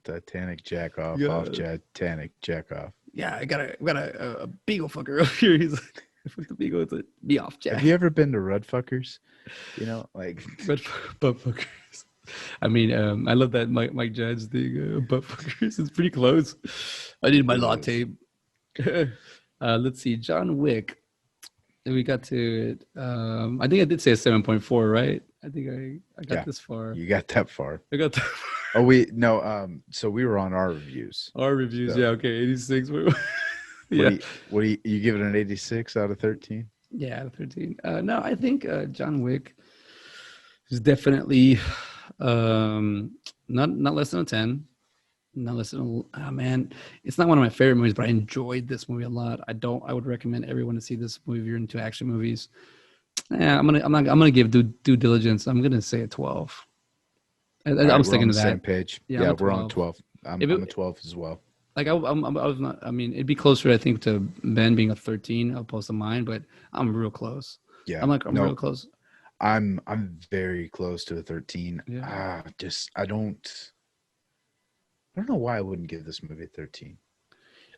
Titanic jack off, yeah. Off Titanic jack off. Yeah, I got a beagle fucker over here. He's like, I fucked up ego to be off, Have Jack. you ever been to Rudfuckers? You know, like Red butt fuckers. I mean, I love that Mike Judge thing. Butt fuckers. It's pretty close. I need my it is. latte. Let's see, John Wick. We got to it. I think I did say a 7.4, right? I think I got Yeah, this far. you got that far. I got Oh, we no. So we were on our reviews. our reviews. So Yeah, okay, 86. what Yeah, do you give it an 86 out of 13? yeah, 13. No, I think John Wick is definitely not less than a 10. Not less than a, oh, man, it's not one of my favorite movies, but I enjoyed this movie a lot. I would recommend everyone to see this movie if you're into action movies. Yeah, I'm gonna give due diligence. I'm gonna say a 12. All I'm right, we're on sticking the to same that. page. Yeah, I'm Yeah, a we're on 12. 12. I'm If I'm a it, 12 as well. like I was not. I mean, it'd be closer, I think, to Ben being a 13 opposed to mine, but I'm real close. Yeah. I'm real No, close. I'm very close to a 13. Yeah. Just I don't know why I wouldn't give this movie a 13.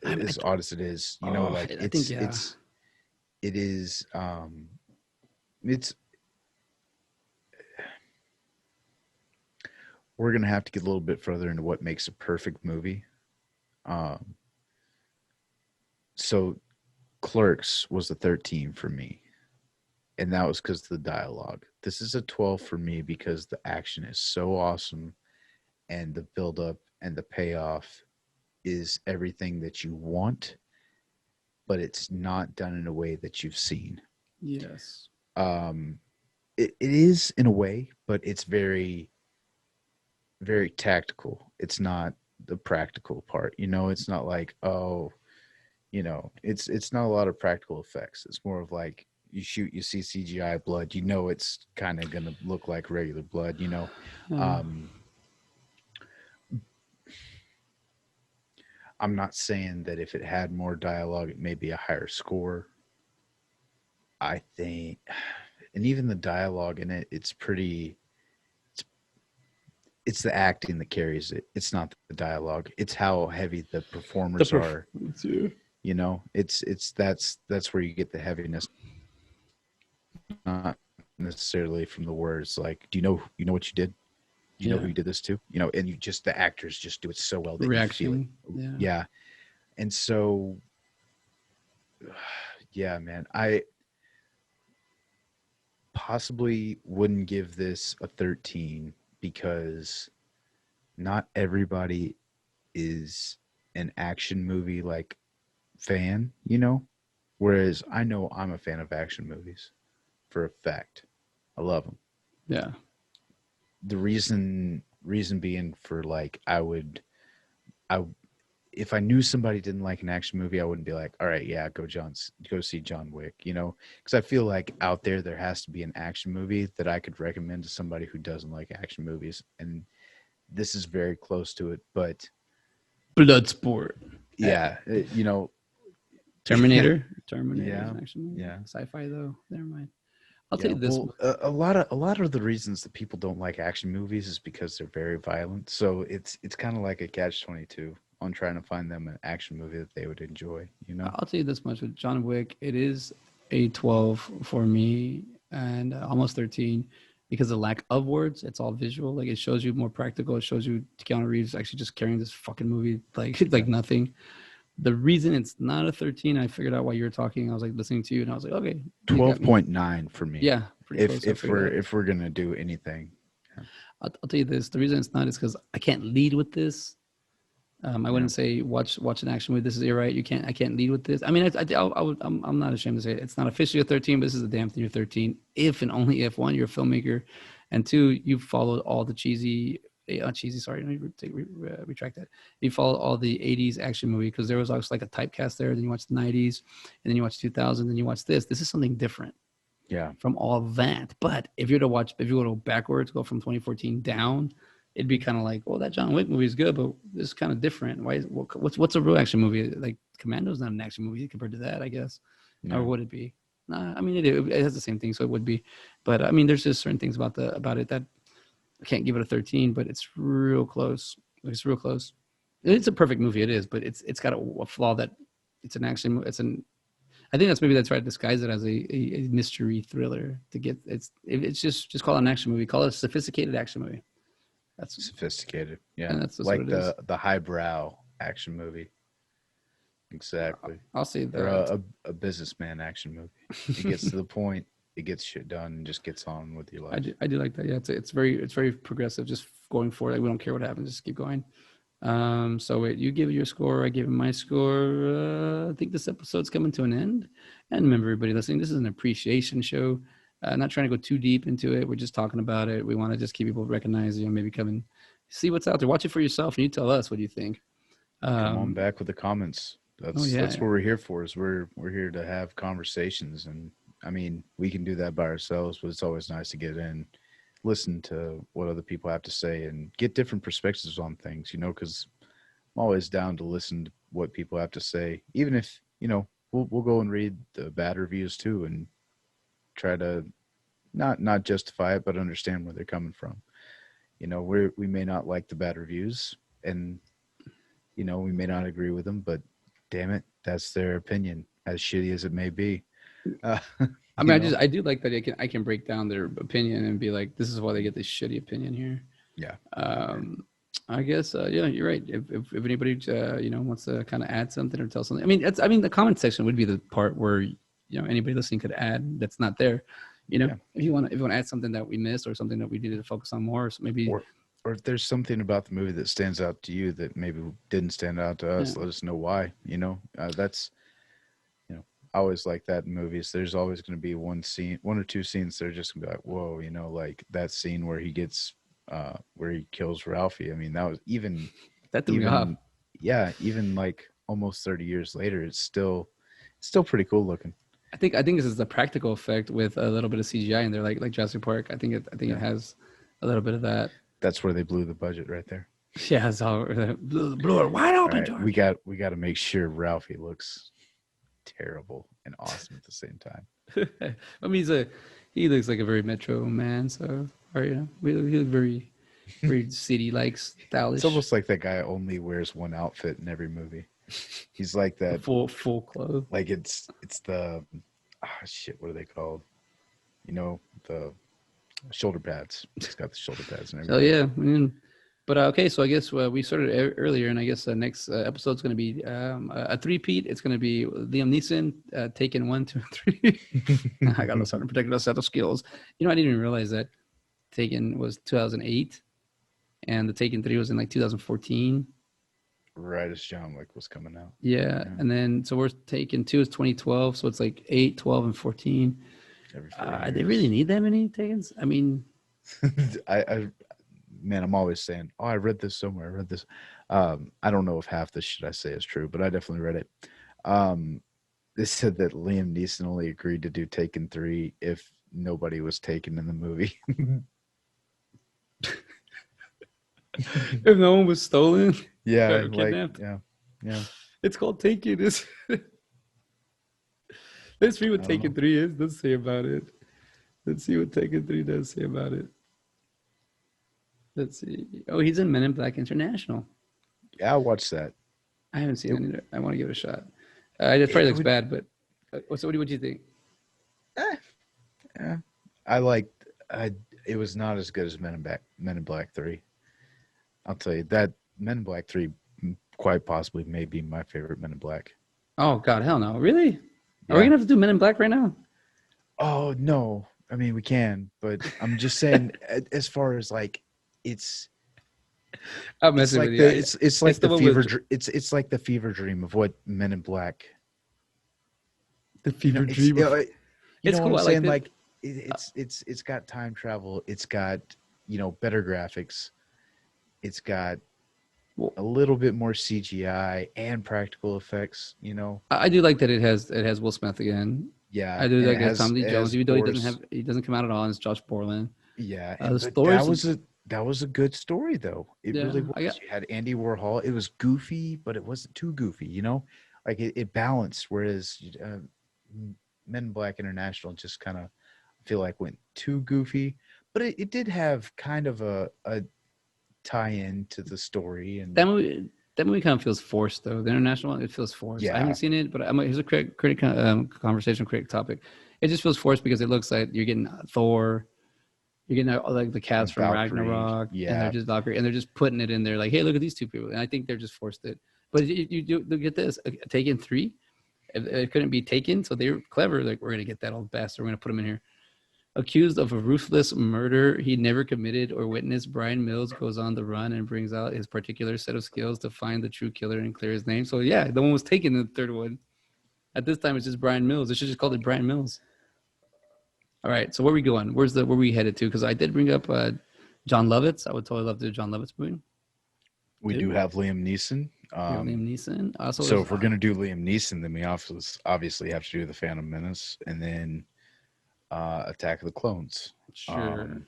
I, I As odd as it is, oh, like I think yeah. it is it's we're gonna have to get a little bit further into what makes a perfect movie. Um so Clerks was a 13 for me, and that was because of the dialogue. This is a 12 for me because the action is so awesome, and the build up and the payoff is everything that you want, but it's not done in a way that you've seen. Yes. Um, it is in a way, but it's very, very tactical. It's not the practical part. It's not like, oh, it's not a lot of practical effects. It's more of like you shoot, you see CGI blood, it's kind of gonna look like regular blood. Uh, Um, I'm not saying that if it had more dialogue, it may be a higher score. I think, and even the dialogue in it, it's, it's the acting that carries it. It's not the dialogue. It's how heavy the the performers are. performance, yeah. It's that's where you get the heaviness, not necessarily from the words. Like, do you know what you did? Do you know Yeah. who you did this to? And you just the actors just do it so well that you feel it. Reaction. Yeah. Yeah, and so yeah, man, I possibly wouldn't give this a 13 because not everybody is an action movie like fan. Whereas I know I'm a fan of action movies for a fact. I love them. Yeah. The reason being for like I if I knew somebody didn't like an action movie, I wouldn't be like, all right, yeah, go see John Wick, because I feel like out there has to be an action movie that I could recommend to somebody who doesn't like action movies, and this is very close to it. But Bloodsport. Uh, yeah, Terminator. Terminator is yeah, an action movie. yeah, Sci-fi though. Never mind. I'll tell yeah. you this. Well, a lot of the reasons that people don't like action movies is because they're very violent. So it's kind of like a catch-22 on trying to find them an action movie that they would enjoy. I'll tell you this much with John Wick. It is a 12 for me and almost 13 because the lack of words. It's all visual. Like it shows you more practical. It shows you Keanu Reeves actually just carrying this fucking movie like Yeah. like nothing. The reason it's not a 13, I figured out while you were talking. I was like listening to you and I was like, okay, you got me. 12.9 for me. Yeah, pretty If close. I if figured we're out. if we're gonna do anything. Yeah. I'll tell you this. The reason it's not is because I can't lead with this. I Yeah. wouldn't say watch an action movie. This is you're right. You can't. I can't lead with this. I mean, I'm not ashamed to say it. It's not officially a 13, but this is a damn thing you're 13. If and only if one, you're a filmmaker, and two, you followed all the cheesy. Sorry, let me retract that. You followed all the 80s action movie because there was also like a typecast there. Then you watch the 90s, and then you watch 2000, then you watch this. This is something different Yeah. from all of that. But if you go backwards, go from 2014 down, it'd be kind of like, well, that John Wick movie is good, but this is kind of different. What's a real action movie? Like Commando's not an action movie compared to that, I guess, or No. would it be? Nah, I mean it has the same thing, so it would be. But I mean, there's just certain things about it that I can't give it a 13, but it's real close. It's real close. It's a perfect movie, it is, but it's got a flaw that it's an action. It's an I think that's maybe that's right. Disguise it as a mystery thriller to get it's just call it an action movie. Call it a sophisticated action movie. That's Sophisticated. Yeah. and that's what Like it is. the highbrow action movie. Exactly. I'll say Or that. a businessman action movie. It gets to the point, it gets shit done, and just gets on with your life. I do like that. Yeah, it's very progressive. Just going forward, like we don't care what happens, just keep going. So wait, you give your score, I give my score. I think this episode's coming to an end. And remember, everybody listening, this is an appreciation show. Not trying to go too deep into it. We're just talking about it. We want to just keep people recognize, maybe come and see what's out there. Watch it for yourself, and you tell us what you think. Come on Um, back with the comments. oh That's yeah, what we're here for. Is we're here to have conversations, and I mean we can do that by ourselves, but it's always nice to get in, listen to what other people have to say, and get different perspectives on things. Because I'm always down to listen to what people have to say, even if we'll go and read the bad reviews too, and try to not justify it, but understand where they're coming from. We may not like the bad reviews, and we may not agree with them, but damn it, that's their opinion, as shitty as it may be. Uh, I you mean, know, I do like that I can break down their opinion and be like, this is why they get this shitty opinion here. yeah, Um, I guess yeah, you're right. If anybody wants to kind of add something or tell something, I mean the comment section would be the part where anybody listening could add that's not there. yeah. If you want to add something that we missed or something that we needed to focus on more, so maybe Or if there's something about the movie that stands out to you that maybe didn't stand out to yeah, us, let us know why. That's I always like that in movies. There's always going to be one or two scenes that are just gonna be like, whoa, like that scene where he gets where he kills Ralphie. I mean, that was that threw me off. even yeah, even like almost 30 years later, it's still pretty cool looking. I think this is the practical effect with a little bit of CGI in there, like Jurassic Park. I think it Yeah, has a little bit of that. that's where they blew the budget right there. Yeah, it's all blew it wide All open, right, we George. got we got to make sure Ralphie looks terrible and awesome at the same time. I mean, he looks like a very metro man, so or he looks very city like It's stylish, almost like that guy only wears one outfit in every movie. He's like the that. full clothes. Like it's the shit. What are they called? The shoulder pads. He's got the shoulder pads and So everything. yeah, but okay, so I guess we started earlier, and I guess the next episode is going to be a three-peat. It's going to be Liam Neeson, Taken 1, 2, and 3. I got to start protecting our set of skills. I didn't even realize that Taken was 2008, and the Taken 3 was in like 2014. Right as John Wick was coming out. Yeah, Yeah, and then so we're Taken 2 is 2012, so it's like 8, 12, and 14. every They really years. need that many Takens? I mean, I man, I'm always saying, oh, I read this somewhere. I read this. I don't know if half this shit I say is true, but I definitely read it. Um, they said that Liam Neeson only agreed to do Taken 3 if nobody was taken in the movie. if no one was stolen Yeah, or like kidnapped, yeah. it's called Taken. Let's see I what don't Taken know. 3 is. Let's say about it. Let's see what Taken 3 does say about it. Let's see. Oh, he's in Men in Black International. Yeah, I'll watch that. I haven't seen It, it either. I want to give it a shot. It probably it looks would. bad, but so what do you think? Eh, yeah. I liked. I. It was not as good as Men in Black 3. I'll tell you that Men in Black 3 quite possibly may be my favorite Men in Black. Oh God, hell no! Really? Are we Yeah. gonna have to do Men in Black right now? Oh no. I mean, we can, but I'm just saying, as far as like, it's I'm it's messing with like you. the it's It's like the the one with it's like the fever dream of what Men in Black. the fever It's dream of. you It's know what cool. I'm I liked saying. it. Like it's got time travel. It's got better graphics. It's got Well, a little bit more CGI and practical effects. I do like that it has Will Smith again. Yeah, I do and like it has Tommy Lee it Jones, has even though Boris. he doesn't come out at all. And it's Josh Brolin. Yeah, The but stories, that was a good story though. It yeah, really was. I got. You had Andy Warhol. It was goofy, but it wasn't too goofy. Like it balanced. Whereas Men in Black International just kind of feel like went too goofy, but it did have kind of a tie-in to the story, That and movie. That movie kind of feels forced, though. The international one, it feels forced. I haven't Yeah, seen it, but here's a critic conversation, critic topic. It just feels forced because it looks like you're getting Thor, you're getting like the cast from Valkyrie. Ragnarok, and they're Yeah, just Valkyrie, and they're just putting it in there like, hey, look at these two people, and I think they're just forced it. But you do look at this, Taken 3, it couldn't be Taken, so they're clever. Like, we're gonna get that old bastard, we're gonna put him in here. Accused of a ruthless murder he never committed or witnessed, Brian Mills goes on the run and brings out his particular set of skills to find the true killer and clear his name. So yeah, the one was taken in the third one. At this time, it's just Brian Mills. They should just call it Brian Mills. All right, so where are we going? Where are we headed to? Because I did bring up John Lovitz. I would totally love to do John Lovitz movie. we do Dude, have Liam Neeson. we have Liam Neeson. Also, So there's if we're gonna do Liam Neeson, then we obviously have to do the Phantom Menace, and then Attack of the Clones. sure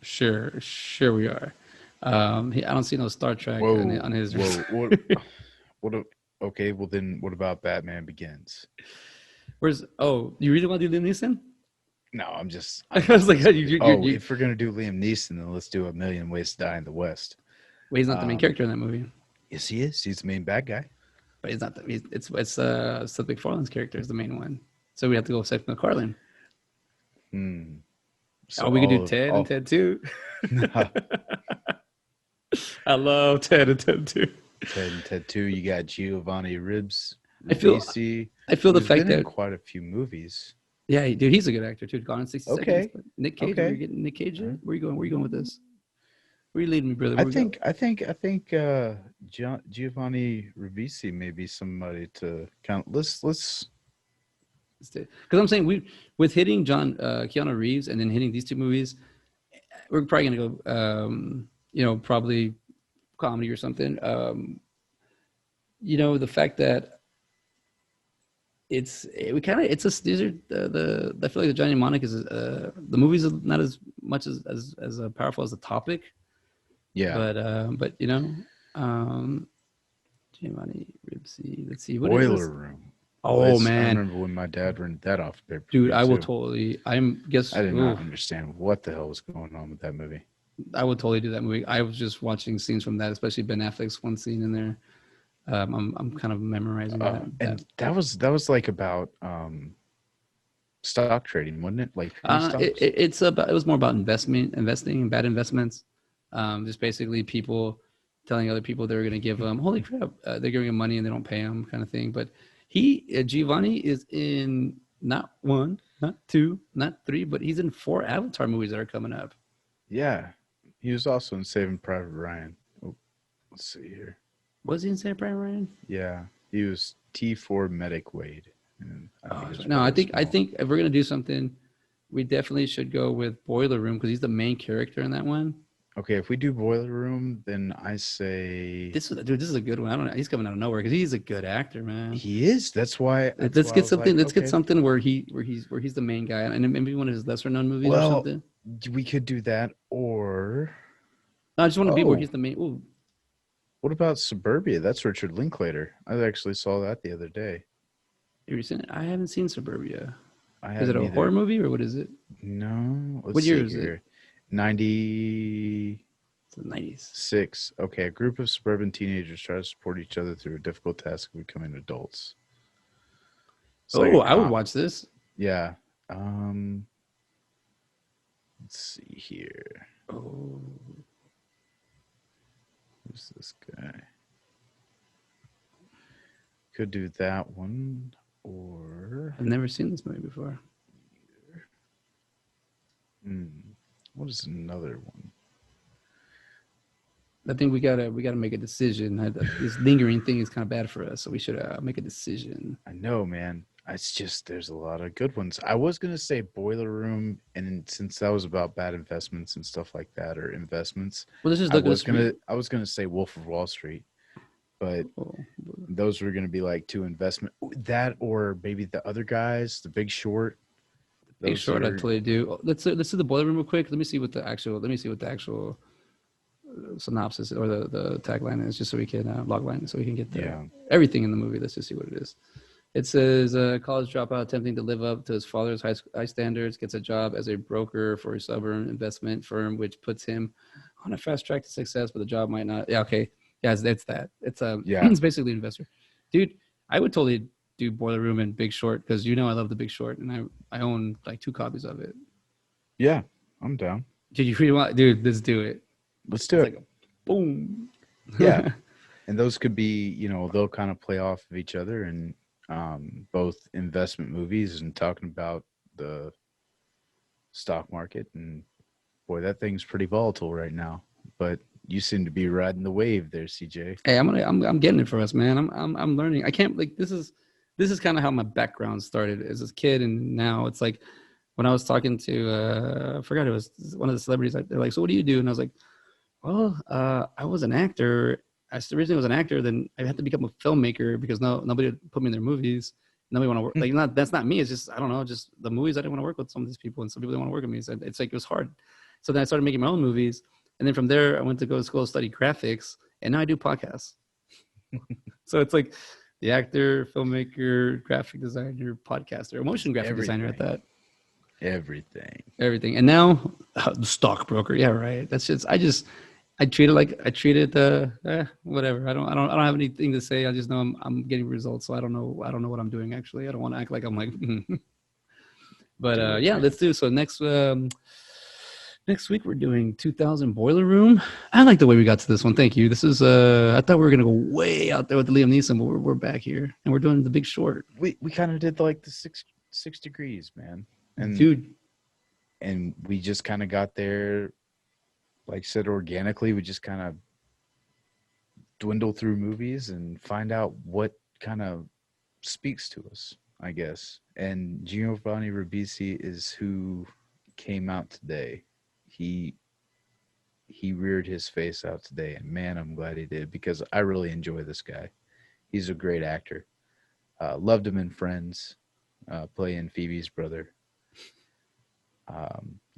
we are. I don't see no Star Trek on his. Whoa, what? Okay, well then, what about Batman Begins? Where's? Oh, you really want to do Liam Neeson? No, I'm just. I was like, if we're gonna do Liam Neeson, then let's do A Million Ways to Die in the West. Well, he's not the main character in that movie. Yes, he is. He's the main bad guy. But he's not. It's Seth MacFarlane's character is the main one. So we have to go with Seth MacFarlane. So we could do Ted and Ted 2. I love Ted and Ted 2. Ted and Ted 2. You got Giovanni Ribs. I feel the fact that quite a few movies. Yeah, dude, he's a good actor too. Gone in 60 Okay. seconds. Nick Cage. Okay. You're getting Nick Cage. Right. Where you going? Where you going with this? Where you leading me, brother? I think Giovanni Ribisi may be somebody to count. Let's because I'm saying with hitting Keanu Reeves and then hitting these two movies, we're probably gonna go probably comedy or something. The fact that these are the I feel like the Johnny Mnemonic is the movie's not as much as powerful as the topic. Yeah. But Giovanni Ribisi. Let's see. Boiler Room. Oh man! I remember when my dad rented that off paper. Dude, I will totally. I did not understand what the hell was going on with that movie. I would totally do that movie. I was just watching scenes from that, especially Ben Affleck's one scene in there. I'm kind of memorizing that. And that was like about stock trading, wasn't it? Like it was more about investing in bad investments. Just basically people telling other people they're going to give them, holy crap, they're giving them money and they don't pay them, kind of thing. But Giovanni is in not one, not two, not three, but he's in 4 Avatar movies that are coming up. Yeah, he was also in Saving Private Ryan. Oh, let's see here. Was he in Saving Private Ryan? Yeah, he was T4 Medic Wade. I think if we're gonna do something, we definitely should go with Boiler Room because he's the main character in that one. Okay, if we do Boiler Room, then I say this is a good one. I don't know. He's coming out of nowhere because he's a good actor, man. He is. Let's get something where he's the main guy, and maybe one of his lesser known movies or something. We could do that, or no, I just want to be where he's the main. Ooh. What about Suburbia? That's Richard Linklater. I actually saw that the other day. Have you seen it? I haven't seen Suburbia. Is it a horror movie or what is it? No. What year is it? 90. It's the 90s. 6. Okay, a group of suburban teenagers try to support each other through a difficult task of becoming adults. I would watch this. Yeah. Let's see here. Oh. Who's this guy? Could do that one, or I've never seen this movie before. What is another one? I think we gotta make a decision. This lingering thing is kind of bad for us, so we should make a decision. I know, man. It's just there's a lot of good ones. I was gonna say Boiler Room, and since that was about bad investments and stuff like that, or investments, well, let's just look I was gonna say Wolf of Wall Street, but those were gonna be like 2 investment. That or maybe the other guys, The Big Short. Big Short, I totally do. Let's do the Boiler Room real quick. Let me see what the actual synopsis or the tagline is, just so we can logline, so we can get everything in the movie. Let's just see what it is. It says a college dropout attempting to live up to his father's high standards gets a job as a broker for a suburban investment firm, which puts him on a fast track to success, but the job might not. Yeah, okay. Yeah, it's that. It's Yeah. it's basically an investor, dude. I would totally do Boiler Room and Big Short because I love the Big Short, and I own like 2 copies of it. Yeah. I'm down. Did you really want, dude? Let's do it. Let's do It's it. like a boom. Yeah. And those could be, they'll kind of play off of each other, and both investment movies and talking about the stock market. And boy, that thing's pretty volatile right now. But you seem to be riding the wave there, CJ. Hey, I'm getting it for us, man. I'm learning. I can't like this is kind of how my background started as a kid, and now it's like when I was talking to I forgot, it was one of the celebrities. They're like, "So what do you do?" And I was like, "Well, I was an actor. I originally was an actor. Then I had to become a filmmaker because nobody would put me in their movies. Nobody want to work. Like, not that's not me. It's just I don't know. Just the movies I didn't want to work with some of these people, and some people didn't want to work with me. So it's like it was hard. So then I started making my own movies, and then from there I went to go to school to study graphics, and now I do podcasts. So it's like the actor, filmmaker, graphic designer, podcaster, motion graphic designer at that. Everything. Everything. And now the stockbroker. Yeah, right. That's just I treat it like I treat it whatever. I don't have anything to say. I just know I'm getting results. So I don't know what I'm doing actually. I don't want to act like I'm like but yeah, let's do so next week we're doing 2000 Boiler Room. I like the way we got to this one. Thank you. This is I thought we were gonna go way out there with Liam Neeson, but we're back here and we're doing The Big Short. We kind of did like the six degrees, man. And Dude, and we just kind of got there, like I said, organically. We just kind of dwindle through movies and find out what kind of speaks to us, I guess. And Giovanni Ribisi is who came out today. He reared his face out today, and man, I'm glad he did, because I really enjoy this guy. He's a great actor. Loved him in Friends, playing Phoebe's brother.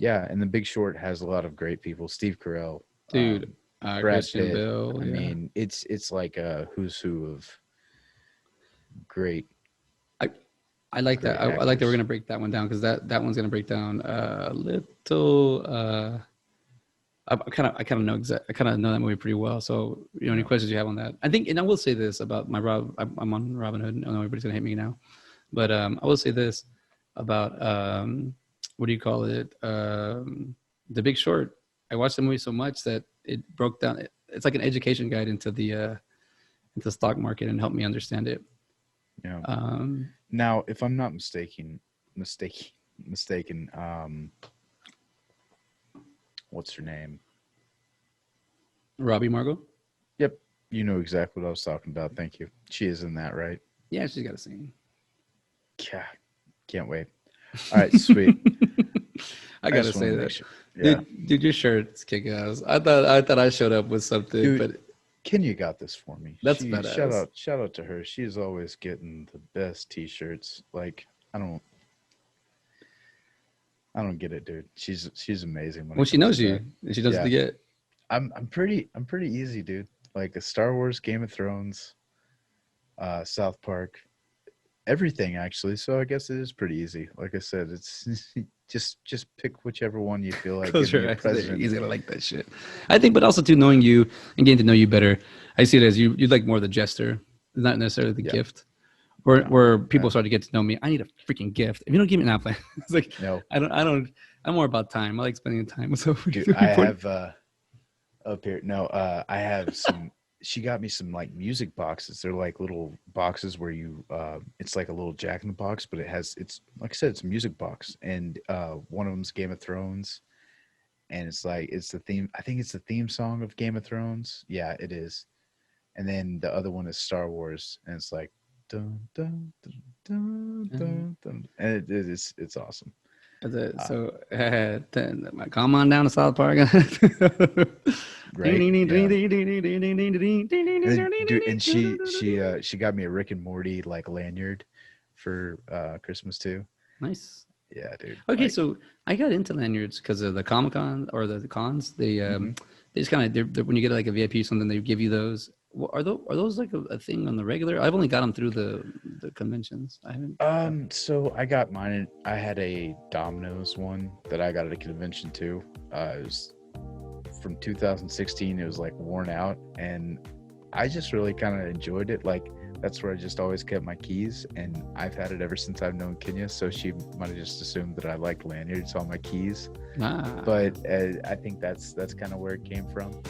Yeah, and The Big Short has a lot of great people. Steve Carell, dude, Brad Christian Pitt. Bale. I Yeah. mean, it's like a who's who of great. I like that. I like that we're gonna break that one down because that one's gonna break down a little. I kind of know I kind of know that movie pretty well. So any questions you have on that? I think, and I will say this about my Rob. I'm on Robin Hood. I know everybody's gonna hate me now, but I will say this about what do you call it? The Big Short. I watched the movie so much that it broke down. It's like an education guide into the stock market and helped me understand it. Yeah. Now, if I'm not mistaken, what's her name? Robbie Margot. Yep, you know exactly what I was talking about. Thank you. She is in that, right? Yeah, she's got a scene. Yeah, can't wait. All right, sweet. I gotta say that, sure. Yeah. dude, your shirt's kicking ass. I thought I showed up with something, Dude, but Kenya got this for me. That's badass. Shout out to her. She's always getting the best t-shirts. Like, I don't get it, dude. She's amazing. Well, she knows you, and she does it to get. I'm pretty easy, dude. Like a Star Wars, Game of Thrones, South Park, everything actually. So I guess it is pretty easy. Like I said, it's just pick whichever one you feel like. He's gonna like that shit. I think, but also too, knowing you and getting to know you better, I see it as you like more the jester, not necessarily the gift. Where people start to get to know me, I need a freaking gift. If you don't give me an apple, it's like no, I don't. I'm more about time. I like spending time with someone. Dude, I have up here. No, I have some. She got me some like music boxes. They're like little boxes where you it's like a little Jack in the Box, but it's like I said, it's a music box, and one of them's Game of Thrones, and it's the theme. I think it's the theme song of Game of Thrones. Yeah, it is. And then the other one is Star Wars, and it's like dun dun dun dun dun, dun. And it's awesome. So come on down to South Park. Right. And she got me a Rick and Morty like lanyard for Christmas too. Nice. Yeah, dude. Okay, so I got into lanyards because of the Comic-Con or the cons. They just kind of when you get like a VIP or something, they give you those. Are those like a thing on the regular? I've only got them through the conventions. I haven't. So I got mine. I had a Domino's one that I got at a convention too. It was from 2016. It was like worn out, and I just really kind of enjoyed it. Like that's where I just always kept my keys, and I've had it ever since I've known Kenya. So she might have just assumed that I liked lanyards on my keys. Ah. But I think that's kind of where it came from.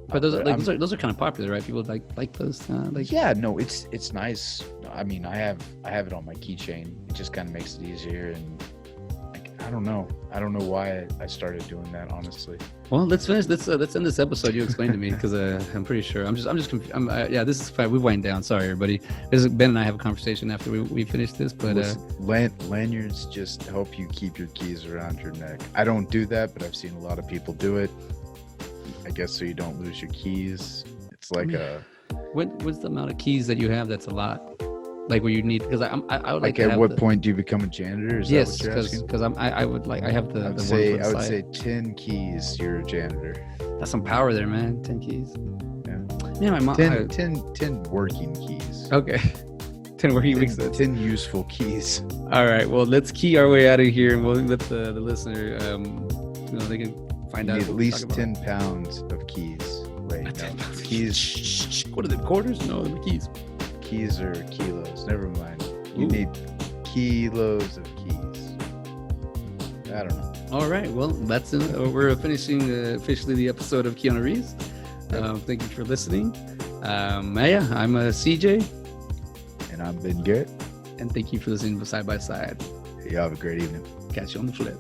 But those are kind of popular, right? People like those. Yeah, no, it's nice. I mean, I have it on my keychain. It just kind of makes it easier, and like I don't know why I started doing that, honestly. Well, let's finish. Let's end this episode. You explained to me because I'm pretty sure. I'm just confused. Yeah, this is fine. We wind down. Sorry, everybody. Ben and I have a conversation after we finish this. But lanyards just help you keep your keys around your neck. I don't do that, but I've seen a lot of people do it. I guess so you don't lose your keys. It's like what's the amount of keys that you have? That's a lot. Like where you need, because I would like. Like at what point do you become a janitor? Is yes, that what you're asking? because I would like, I have the. I would say 10 keys. You're a janitor. That's some power there, man. 10 keys. Yeah. Yeah, my mom. 10 working keys. Okay. 10 working weeks. 10 useful keys. All right. Well, let's key our way out of here, and we'll let the listener, they can find out. At least 10 pounds of keys. Wait, no. Keys. What are the quarters? No, the keys. Keys are kilos. Never mind. You need kilos of keys. I don't know. All right. Well, that's we're finishing officially the episode of Keanu Reeves. Thank you for listening. I'm CJ. And I'm Ben Garrett. And thank you for listening to Side by Side. Y'all have a great evening. Catch you on the flip.